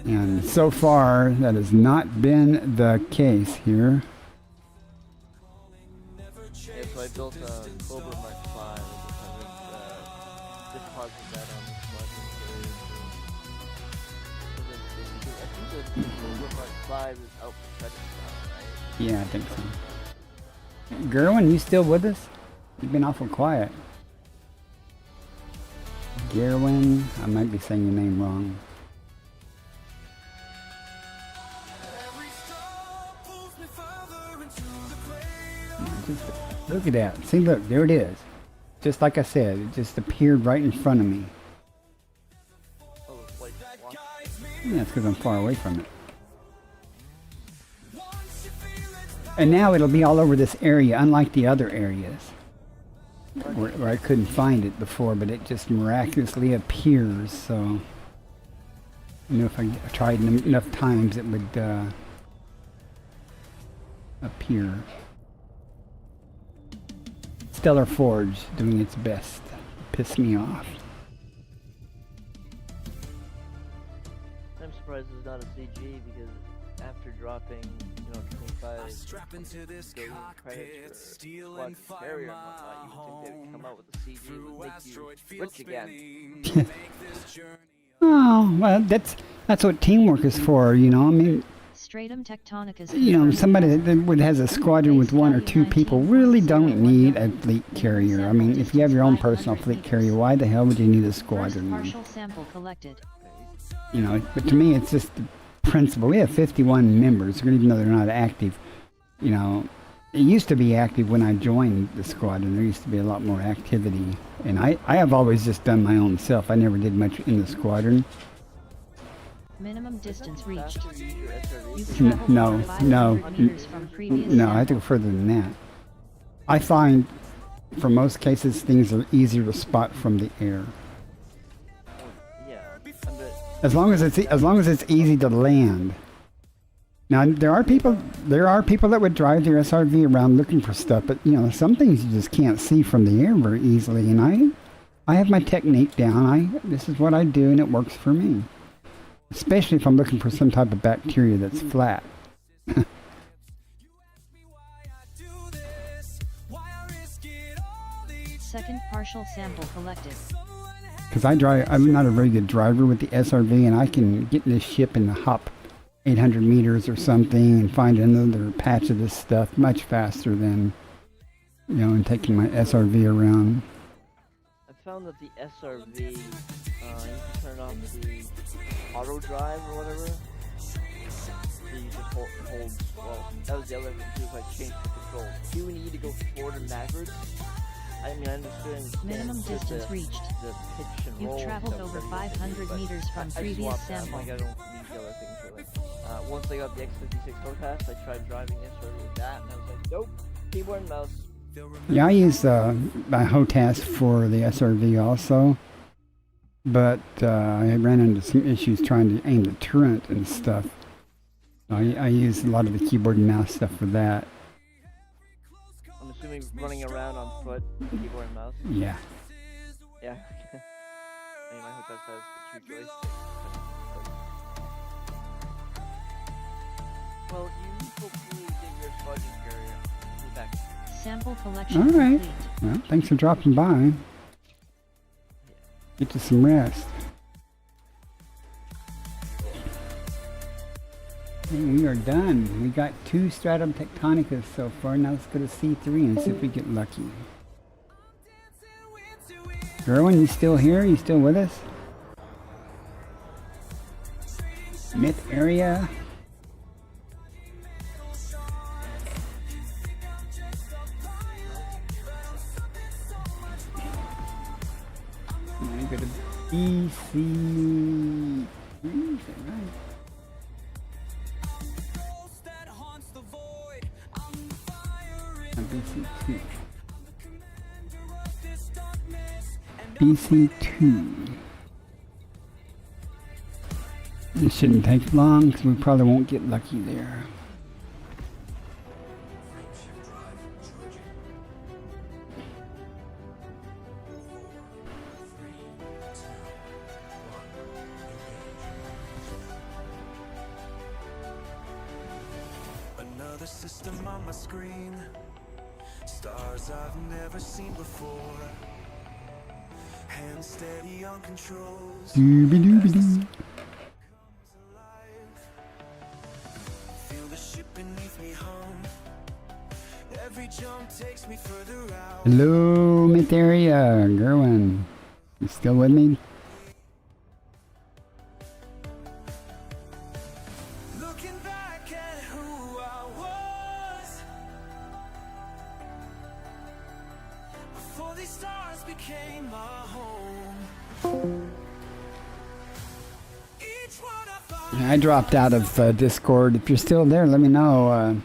And so far, that has not been the case here. Yeah, so I built a Cobra Mark 5 deposit that on the squadron series. I think the Cobra Mark 5 is out for credits now, right? Yeah, I think so. Gerwin, you still with us? You've been awful quiet. Gerwin, I might be saying your name wrong. Just look at that. See, look, there it is. Just like I said, it just appeared right in front of me. Oh, it's like walking. Yeah, it's because I'm far away from it. And now it'll be all over this area, unlike the other areas where I couldn't find it before, but it just miraculously appears. So I know if I tried enough times, it would appear. Stellar Forge doing its best to piss me off. I'm surprised it's not a CG because after dropping, 25 billion credits for Squadron Carrier and whatnot, you would think they would come out with a CG that would make you rich again. Oh, well, that's what teamwork is for, you know. I mean, Stratum tectonicus. somebody that has a squadron with 1 or 2 people really don't need a fleet carrier. I mean, if you have your own personal fleet carrier, why the hell would you need a squadron? Partial sample collected. You know, but to me, it's just the principle. We have 51 members, even though they're not active. You know, it used to be active when I joined the squadron. There used to be a lot more activity. And I have always just done my own self. I never did much in the squadron. Minimum distance reached. No, No, I have to go further than that. I find, for most cases, things are easier to spot from the air. Yeah, As long as it's easy to land. Now there are people that would drive their SRV around looking for stuff, but you know, some things you just can't see from the air very easily. And I have my technique down. This is what I do, and it works for me. Especially if I'm looking for some type of bacteria that's flat. Second partial sample collected. Because I'm not a very good driver with the SRV, and I can get in this ship and hop 800 meters or something and find another patch of this stuff much faster than, you know, and taking my SRV around. I found that the SRV, you can turn off the auto drive or whatever. So you just hold, well, that was the other thing too, if I changed the control. Do we need to go forward and backwards? I mean, I understand Minimum distance reached. the pitch and roll. You've traveled over 500 meters from previous sample. Like, I don't need the other things really. Once I got the X56 Overpass, I tried driving the SRV with that, and I was like, nope, keyboard and mouse. Yeah, I use my HOTAS for the SRV also, but I ran into some issues trying to aim the turret and stuff. I use a lot of the keyboard and mouse stuff for that. I'm assuming running around on foot, keyboard and mouse. Yeah. Yeah. I mean, my hotel has 2 joysticks. Well, you hopefully get your squadron carrier. We'll be back. Sample collection All right. complete. Well, thanks for dropping by. Get you some rest. And we are done. We got 2 stratum tectonicas so far. Now let's go to C3 and see if we get lucky. Gerwin, you still here? You still with us? Myth area. I go to BC. Is that right? BC2. BC2. This shouldn't take long because we probably won't get lucky there. Another system on my screen. Stars I've never seen before. Hands steady on controls. Doobie-doobie-doo. Feel the ship beneath me hum. Every jump takes me further out. Hello, Myth area. Gerwin, you still with me? Looking back at who I was before these stars became my home. Each one I find I dropped out of Discord. If you're still there, let me know.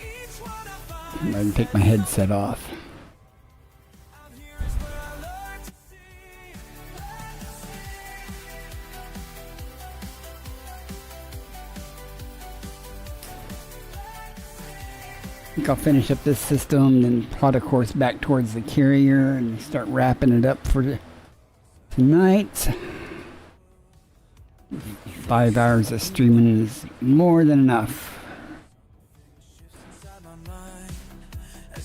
each one I find I can take my headset off. I'm here is where I learn to see. I think I'll finish up this system, then plot a course back towards the carrier and start wrapping it up for tonight. 5 hours of streaming is more than enough.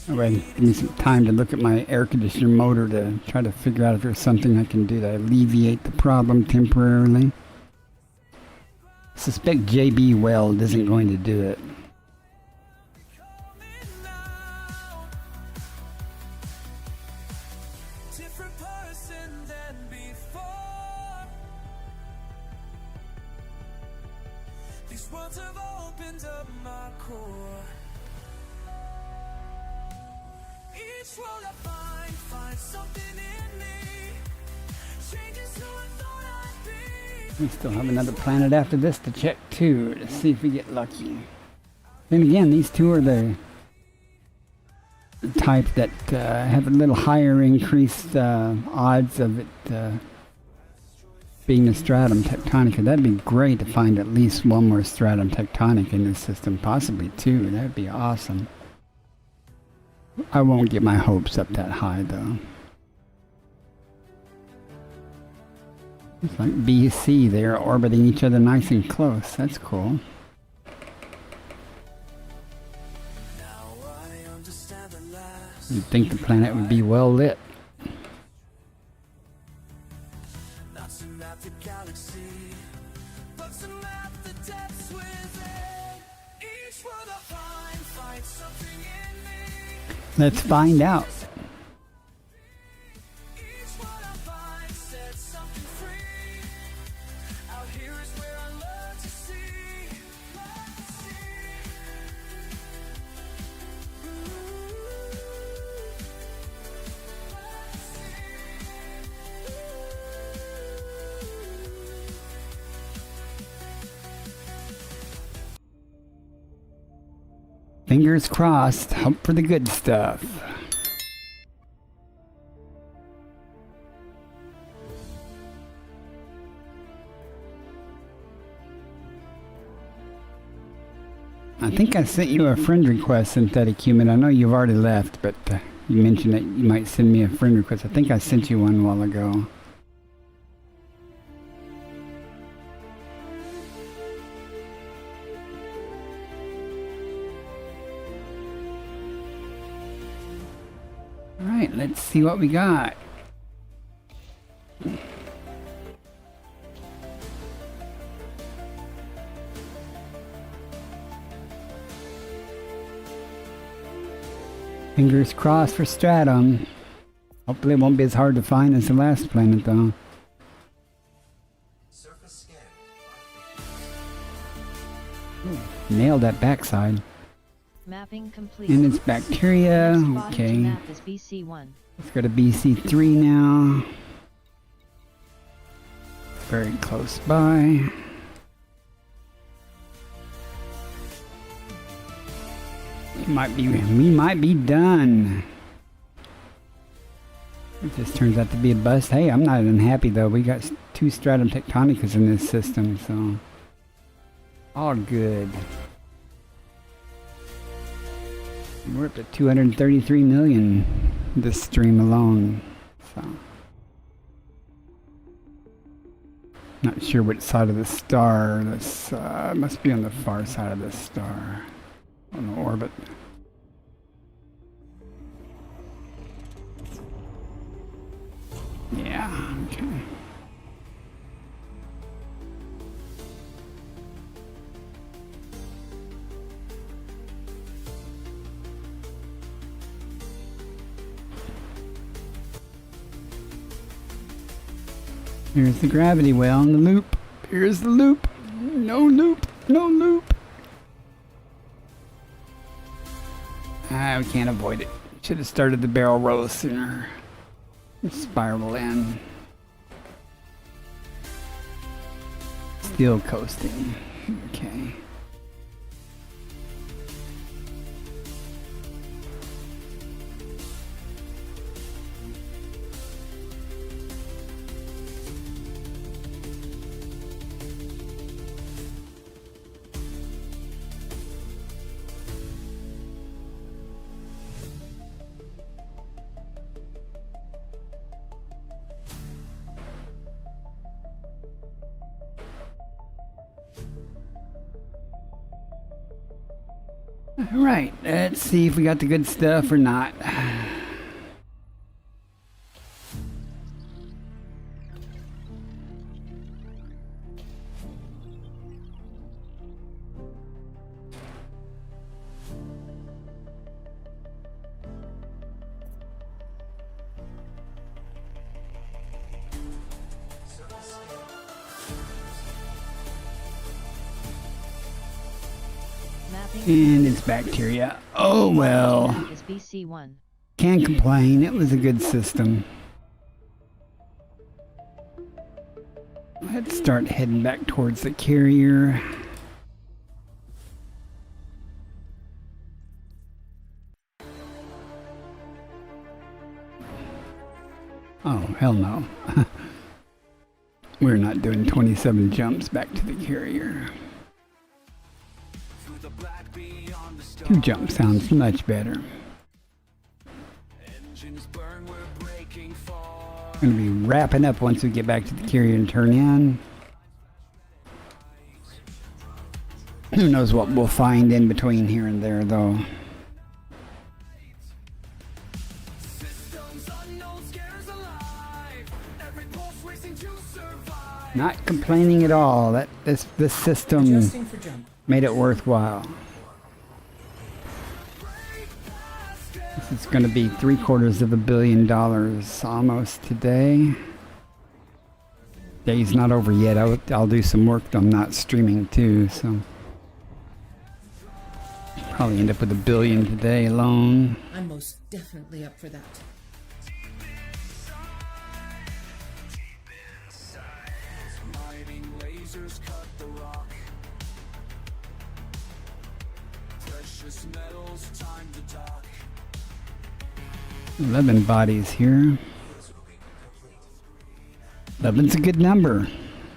Anyway, give me some time to look at my air conditioner motor to try to figure out if there's something I can do to alleviate the problem temporarily. Suspect JB Weld isn't going to do it. Different person than before. These worlds have opened up my core. Each world I find something in me. Changes who I thought I'd be. We still have another planet after this to check too, to see if we get lucky. Then again, these 2 are the type that have a little higher increased odds of it being a stratum tectonica. That'd be great to find at least 1 more stratum tectonic in this system, possibly 2. That'd be awesome. I won't get my hopes up that high though. It's like BC, they're orbiting each other nice and close. That's cool. Now I understand the last. You'd think the planet would be well lit. Not to map the galaxy, but to map the depths within. Each world I find something in me. Let's find out. Each one I find sets something free. Out here is where I learn to see. Fingers crossed. Hope for the good stuff. I think I sent you a friend request, Synthetic Human. I know you've already left, but You mentioned that you might send me a friend request. I think I sent you one a while ago. Alright, let's see what we got. Fingers crossed for Stratum. Hopefully it won't be as hard to find as the last planet though. Ooh, nailed that backside. Mapping complete. And it's bacteria. Next spot to Okay. map is BC1. Let's go to BC3 now. Very close by. We might be done. It just turns out to be a bust. Hey, I'm not unhappy though. We got 2 stratum tectonicas in this system, so all good. We're up to 233 million this stream alone. So not sure which side of the star this must be on the far side of the star. On the orbit. Yeah, okay. Here's the gravity well in the loop. Here's the loop. No loop. No loop. We can't avoid it. Should have started the barrel roll sooner. Spiral in. Still coasting. Okay. Alright, let's see if we got the good stuff or not. And it's bacteria. Oh well. Is BC1. Can't complain. It was a good system. Let's start heading back towards the carrier. Oh, hell no. We're not doing 27 jumps back to the carrier. 2 jumps sounds much better. Gonna be wrapping up once we get back to the carrier and turn in. Who knows what we'll find in between here and there though. Not complaining at all. That this system Adjusting for jump. made it worthwhile. This is going to be $750 million almost today. Day's not over yet. I'll do some work. I'm not streaming too, so probably end up with $1 billion today alone. I'm most definitely up for that. Lasers cut the rock. Precious metals, time to dock. 11 bodies here. 11's a good number.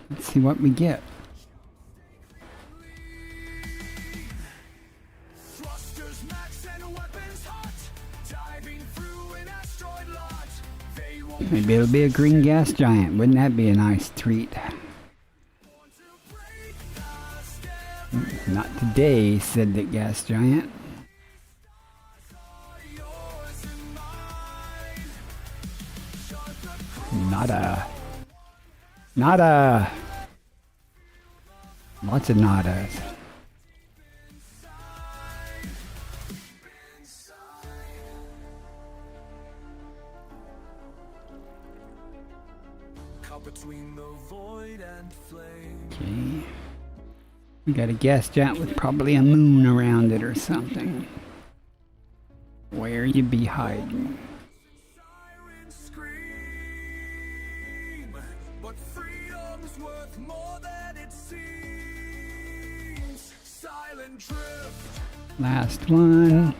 Let's see what we get. Thrusters max and weapons hot. Diving through Maybe it'll be a green gas giant. Wouldn't that be a nice treat? Not today, said the gas giant. Nada. Nada. Lots of nadas. Between the void and flame. Okay. We got a gas giant with probably a moon around it or something. Where you be hiding? Sirens scream, but freedom's worth more than it seems. Silent drift. Last one.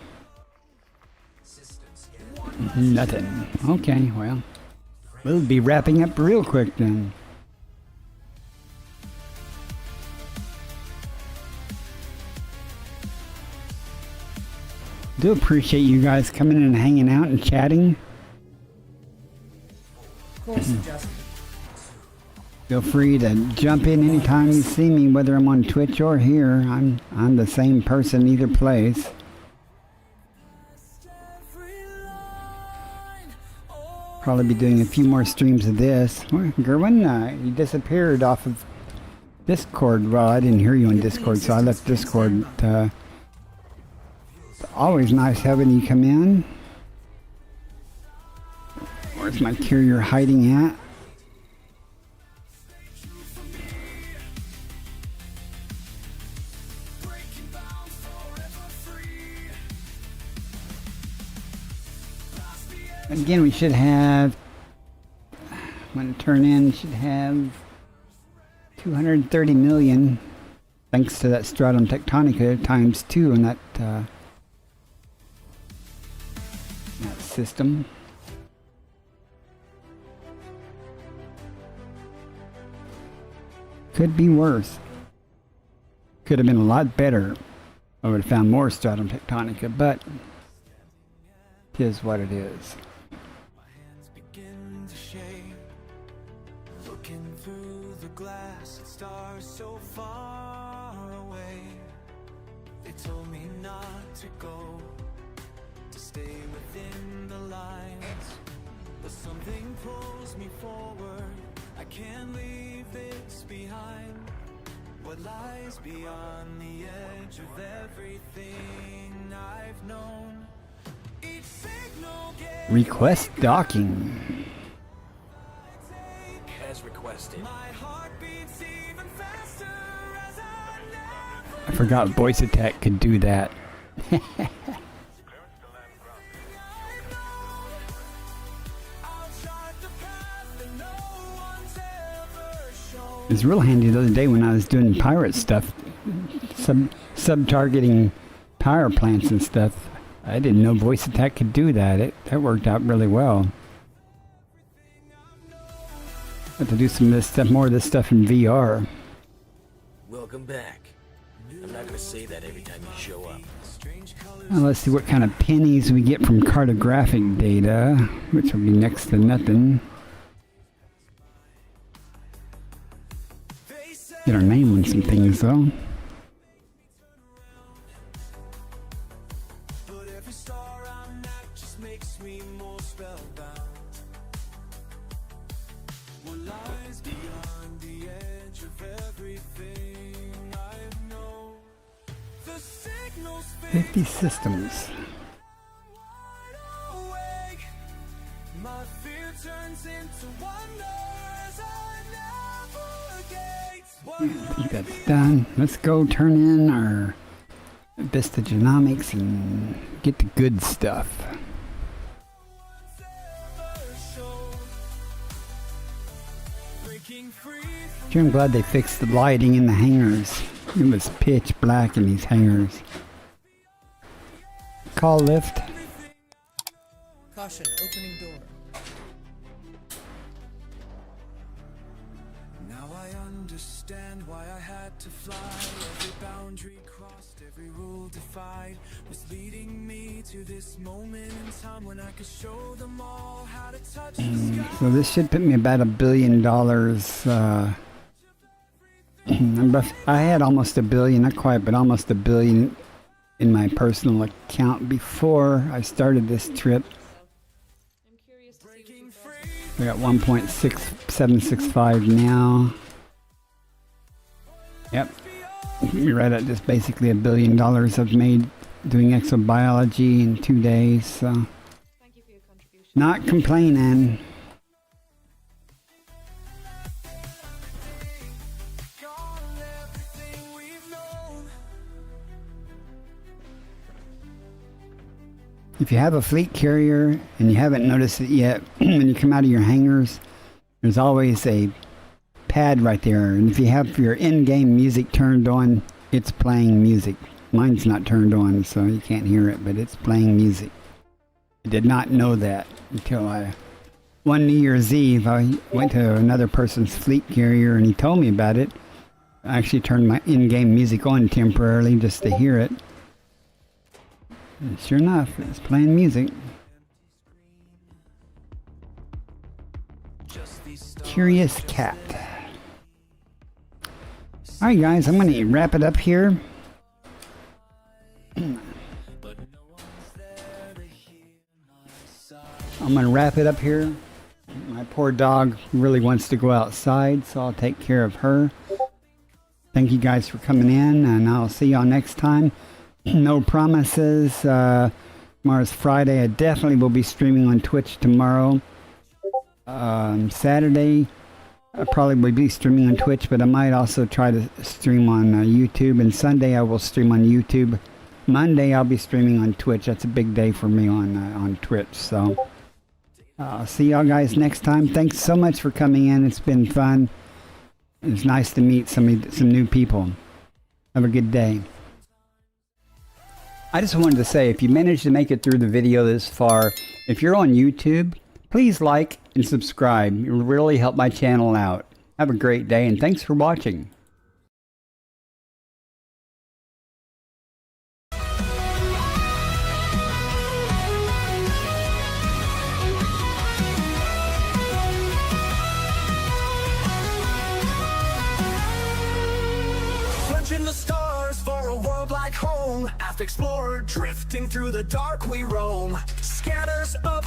Nothing. Okay, well. We'll be wrapping up real quick then. Do appreciate you guys coming in and hanging out and chatting. Of course, Justin. Feel free to jump in anytime you see me, whether I'm on Twitch or here. I'm the same person either place. Probably be doing a few more streams of this. Gerwin, you disappeared off of Discord. Well, I didn't hear you on Discord, so I left Discord. It's always nice having you come in. Where's my carrier hiding at? Again, we should have, when it turn in, should have 230 million, thanks to that stratum tectonica times 2 in that system. Could be worse. Could have been a lot better. I would have found more stratum tectonica, but it is what it is. Begin to shake. Looking through the glass at stars so far away. They told me not to go, to stay within the lines, but something pulls me forward. I can't leave this behind. What lies beyond the edge of everything I've known. Each signal gets Request docking. As requested. my heart beats even faster as I never I forgot voice attack could do that. outside the path that no one's ever shown. It was real handy the other day when I was doing pirate stuff, sub-targeting power plants and stuff. I didn't know voice attack could do that. That worked out really well. Have to do some of this stuff, more of this stuff in VR. Welcome back. I'm not gonna say that every time you show up. Now let's see what kind of pennies we get from cartographic data, which will be next to nothing. Get our name on some things though. But every star I'm at just makes me more spellbound. What lies beyond the edge of everything I know. The signals 50 systems. wide awake. My fear turns into wonder as I navigate. I think that's done. Let's go turn in our Vista Genomics and get the good stuff. Sure, I'm glad they fixed the lighting in the hangars. It was pitch black in these hangars. Call lift. Caution, opening door. Now I understand. understand why I had to fly. Every boundary crossed, every rule defied, was leading me to this moment in time when I could show them all how to touch the sky. So this should put me about $1 billion. I had almost $1 billion, not quite, but almost $1 billion in my personal account before I started this trip. I got 1.6765 now. Yep, you're right at just basically $1 billion I've made doing exo-biology in 2 days. So not complaining. If you have a fleet carrier and you haven't noticed it yet, when you come out of your hangars, there's always a pad right there. And if you have your in-game music turned on, it's playing music. Mine's not turned on, so you can't hear it, but it's playing music. I did not know that until one New Year's Eve, I went to another person's fleet carrier and he told me about it. I actually turned my in-game music on temporarily just to hear it. And sure enough, it's playing music. Curious cat. Alright guys, I'm going to wrap it up here. I'm going to wrap it up here. My poor dog really wants to go outside, so I'll take care of her. Thank you guys for coming in, and I'll see y'all next time. No promises. Tomorrow's Friday. I definitely will be streaming on Twitch tomorrow. Saturday, I probably will be streaming on Twitch, but I might also try to stream on YouTube. And Sunday, I will stream on YouTube. Monday, I'll be streaming on Twitch. That's a big day for me on Twitch. So, I'll see y'all guys next time. Thanks so much for coming in. It's been fun. It's nice to meet some new people. Have a good day. I just wanted to say, if you managed to make it through the video this far, if you're on YouTube, please like and subscribe. It will really help my channel out. Have a great day, and thanks for watching. Punching the stars for a world like home. After explorer drifting through the dark we roam. Scanners up,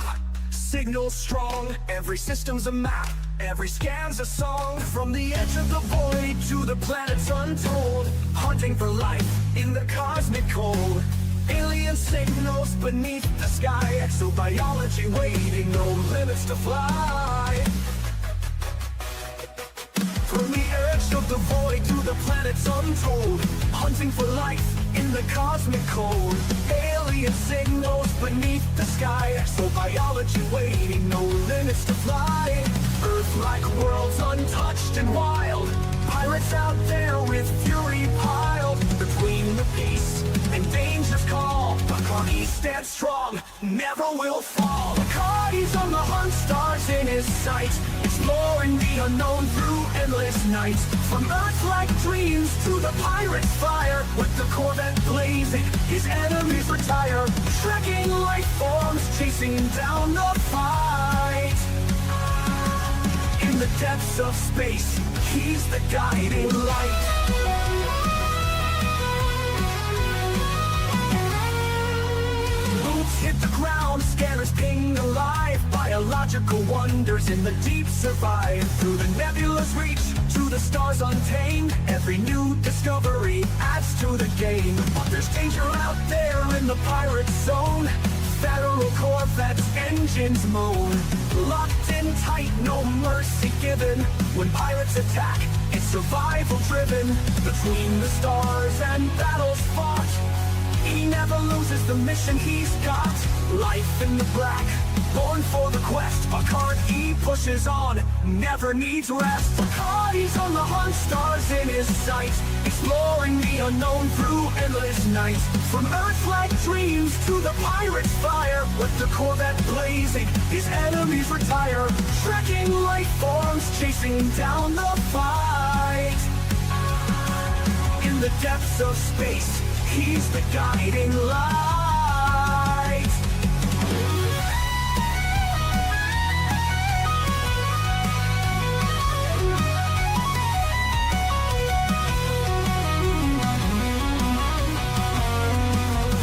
signals strong. Every system's a map, every scan's a song. From the edge of the void to the planets untold. Hunting for life in the cosmic cold. Alien signals beneath the sky. Exo-biology waiting, no limits to fly. From the edge of the void to the planets untold. Hunting for life in the cosmic cold. Alien signals beneath the sky. Exo-biology waiting, no limits to fly. Earth-like worlds untouched and wild. Pirates out there with fury piled. Between the peace and danger's call, Bacardi stands strong, never will fall. Bacardi's on the hunt, stars in his sight. Exploring the unknown through endless nights. From Earth-like dreams to the pirate's fire. With the Corvette blazing, his enemies retire. Tracking life forms, chasing down the fight. In the depths of space, he's the guiding light. Hit the ground, scanners ping alive. Biological wonders in the deep survive. Through the nebula's reach, to the stars untamed. Every new discovery adds to the game. But there's danger out there in the pirate zone. Federal Corvettes, engines moan. Locked in tight, no mercy given. When pirates attack, it's survival driven. Between the stars and battles fought, he never loses the mission he's got. Life in the black, born for the quest. Bacardi pushes on, never needs rest. Bacardi's on the hunt, stars in his sight. Exploring the unknown through endless nights. From Earth-like dreams to the pirate's fire. With the Corvette blazing, his enemies retire. Tracking life forms, chasing down the fight. In the depths of space, he's the guiding light.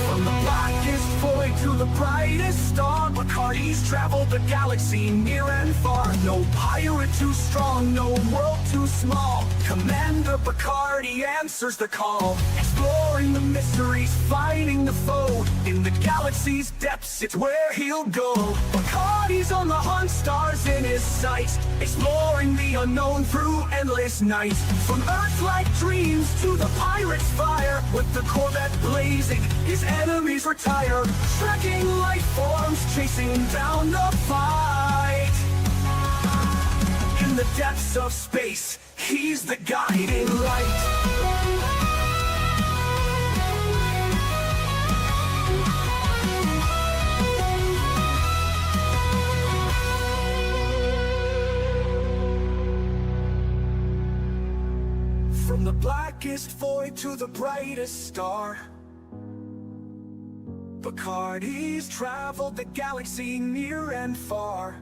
From the blackest void to the brightest star, Bacardi's traveled the galaxy near and far. No pirate too strong, no world too small. Commander Bacardi answers the call, exploring the mysteries, fighting the foe. In the galaxy's depths, it's where he'll go. Bacardi's on the hunt, stars in his sights, exploring the unknown through endless nights. From Earth-like dreams to the pirate's fire, with the Corvette blazing, his enemies retire. Tracking life forms, chasing down the fight. In the depths of space, he's the guiding light. From the blackest void to the brightest star, Bacardi's traveled the galaxy near and far.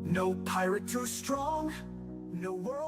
No pirate too strong, no world